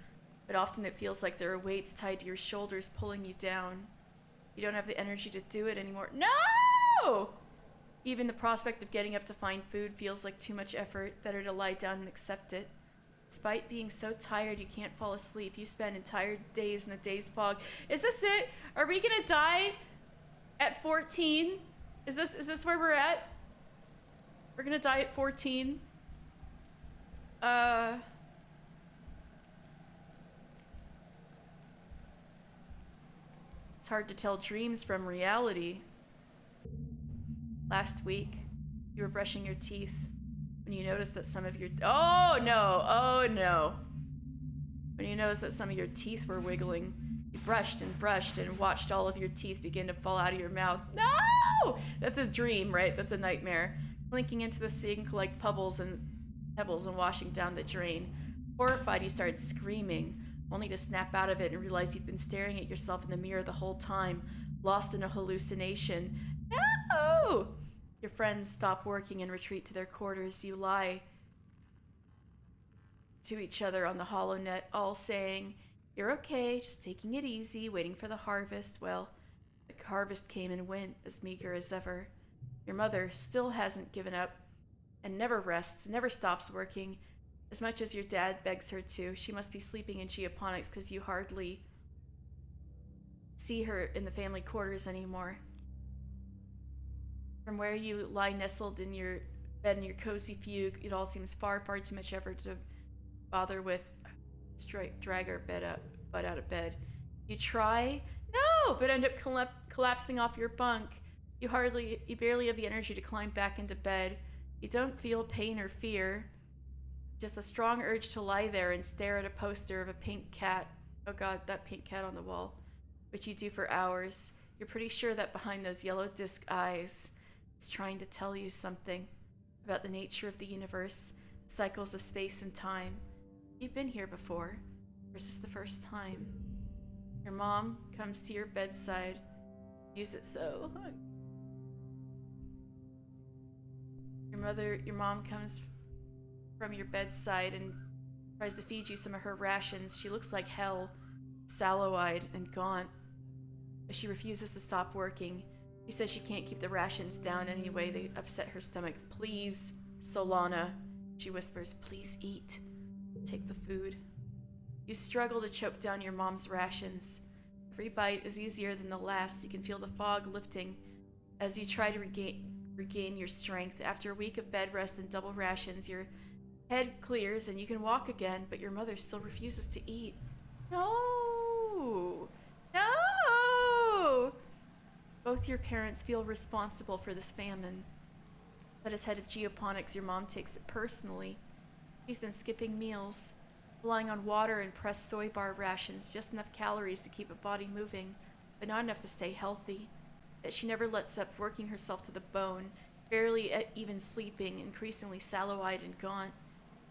but often it feels like there are weights tied to your shoulders pulling you down. You don't have the energy to do it anymore. No! Even the prospect of getting up to find food feels like too much effort. Better to lie down and accept it. Despite being so tired you can't fall asleep, you spend entire days in the dazed fog. Is this it? Are we gonna die at 14? Is this where we're at? We're gonna die at 14. It's hard to tell dreams from reality. Last week, you were brushing your teeth when you noticed that some of your... Oh no! When you noticed that some of your teeth were wiggling, you brushed and watched all of your teeth begin to fall out of your mouth. No! That's a dream, right? That's a nightmare. Blinking into the sink like pebbles and washing down the drain. Horrified, you started screaming, only to snap out of it and realize you've been staring at yourself in the mirror the whole time, lost in a hallucination. No! Your friends stop working and retreat to their quarters. You lie to each other on the hollow net, all saying, "You're okay, just taking it easy, waiting for the harvest." Well, the harvest came and went, as meager as ever. Your mother still hasn't given up and never rests, never stops working. As much as your dad begs her to, she must be sleeping in Geoponics because you hardly see her in the family quarters anymore. From where you lie nestled in your bed in your cozy fugue, it all seems far, far too much effort to bother with. Drag her butt out of bed. You try, no, but end up collapsing off your bunk. You barely have the energy to climb back into bed. You don't feel pain or fear, just a strong urge to lie there and stare at a poster of a pink cat. Oh god, that pink cat on the wall, which you do for hours. You're pretty sure that behind those yellow disc eyes, it's trying to tell you something about the nature of the universe, cycles of space and time. You've been here before, or is this the first time? Your mom comes to your bedside. Use it so. Your mom comes from your bedside and tries to feed you some of her rations. She looks like hell, sallow-eyed and gaunt, but she refuses to stop working. She says she can't keep the rations down anyway. They upset her stomach. "Please, Solana," she whispers, "please eat. Take the food." You struggle to choke down your mom's rations. Every bite is easier than the last. You can feel the fog lifting as you try to regain your strength. After a week of bed rest and double rations, your head clears and you can walk again, but your mother still refuses to eat. No! No! Both your parents feel responsible for this famine. But as head of geoponics, your mom takes it personally. She's been skipping meals, relying on water and pressed soy bar rations, just enough calories to keep a body moving, but not enough to stay healthy. Yet she never lets up, working herself to the bone, barely even sleeping, increasingly sallow-eyed and gaunt.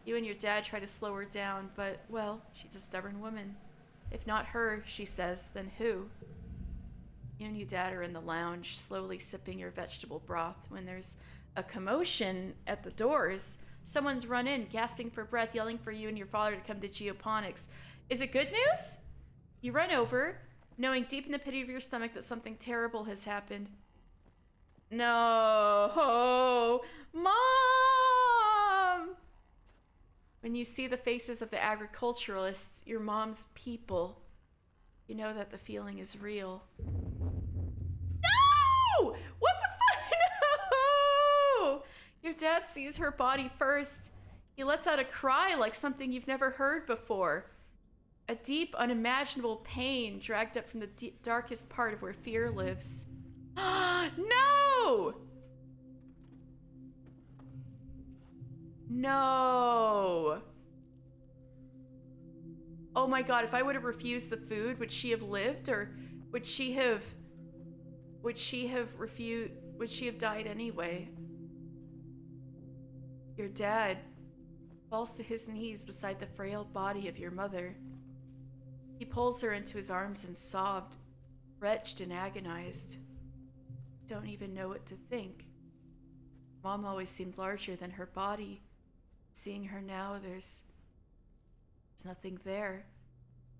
You and your dad try to slow her down, but, well, she's a stubborn woman. If not her, she says, then who? You and your dad are in the lounge, slowly sipping your vegetable broth, when there's a commotion at the doors. Someone's run in, gasping for breath, yelling for you and your father to come to geoponics. Is it good news? You run over, knowing deep in the pit of your stomach that something terrible has happened. No, Mom! When you see the faces of the agriculturalists, your mom's people, you know that the feeling is real. No! What the fuck? No! Your dad sees her body first. He lets out a cry like something you've never heard before. A deep, unimaginable pain dragged up from the darkest part of where fear lives. No! No. Oh my god, if I would have refused the food, would she have lived, or would she have died anyway? Your dad falls to his knees beside the frail body of your mother. He pulls her into his arms and sobbed, wretched and agonized. Don't even know what to think. Mom always seemed larger than her body. Seeing her now, there's nothing there.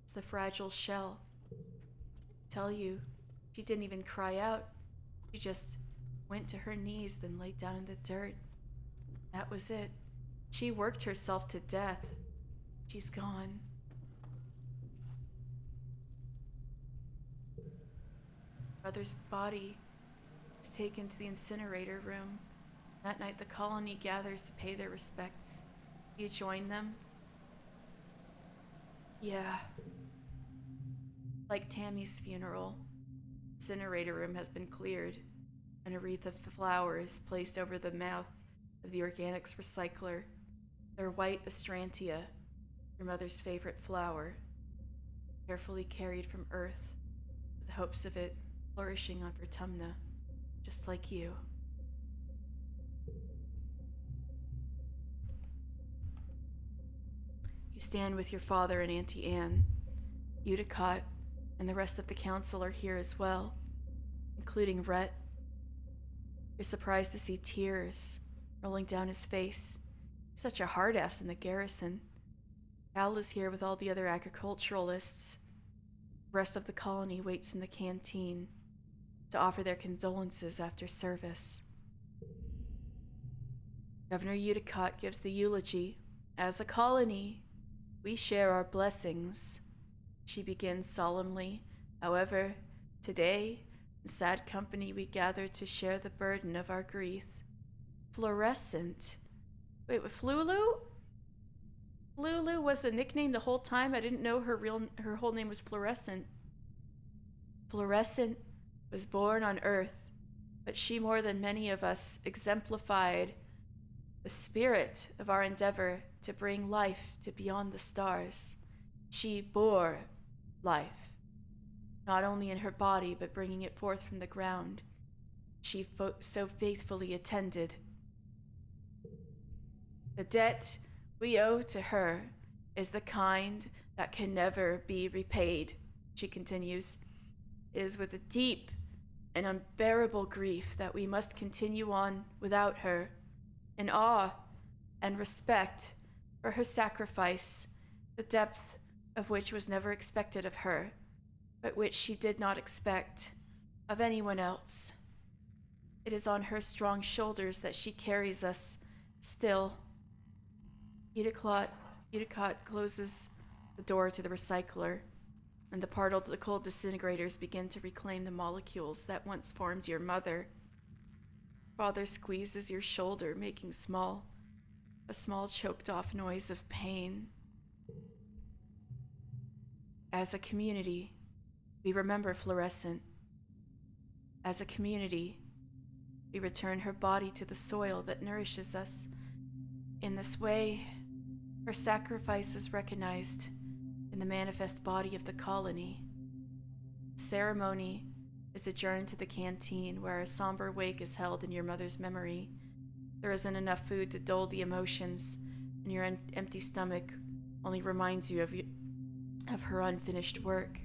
It's the fragile shell. I tell you, she didn't even cry out. She just went to her knees, then laid down in the dirt. That was it. She worked herself to death. She's gone. Brother's body was taken to the incinerator room. That night, the colony gathers to pay their respects. Do you join them? Yeah. Like Tammy's funeral, the incinerator room has been cleared, and a wreath of flowers placed over the mouth of the organics recycler. They're white astrantia, your mother's favorite flower, carefully carried from Earth, with hopes of it flourishing on Vertumna, just like you. You stand with your father and Auntie Anne. Udicott and the rest of the council are here as well, including Rhett. You're surprised to see tears rolling down his face. Such a hard ass in the garrison. Al is here with all the other agriculturalists. The rest of the colony waits in the canteen to offer their condolences after service. Governor Udicott gives the eulogy. As a colony, we share our blessings, she begins solemnly. However, today, in sad company, we gather to share the burden of our grief. Fluorescent. Wait, Flulu? Flulu was a nickname the whole time? I didn't know her whole name was Fluorescent. Fluorescent was born on Earth, but she, more than many of us, exemplified the spirit of our endeavor to bring life to beyond the stars. She bore life, not only in her body, but bringing it forth from the ground. She so faithfully attended. The debt we owe to her is the kind that can never be repaid, she continues. It is with a deep and unbearable grief that we must continue on without her, in awe and respect for her sacrifice, the depth of which was never expected of her, but which she did not expect of anyone else. It is on her strong shoulders that she carries us still. Udicott closes the door to the recycler, and the particle disintegrators begin to reclaim the molecules that once formed your mother. Father squeezes your shoulder, making a small choked off noise of pain. As a community, we remember Fluorescent. As a community, we return her body to the soil that nourishes us. In this way, her sacrifice is recognized in the manifest body of the colony. The ceremony is adjourned to the canteen, where a somber wake is held in your mother's memory. There isn't enough food to dull the emotions, and your empty stomach only reminds you of her unfinished work.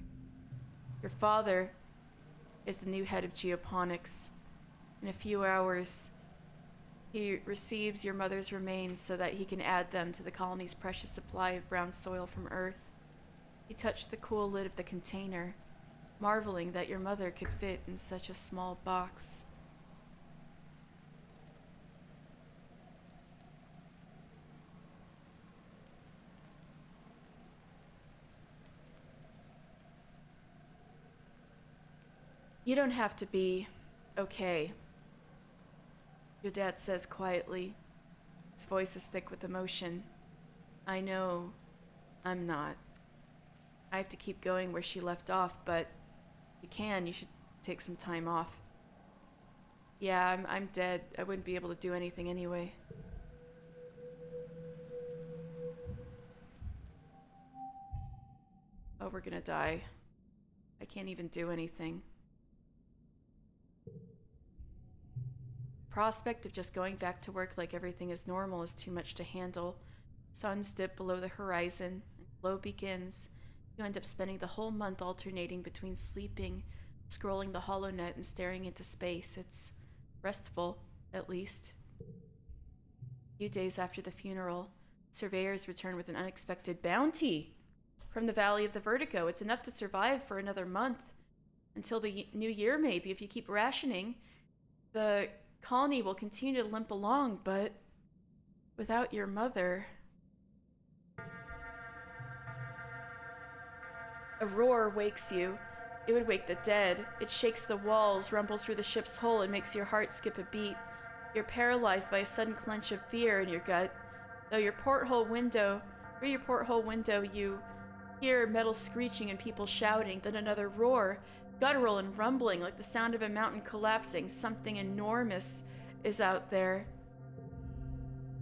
Your father is the new head of geoponics. In a few hours, he receives your mother's remains so that he can add them to the colony's precious supply of brown soil from Earth. You touch the cool lid of the container, marveling that your mother could fit in such a small box. You don't have to be okay, your dad says quietly. His voice is thick with emotion. I know I'm not. I have to keep going where she left off, but if you should take some time off. Yeah, I'm dead. I wouldn't be able to do anything anyway. Oh, we're gonna die. I can't even do anything. Prospect of just going back to work like everything is normal is too much to handle. Suns dip below the horizon, and glow begins. You end up spending the whole month alternating between sleeping, scrolling the HoloNet, and staring into space. It's restful, at least. A few days after the funeral, surveyors return with an unexpected bounty from the Valley of the Vertigo. It's enough to survive for another month, until the new year maybe. If you keep rationing, the colony will continue to limp along, but without your mother... A roar wakes you. It would wake the dead. It shakes the walls, rumbles through the ship's hull, and makes your heart skip a beat. You're paralyzed by a sudden clench of fear in your gut. Through your porthole window, you hear metal screeching and people shouting, then another roar, guttural and rumbling like the sound of a mountain collapsing. Something enormous is out there.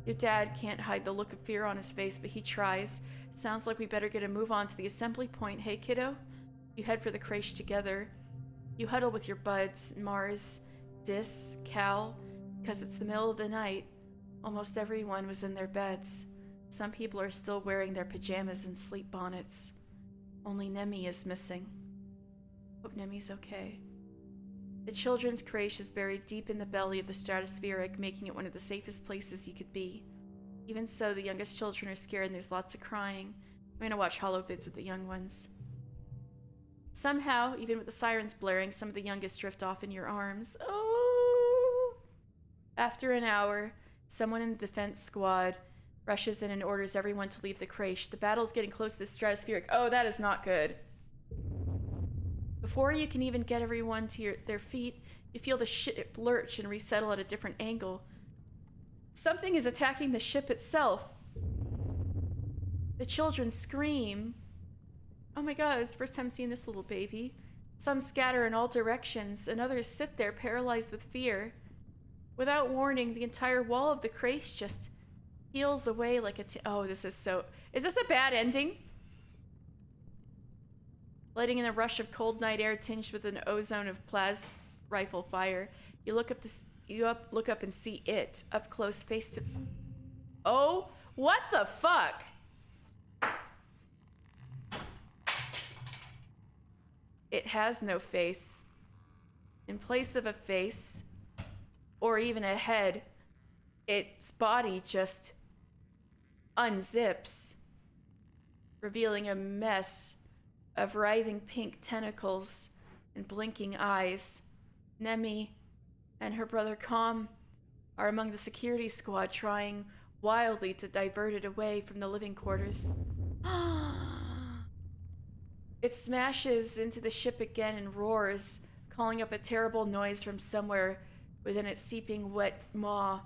Your dad can't hide the look of fear on his face, but he tries. Sounds like we better get a move on to the assembly point. Hey, kiddo? You head for the creche together. You huddle with your buds, Mars, Dis, Cal, because it's the middle of the night. Almost everyone was in their beds. Some people are still wearing their pajamas and sleep bonnets. Only Nemi is missing. Hope Nemi's okay. The children's creche is buried deep in the belly of the stratospheric, making it one of the safest places you could be. Even so, the youngest children are scared and there's lots of crying. I'm gonna watch holovids with the young ones. Somehow, even with the sirens blaring, some of the youngest drift off in your arms. Oh! After an hour, someone in the defense squad rushes in and orders everyone to leave the creche. The battle's getting close to the stratospheric. Oh, that is not good. Before you can even get everyone to their feet, you feel the ship lurch and resettle at a different angle. Something is attacking the ship itself. The children scream. Oh my god, it's the first time seeing this little baby. Some scatter in all directions, and others sit there paralyzed with fear. Without warning, the entire wall of the creche just peels away like oh, this is so... Is this a bad ending? Lighting in a rush of cold night air tinged with an ozone of plas rifle fire, you look up and see it up close, face to... Oh, what the fuck? It has no face. In place of a face, or even a head, its body just unzips, revealing a mess of writhing pink tentacles and blinking eyes. Nemi and her brother Com are among the security squad, trying wildly to divert it away from the living quarters. It smashes into the ship again and roars, calling up a terrible noise from somewhere within its seeping wet maw,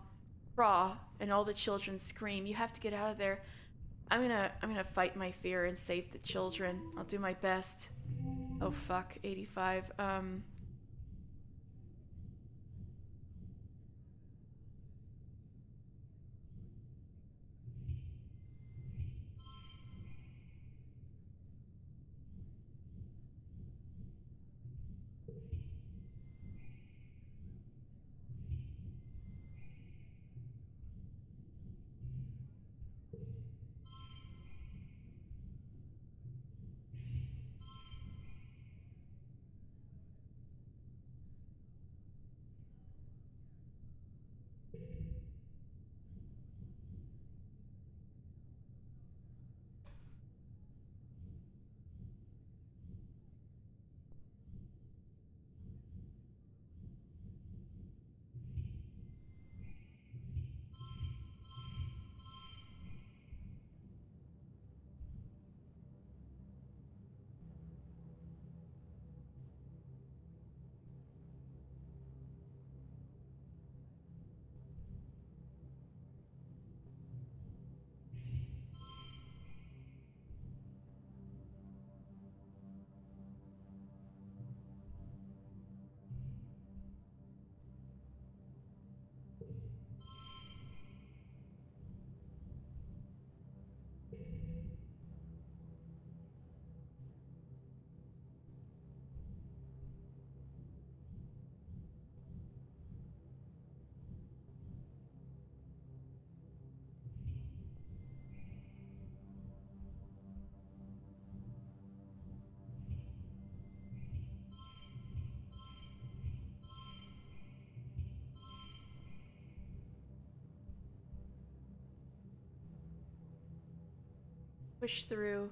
craw, and all the children scream. You have to get out of there. I'm gonna fight my fear and save the children. I'll do my best. Oh fuck, 85. Push through.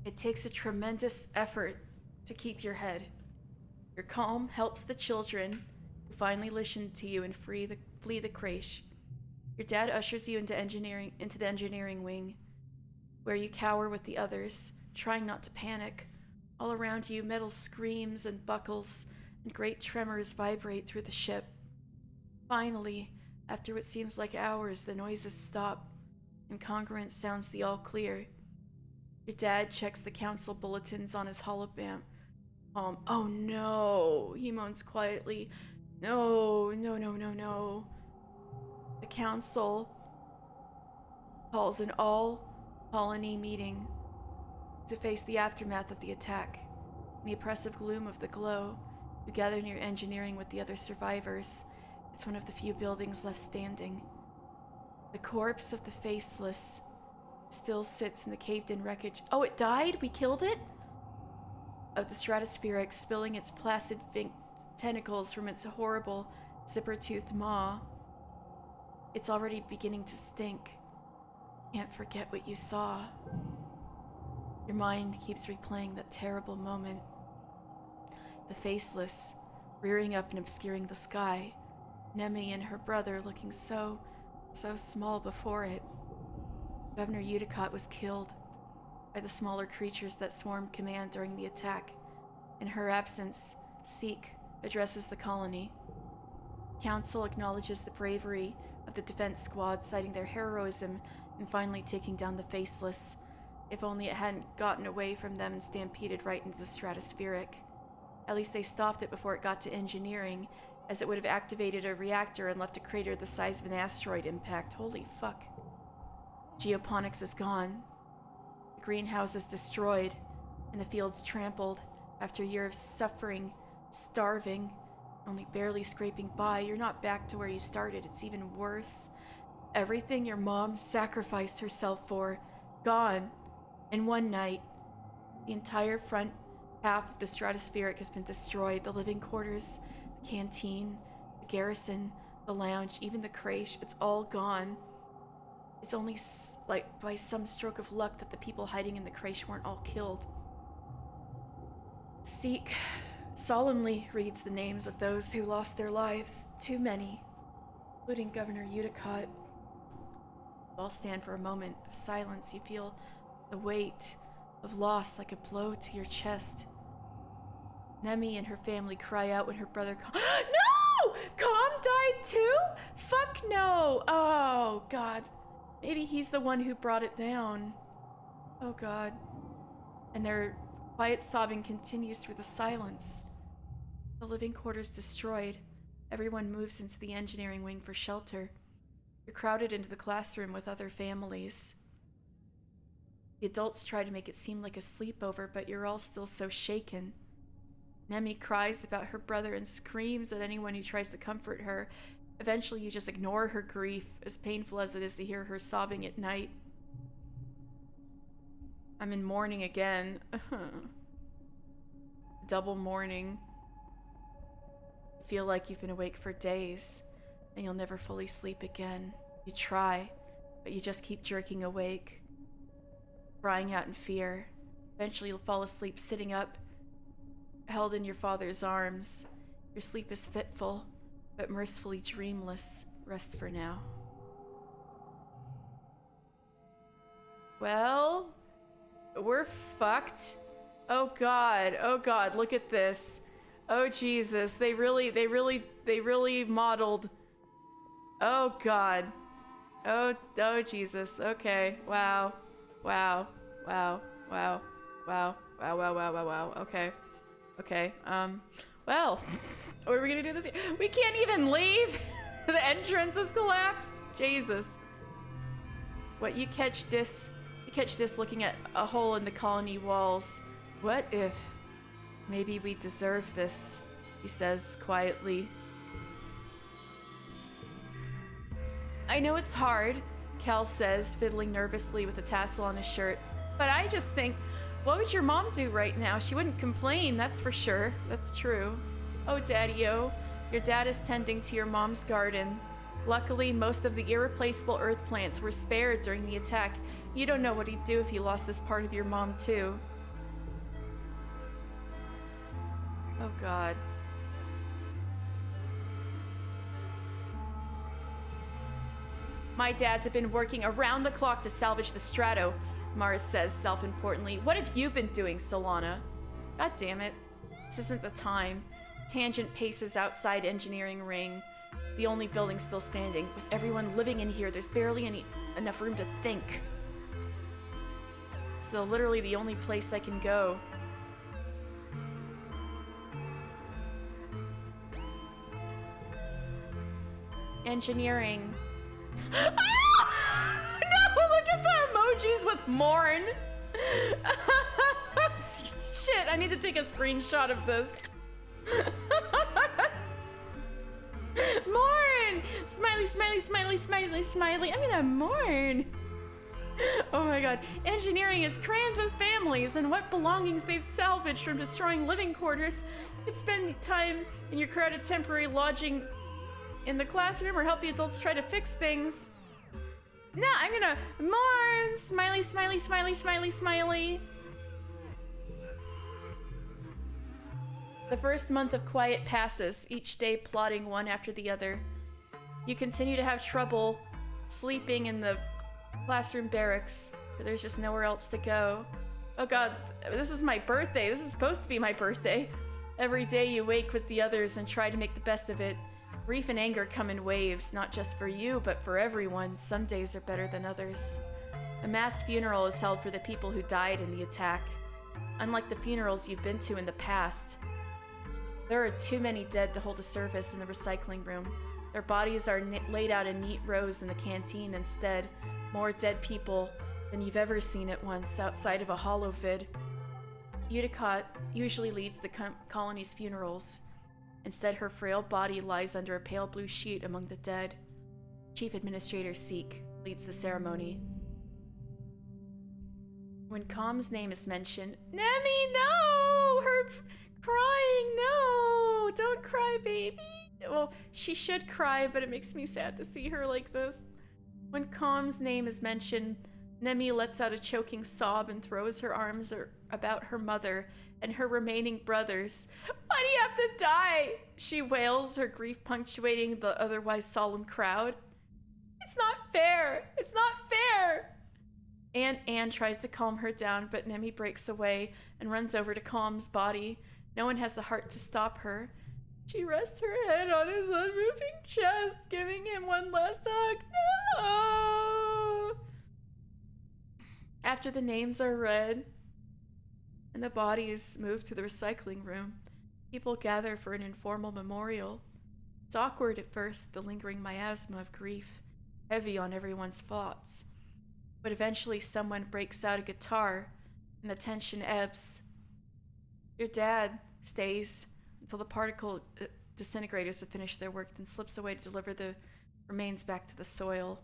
It takes a tremendous effort to keep your head. Your calm helps the children, who finally listen to you and flee the creche. Your dad ushers you into the engineering wing, where you cower with the others, trying not to panic. All around you, metal screams and buckles, and great tremors vibrate through the ship. Finally, after what seems like hours, the noises stop, and congruence sounds the all clear. Your dad checks the council bulletins on his hologram. Oh no, he moans quietly. No, no, no, no, no. The council calls an all-colony meeting to face the aftermath of the attack. In the oppressive gloom of the glow, you gather near engineering with the other survivors. It's one of the few buildings left standing. The corpse of the Faceless still sits in the caved-in wreckage. Oh, it died? We killed it? Of the stratospheric, spilling its placid tentacles from its horrible, zipper-toothed maw. It's already beginning to stink. Can't forget what you saw. Your mind keeps replaying that terrible moment. The Faceless, rearing up and obscuring the sky. Nemi and her brother looking so small before it. Governor Udicott was killed by the smaller creatures that swarmed command during the attack. In her absence, Seek addresses the colony. Council acknowledges the bravery of the defense squad, citing their heroism in finally taking down the Faceless. If only it hadn't gotten away from them and stampeded right into the stratospheric. At least they stopped it before it got to engineering, as it would have activated a reactor and left a crater the size of an asteroid impact. Holy fuck. Geoponics is gone. The greenhouse is destroyed, and the fields trampled. After a year of suffering, starving, only barely scraping by, you're not back to where you started. It's even worse. Everything your mom sacrificed herself for, gone. In one night, the entire front half of the stratospheric has been destroyed. The living quarters, the canteen, the garrison, the lounge, even the creche, it's all gone. It's only like by some stroke of luck that the people hiding in the creche weren't all killed. Seek solemnly reads the names of those who lost their lives, too many, including Governor Udicott. You all stand for a moment of silence. You feel the weight of loss like a blow to your chest. Nemi and her family cry out when her brother No! Calm died too? Fuck no! Oh, God. Maybe he's the one who brought it down. Oh, God. And their quiet sobbing continues through the silence. The living quarters destroyed. Everyone moves into the engineering wing for shelter. You're crowded into the classroom with other families. The adults try to make it seem like a sleepover, but you're all still so shaken. Nemi cries about her brother and screams at anyone who tries to comfort her. Eventually, you just ignore her grief, as painful as it is to hear her sobbing at night. I'm in mourning again. Double mourning. You feel like you've been awake for days, and you'll never fully sleep again. You try, but you just keep jerking awake, crying out in fear. Eventually, you'll fall asleep sitting up, held in your father's arms. Your sleep is fitful, but mercifully dreamless. Rest for now. Well, we're fucked. Oh God, look at this. Oh Jesus, they really modeled. Oh God. Oh Jesus. Okay. Wow. Okay. Well, what are we gonna do this year? We can't even leave. The entrance has collapsed. Jesus. What, you catch this looking at a hole in the colony walls. What if maybe we deserve this, he says quietly. I know it's hard, Cal says, fiddling nervously with a tassel on his shirt, but I just think, what would your mom do right now? She wouldn't complain, that's for sure. That's true. Oh, Daddy-o, your dad is tending to your mom's garden. Luckily, most of the irreplaceable earth plants were spared during the attack. You don't know what he'd do if he lost this part of your mom, too. Oh, God. My dads have been working around the clock to salvage the Strato, Mars says self-importantly. What have you been doing, Solana? God damn it. This isn't the time. Tangent paces outside engineering ring. The only building still standing. With everyone living in here, there's barely enough room to think. So literally the only place I can go. Engineering. Ah! No, look at the emojis with mourn. Shit, I need to take a screenshot of this. Mourn! Smiley, smiley, smiley, smiley, smiley. I'm gonna mourn. Oh my god. Engineering is crammed with families and what belongings they've salvaged from destroying living quarters. You can spend time in your crowded temporary lodging in the classroom or help the adults try to fix things. No, I'm gonna mourn. Smiley, smiley, smiley, smiley, smiley. The first month of quiet passes, each day plodding one after the other. You continue to have trouble sleeping in the classroom barracks, but there's just nowhere else to go. Oh god, this is my birthday. This is supposed to be my birthday. Every day you wake with the others and try to make the best of it. Grief and anger come in waves, not just for you, but for everyone. Some days are better than others. A mass funeral is held for the people who died in the attack. Unlike the funerals you've been to in the past, there are too many dead to hold a service in the recycling room. Their bodies are laid out in neat rows in the canteen instead. More dead people than you've ever seen at once outside of a holovid. Udicott usually leads the colony's funerals. Instead, her frail body lies under a pale blue sheet among the dead. Chief Administrator Seek leads the ceremony. When Calm's name is mentioned, Nemi, no! Her crying, no! Don't cry, baby! Well, she should cry, but it makes me sad to see her like this. When Calm's name is mentioned, Nemi lets out a choking sob and throws her arms about her mother and her remaining brothers. Why do you have to die? She wails, her grief punctuating the otherwise solemn crowd. It's not fair. It's not fair. Aunt Anne tries to calm her down, but Nemi breaks away and runs over to Calm's body. No one has the heart to stop her. She rests her head on his unmoving chest, giving him one last hug. No! After the names are read and the bodies moved to the recycling room, people gather for an informal memorial. It's awkward at first, the lingering miasma of grief, heavy on everyone's thoughts. But eventually someone breaks out a guitar and the tension ebbs. Your dad stays until the particle disintegrators have finished their work, then slips away to deliver the remains back to the soil.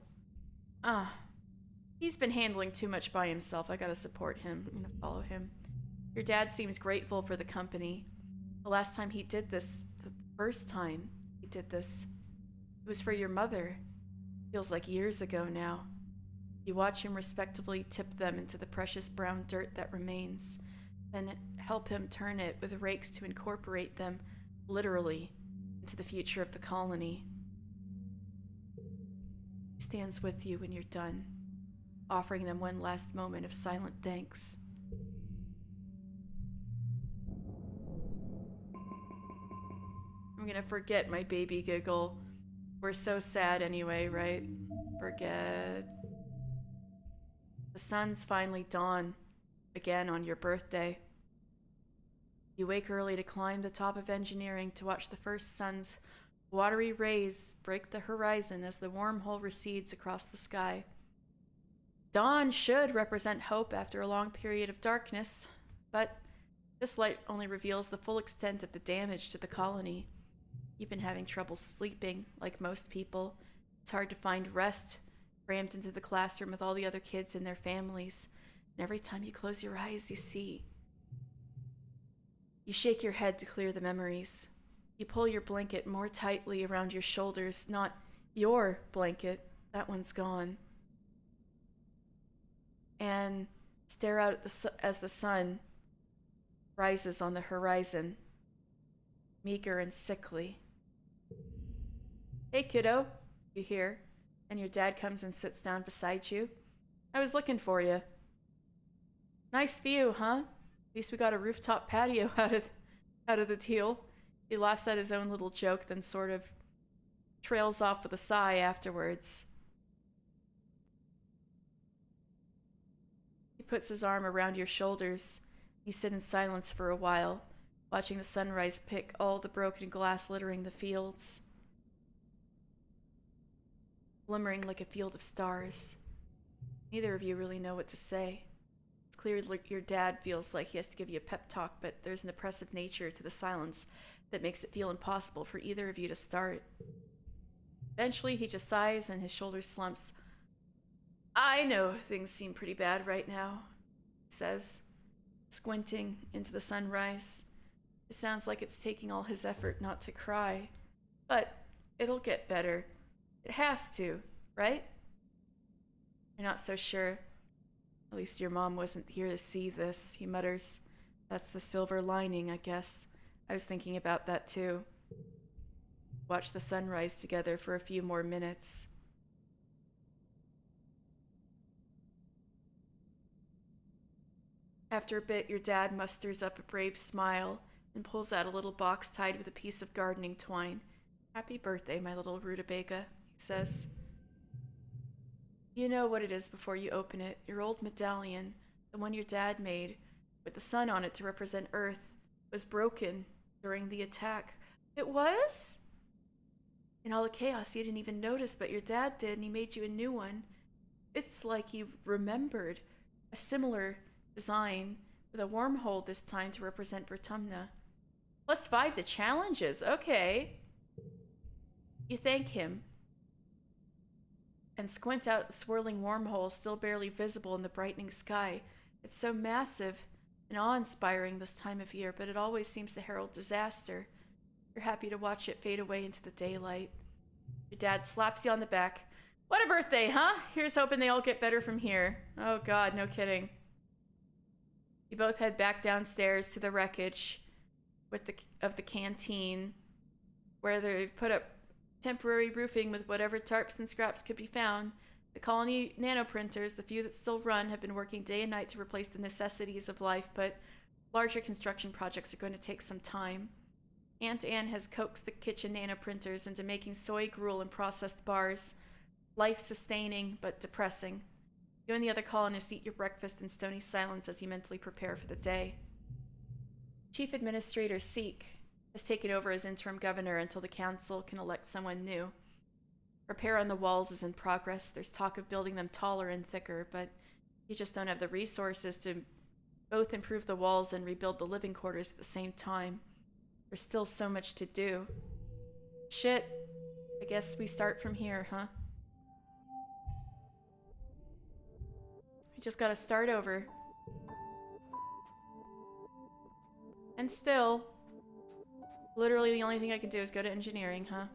He's been handling too much by himself. I gotta support him. I'm gonna follow him. Your dad seems grateful for the company. The last time he did this, the first time he did this, it was for your mother. Feels like years ago now. You watch him respectively tip them into the precious brown dirt that remains, then help him turn it with rakes to incorporate them, literally, into the future of the colony. He stands with you when you're done, offering them one last moment of silent thanks. I'm gonna forget my baby giggle. We're so sad anyway, right? Forget. The suns finally dawn again on your birthday. You wake early to climb the top of engineering to watch the first sun's watery rays break the horizon as the wormhole recedes across the sky. Dawn should represent hope after a long period of darkness, but this light only reveals the full extent of the damage to the colony. You've been having trouble sleeping, like most people. It's hard to find rest, crammed into the classroom with all the other kids and their families. And every time you close your eyes, you see. You shake your head to clear the memories. You pull your blanket more tightly around your shoulders, not your blanket. That one's gone. And stare out at as the sun rises on the horizon, meager and sickly. Hey, kiddo, you hear, and your dad comes and sits down beside you. I was looking for you. Nice view, huh? At least we got a rooftop patio out of the deal. He laughs at his own little joke, then sort of trails off with a sigh afterwards. He puts his arm around your shoulders. You sit in silence for a while, watching the sunrise pick all the broken glass littering the fields, glimmering like a field of stars. Neither of you really know what to say. It's clear your dad feels like he has to give you a pep talk, but there's an oppressive nature to the silence that makes it feel impossible for either of you to start. Eventually, he just sighs and his shoulders slumps. I know things seem pretty bad right now, he says, squinting into the sunrise. It sounds like it's taking all his effort not to cry, but it'll get better. It has to, right? You're not so sure. At least your mom wasn't here to see this, he mutters. That's the silver lining, I guess. I was thinking about that too. Watch the sunrise together for a few more minutes. After a bit, your dad musters up a brave smile and pulls out a little box tied with a piece of gardening twine. Happy birthday, my little rutabaga, he says. You know what it is before you open it. Your old medallion, the one your dad made, with the sun on it to represent Earth, was broken during the attack. It was? In all the chaos, you didn't even notice, but your dad did, and he made you a new one. It's like you remembered a similar design with a wormhole this time to represent Vertumna. +5 to challenges, okay. You thank him and squint out the swirling wormhole still barely visible in the brightening sky. It's so massive and awe-inspiring this time of year, but it always seems to herald disaster. You're happy to watch it fade away into the daylight. Your dad slaps you on the back. What a birthday, huh? Here's hoping they all get better from here. Oh God, no kidding. You both head back downstairs to the wreckage of the canteen, where they've put up temporary roofing with whatever tarps and scraps could be found. The colony nanoprinters, the few that still run, have been working day and night to replace the necessities of life, but larger construction projects are going to take some time. Aunt Anne has coaxed the kitchen nanoprinters into making soy gruel and processed bars. Life-sustaining, but depressing. You and the other colonists eat your breakfast in stony silence as you mentally prepare for the day. Chief Administrator Seek has taken over as interim governor until the council can elect someone new. Repair on the walls is in progress. There's talk of building them taller and thicker, but you just don't have the resources to both improve the walls and rebuild the living quarters at the same time. There's still so much to do. Shit. I guess we start from here, huh? We just gotta start over. And still, literally the only thing I can do is go to engineering, huh?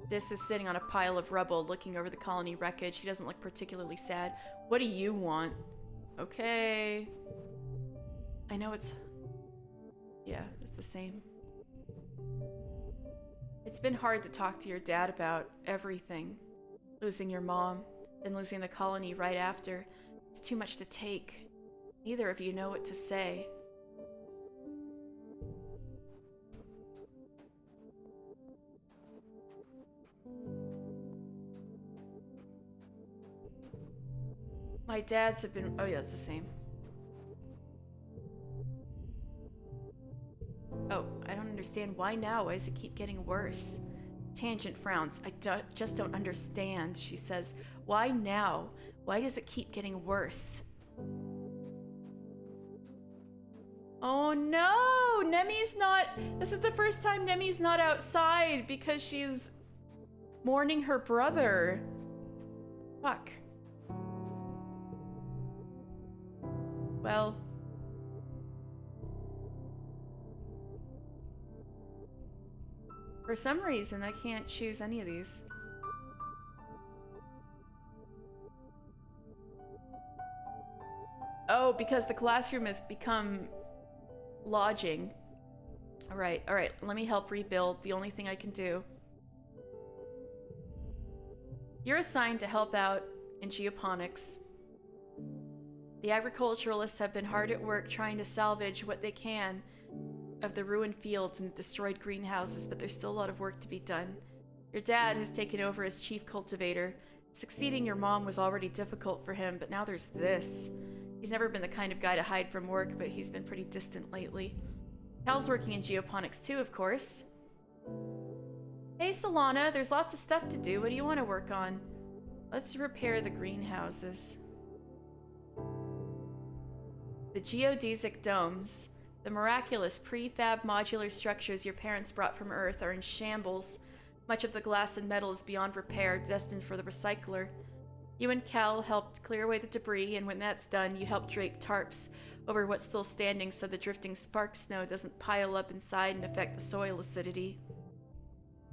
Dis is sitting on a pile of rubble looking over the colony wreckage. He doesn't look particularly sad. What do you want? Okay. I know it's... Yeah, it's the same. It's been hard to talk to your dad about everything. Losing your mom, then losing the colony right after. It's too much to take. Neither of you know what to say. My dads have been... Oh yeah, it's the same. Oh, I don't understand. Why now? Why does it keep getting worse? Tangent frowns. Just don't understand, she says. Why now? Why does it keep getting worse? Oh no! Nemi's not... This is the first time Nemi's not outside because she's mourning her brother. Fuck. Well... For some reason, I can't choose any of these. Oh, because the classroom has become lodging. Alright, let me help rebuild. The only thing I can do. You're assigned to help out in geoponics. The agriculturalists have been hard at work trying to salvage what they can of the ruined fields and destroyed greenhouses, but there's still a lot of work to be done. Your dad has taken over as chief cultivator. Succeeding your mom was already difficult for him, but now there's this. He's never been the kind of guy to hide from work, but he's been pretty distant lately. Hal's working in geoponics too, of course. Hey, Solana, there's lots of stuff to do. What do you want to work on? Let's repair the greenhouses. The geodesic domes. The miraculous prefab modular structures your parents brought from Earth are in shambles. Much of the glass and metal is beyond repair, destined for the recycler. You and Cal helped clear away the debris, and when that's done, you help drape tarps over what's still standing so the drifting spark snow doesn't pile up inside and affect the soil acidity.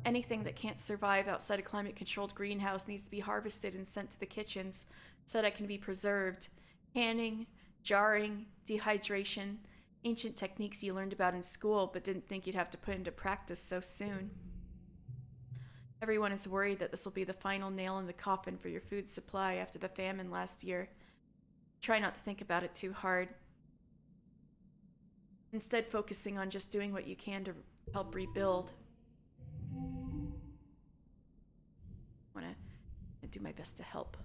Anything that can't survive outside a climate-controlled greenhouse needs to be harvested and sent to the kitchens so that it can be preserved. Canning, jarring, dehydration... Ancient techniques you learned about in school, but didn't think you'd have to put into practice so soon. Everyone is worried that this will be the final nail in the coffin for your food supply after the famine last year. Try not to think about it too hard. Instead, focusing on just doing what you can to help rebuild. I want to do my best to help.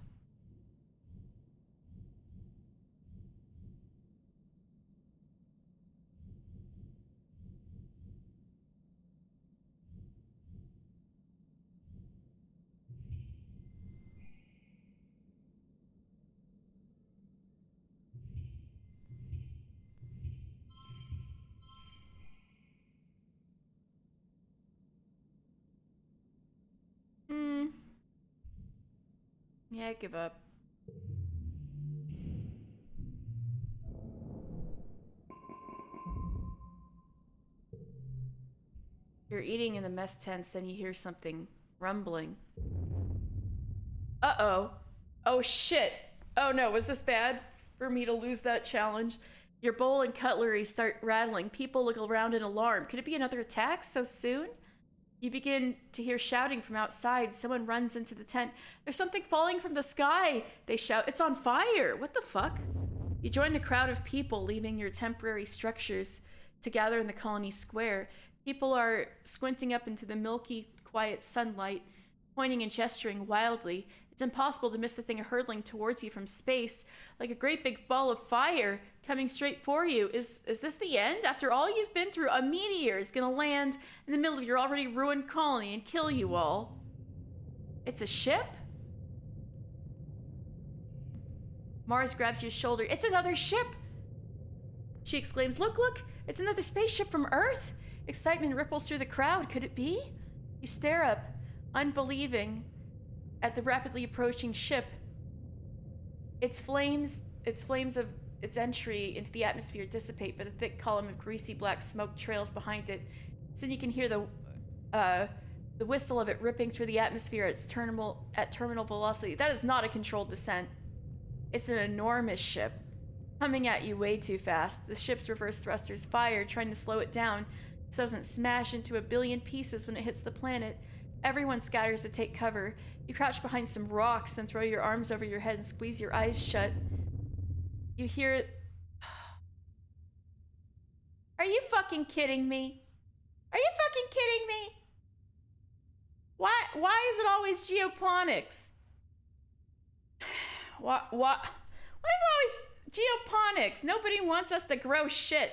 Yeah, I give up. You're eating in the mess tents, then you hear something rumbling. Uh-oh. Oh, shit. Oh no, was this bad for me to lose that challenge? Your bowl and cutlery start rattling. People look around in alarm. Could it be another attack so soon? You begin to hear shouting from outside. Someone runs into the tent. There's something falling from the sky, they shout. It's on fire. What the fuck? You join a crowd of people leaving your temporary structures to gather in the colony square. People are squinting up into the milky, quiet sunlight, pointing and gesturing wildly. It's impossible to miss the thing hurtling towards you from space, like a great big ball of fire coming straight for you. Is this the end? After all you've been through, a meteor is gonna land in the middle of your already ruined colony and kill you all. It's a ship? Mars grabs your shoulder. It's another ship! She exclaims, look, look! It's another spaceship from Earth! Excitement ripples through the crowd. Could it be? You stare up, unbelieving, at the rapidly approaching ship. Its flames of its entry into the atmosphere dissipate, but the thick column of greasy black smoke trails behind it. Soon you can hear the whistle of it ripping through the atmosphere at terminal velocity. That is not a controlled descent. It's an enormous ship, coming at you way too fast. The ship's reverse thrusters fire, trying to slow it down so it doesn't smash into a billion pieces when it hits the planet. Everyone scatters to take cover. You crouch behind some rocks and throw your arms over your head and squeeze your eyes shut. You hear it. Are you fucking kidding me? Are you fucking kidding me? Why is it always geoponics? Why is it always geoponics? Nobody wants us to grow shit.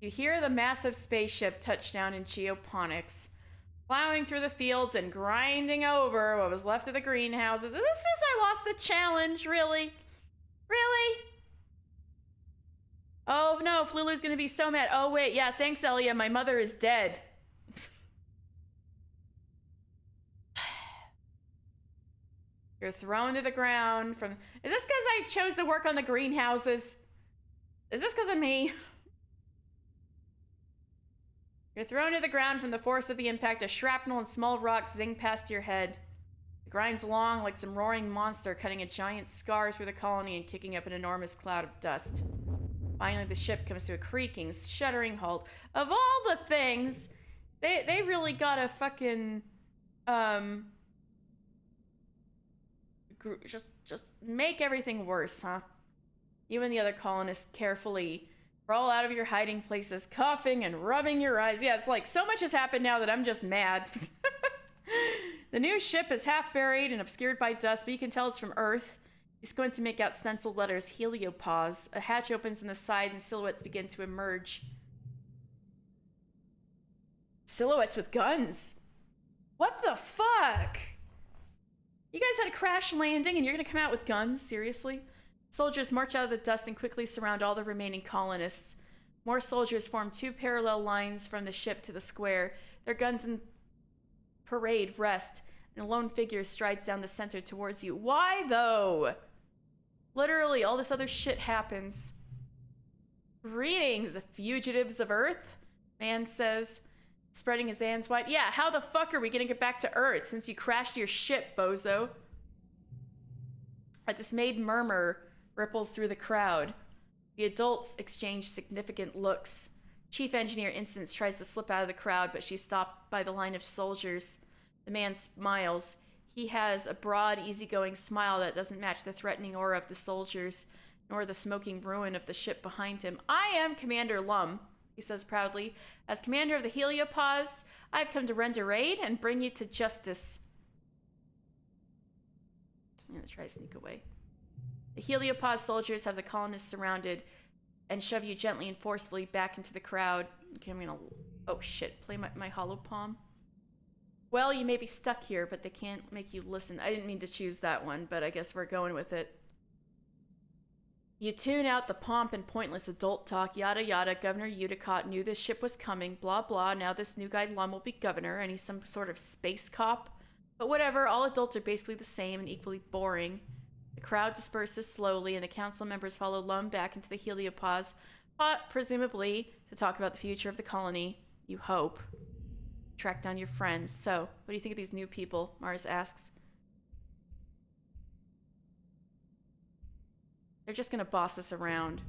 You hear the massive spaceship touch down in geoponics, plowing through the fields and grinding over what was left of the greenhouses. And as soon as I lost the challenge, really? Really? Oh no, Flulu's gonna be so mad. Oh wait, yeah, thanks Elia, my mother is dead. You're thrown to the ground from... Is this because I chose to work on the greenhouses? Is this because of me? You're thrown to the ground from the force of the impact. A shrapnel and small rocks zing past your head. It grinds along like some roaring monster, cutting a giant scar through the colony and kicking up an enormous cloud of dust. Finally, the ship comes to a creaking, shuddering halt. Of all the things, they really gotta fucking, just make everything worse, huh? You and the other colonists carefully crawl out of your hiding places, coughing and rubbing your eyes. Yeah, it's like so much has happened now that I'm just mad. The new ship is half buried and obscured by dust, but you can tell it's from Earth. You squint to make out stenciled letters, heliopause. A hatch opens in the side and silhouettes begin to emerge. Silhouettes with guns. What the fuck? You guys had a crash landing and you're gonna come out with guns? Seriously? Soldiers march out of the dust and quickly surround all the remaining colonists. More soldiers form two parallel lines from the ship to the square. Their guns in parade rest, and a lone figure strides down the center towards you. Why, though? Literally, all this other shit happens. Greetings, fugitives of Earth, man says, spreading his hands wide. Yeah, how the fuck are we gonna get back to Earth since you crashed your ship, bozo? A dismayed murmur ripples through the crowd. The adults exchange significant looks. Chief Engineer Instance tries to slip out of the crowd, but she's stopped by the line of soldiers. The man smiles. He has a broad, easygoing smile that doesn't match the threatening aura of the soldiers, nor the smoking ruin of the ship behind him. I am Commander Lum, he says proudly. As commander of the Heliopause, I've come to render aid and bring you to justice. I'm gonna try to sneak away. The Heliopause soldiers have the colonists surrounded and shove you gently and forcefully back into the crowd. Okay, I'm gonna... Oh shit, play my hollow palm. Well, you may be stuck here, but they can't make you listen. I didn't mean to choose that one, but I guess we're going with it. You tune out the pomp and pointless adult talk, yada yada. Governor Udicott knew this ship was coming, blah blah. Now this new guy Lum will be governor, and he's some sort of space cop. But whatever, all adults are basically the same and equally boring. The crowd disperses slowly, and the council members follow Lum back into the Heliopause, presumably to talk about the future of the colony. You hope. Track down your friends. So, what do you think of these new people? Mars asks. They're just gonna boss us around.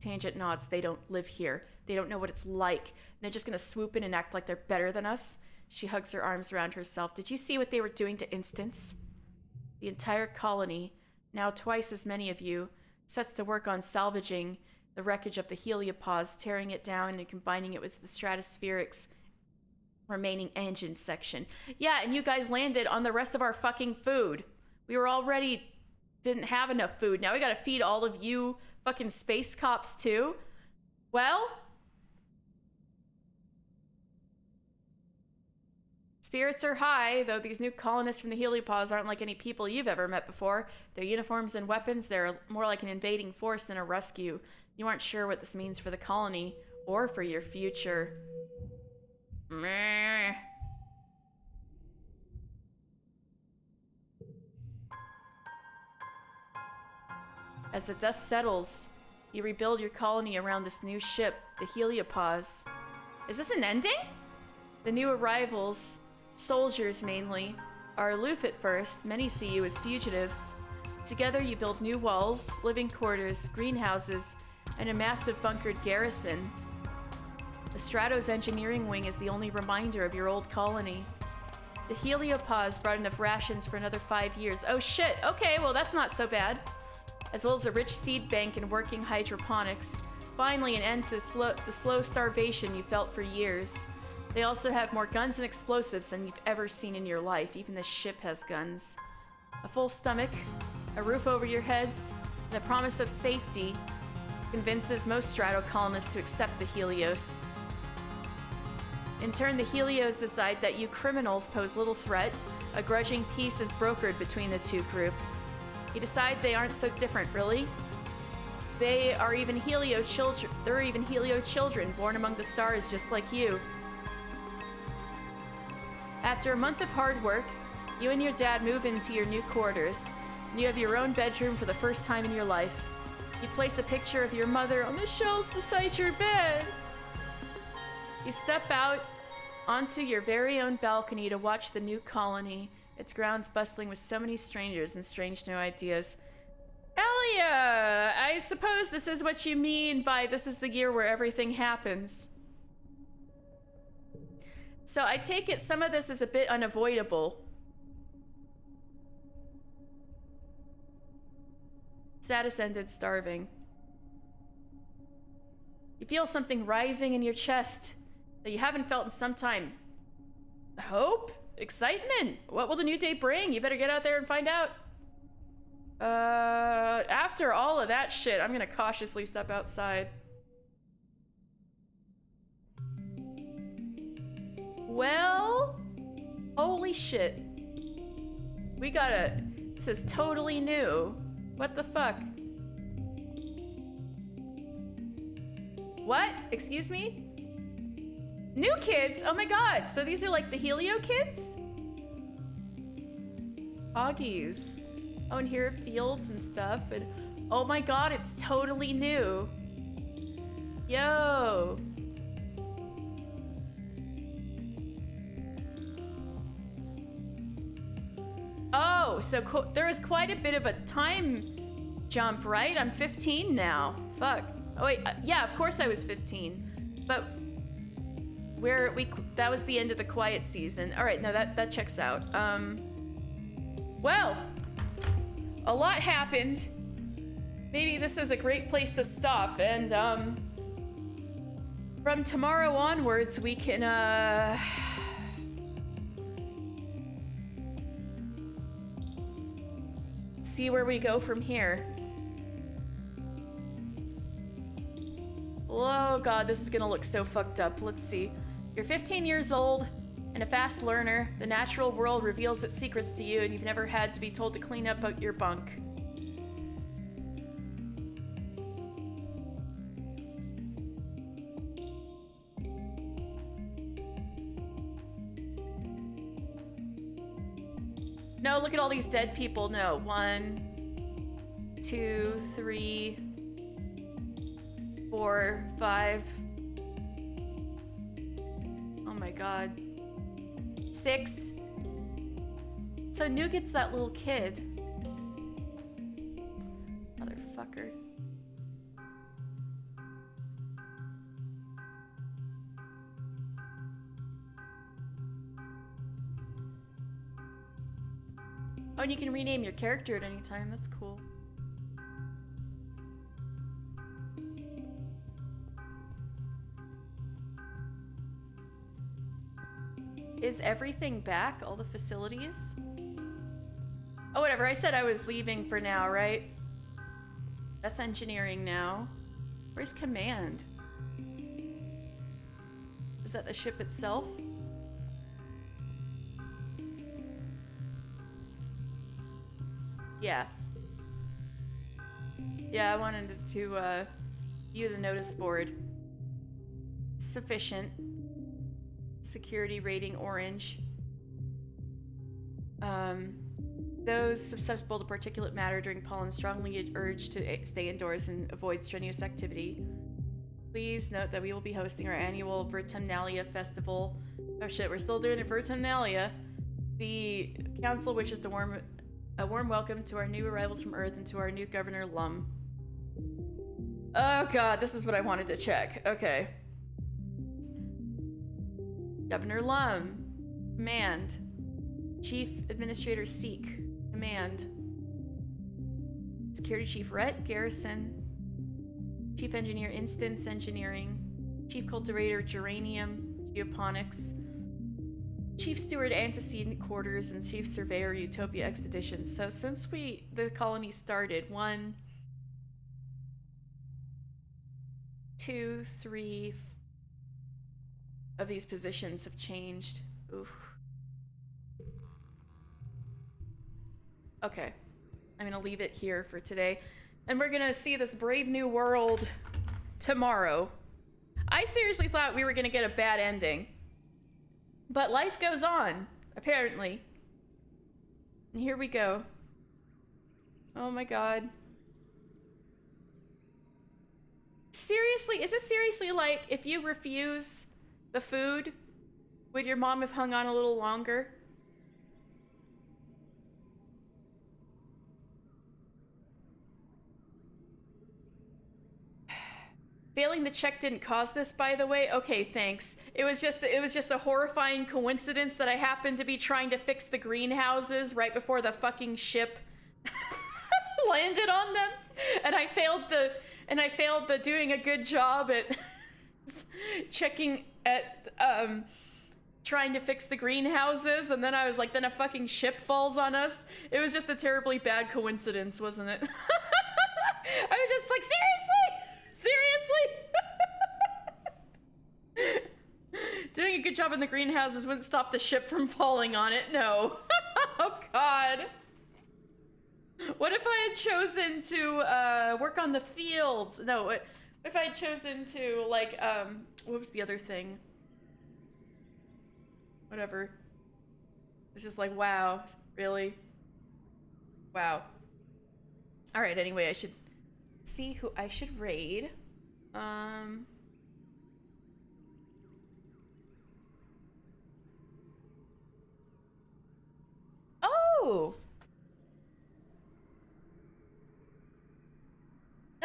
Tangent nods. They don't live here. They don't know what it's like. They're just gonna swoop in and act like they're better than us. She hugs her arms around herself. Did you see what they were doing to Instance? The entire colony, now twice as many of you, sets to work on salvaging the wreckage of the heliopause, tearing it down and combining it with the Stratospheric's remaining engine section. Yeah, and you guys landed on the rest of our fucking food. We were already didn't have enough food. Now we gotta feed all of you fucking space cops too? Well, spirits are high, though these new colonists from the heliopause aren't like any people you've ever met before. Their uniforms and weapons, they're more like an invading force than a rescue. You aren't sure what this means for the colony or for your future. Meh. As the dust settles, you rebuild your colony around this new ship, the heliopause. Is this an ending? The new arrivals, soldiers mainly, are aloof at first. Many see you as fugitives. Together you build new walls, living quarters, greenhouses, and a massive bunkered garrison. The Stratos engineering wing is the only reminder of your old colony. The heliopause brought enough rations for another 5 years. Oh shit, okay, well that's not so bad. As well as a rich seed bank and working hydroponics. Finally, an end to the slow starvation you felt for years. They also have more guns and explosives than you've ever seen in your life. Even the ship has guns. A full stomach, a roof over your heads, and the promise of safety convinces most Strato colonists to accept the Helios. In turn, the Helios decide that you criminals pose little threat. A grudging peace is brokered between the two groups. You decide they aren't so different, really. They are even Helio children. They're even Helio children, born among the stars, just like you. After a month of hard work, you and your dad move into your new quarters, and you have your own bedroom for the first time in your life. You place a picture of your mother on the shelves beside your bed. You step out onto your very own balcony to watch the new colony. Its grounds bustling with so many strangers and strange new ideas. Elia, I suppose this is what you mean by this is the year where everything happens. So I take it some of this is a bit unavoidable. Status ended starving. You feel something rising in your chest that you haven't felt in some time. Hope? Excitement? What will the new day bring? You better get out there and find out. After all of that shit, I'm gonna cautiously step outside. Well, holy shit. We gotta, this is totally new. What the fuck? What? Excuse me? New kids? Oh my god, so these are like the Helio kids? Hoggies. Oh, and here are fields and stuff, and oh my god, it's totally new. Yo. Oh, so there is quite a bit of a time jump, right? I'm 15 now. Fuck. Oh wait, yeah, of course I was 15. But that was the end of the quiet season. All right, no, that checks out. Well, a lot happened. Maybe this is a great place to stop, and from tomorrow onwards, we can see where we go from here. Oh god, this is gonna look so fucked up. Let's see. You're 15 years old and a fast learner. The natural world reveals its secrets to you, and you've never had to be told to clean up your bunk. No, look at all these dead people. No. 1, 2, 3, 4, 5. Oh my god. 6. So Nougat's that little kid. Motherfucker. Fucker. Oh, and you can rename your character at any time. That's cool. Is everything back? All the facilities? Oh, whatever. I said I was leaving for now, right? That's engineering now. Where's command? Is that the ship itself? Yeah. Yeah, I wanted to view the notice board. Sufficient. Security rating orange. Those susceptible to particulate matter during pollen strongly urged to stay indoors and avoid strenuous activity. Please note that we will be hosting our annual Vertumnalia Festival. Oh shit, we're still doing it, Vertumnalia. The council wishes to a warm welcome to our new arrivals from Earth and to our new Governor Lum. Oh god, this is what I wanted to check. Okay. Governor Lum. Command. Chief Administrator Seek. Command. Security Chief Rhett Garrison. Chief Engineer Instance Engineering. Chief Cultivator Geranium Geoponics. Chief Steward Antecedent Quarters and Chief Surveyor Utopia Expeditions. So since the colony started, 1, 2, 3 of these positions have changed. Oof. Okay, I'm gonna leave it here for today. And we're gonna see this brave new world tomorrow. I seriously thought we were gonna get a bad ending. But life goes on, apparently. And here we go. Oh my god. Seriously, is this seriously like if you refuse the food, would your mom have hung on a little longer? Failing the check didn't cause this, by the way. Okay, thanks. It was just a horrifying coincidence that I happened to be trying to fix the greenhouses right before the fucking ship landed on them, and I failed the doing a good job at checking at trying to fix the greenhouses, and then I was like, then a fucking ship falls on us. It was just a terribly bad coincidence, wasn't it? I was just like, seriously? Doing a good job in the greenhouses wouldn't stop the ship from falling on it. No. Oh god. What if I had chosen to work on the fields? No, what if I had chosen to like what was the other thing? Whatever. It's just like, wow, really? Wow. All right, anyway, I should see who I should raid. Oh!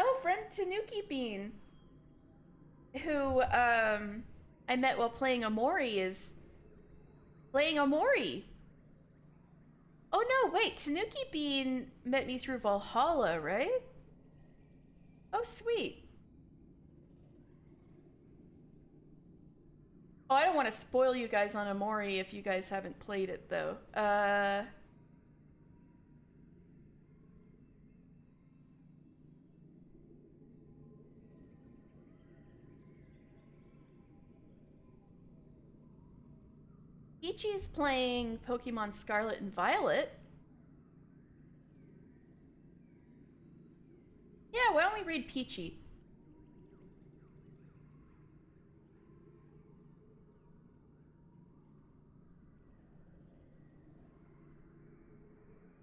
Oh, friend Tanuki Bean, who I met while playing Amori, is playing Amori. Oh no, wait, Tanuki Bean met me through Valhalla, right? Oh, sweet. Oh, I don't want to spoil you guys on Amori if you guys haven't played it, though. Ichi's playing Pokemon Scarlet and Violet. Yeah, why don't we read Peachy?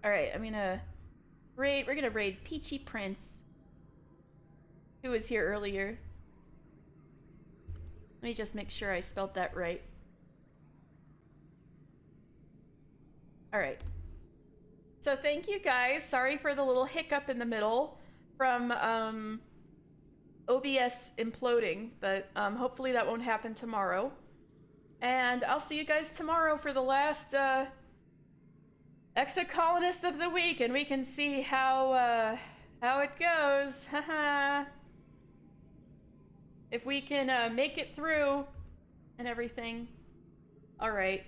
Alright, we're gonna raid Peachy Prince, who was here earlier. Let me just make sure I spelled that right. Alright. So thank you guys. Sorry for the little hiccup in the middle. from OBS imploding, but hopefully that won't happen tomorrow. And I'll see you guys tomorrow for the last Exocolonist of the week, and we can see how it goes. Haha. If we can make it through and everything. All right.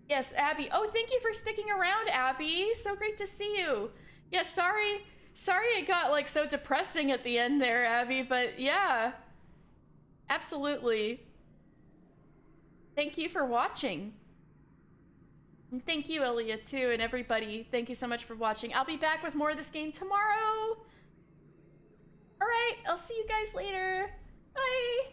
Yes, Abby. Oh, thank you for sticking around, Abby. So great to see you. Yeah, sorry it got like so depressing at the end there, Abby, but yeah. Absolutely. Thank you for watching. And thank you, Elliot, too, and everybody. Thank you so much for watching. I'll be back with more of this game tomorrow. All right, I'll see you guys later. Bye.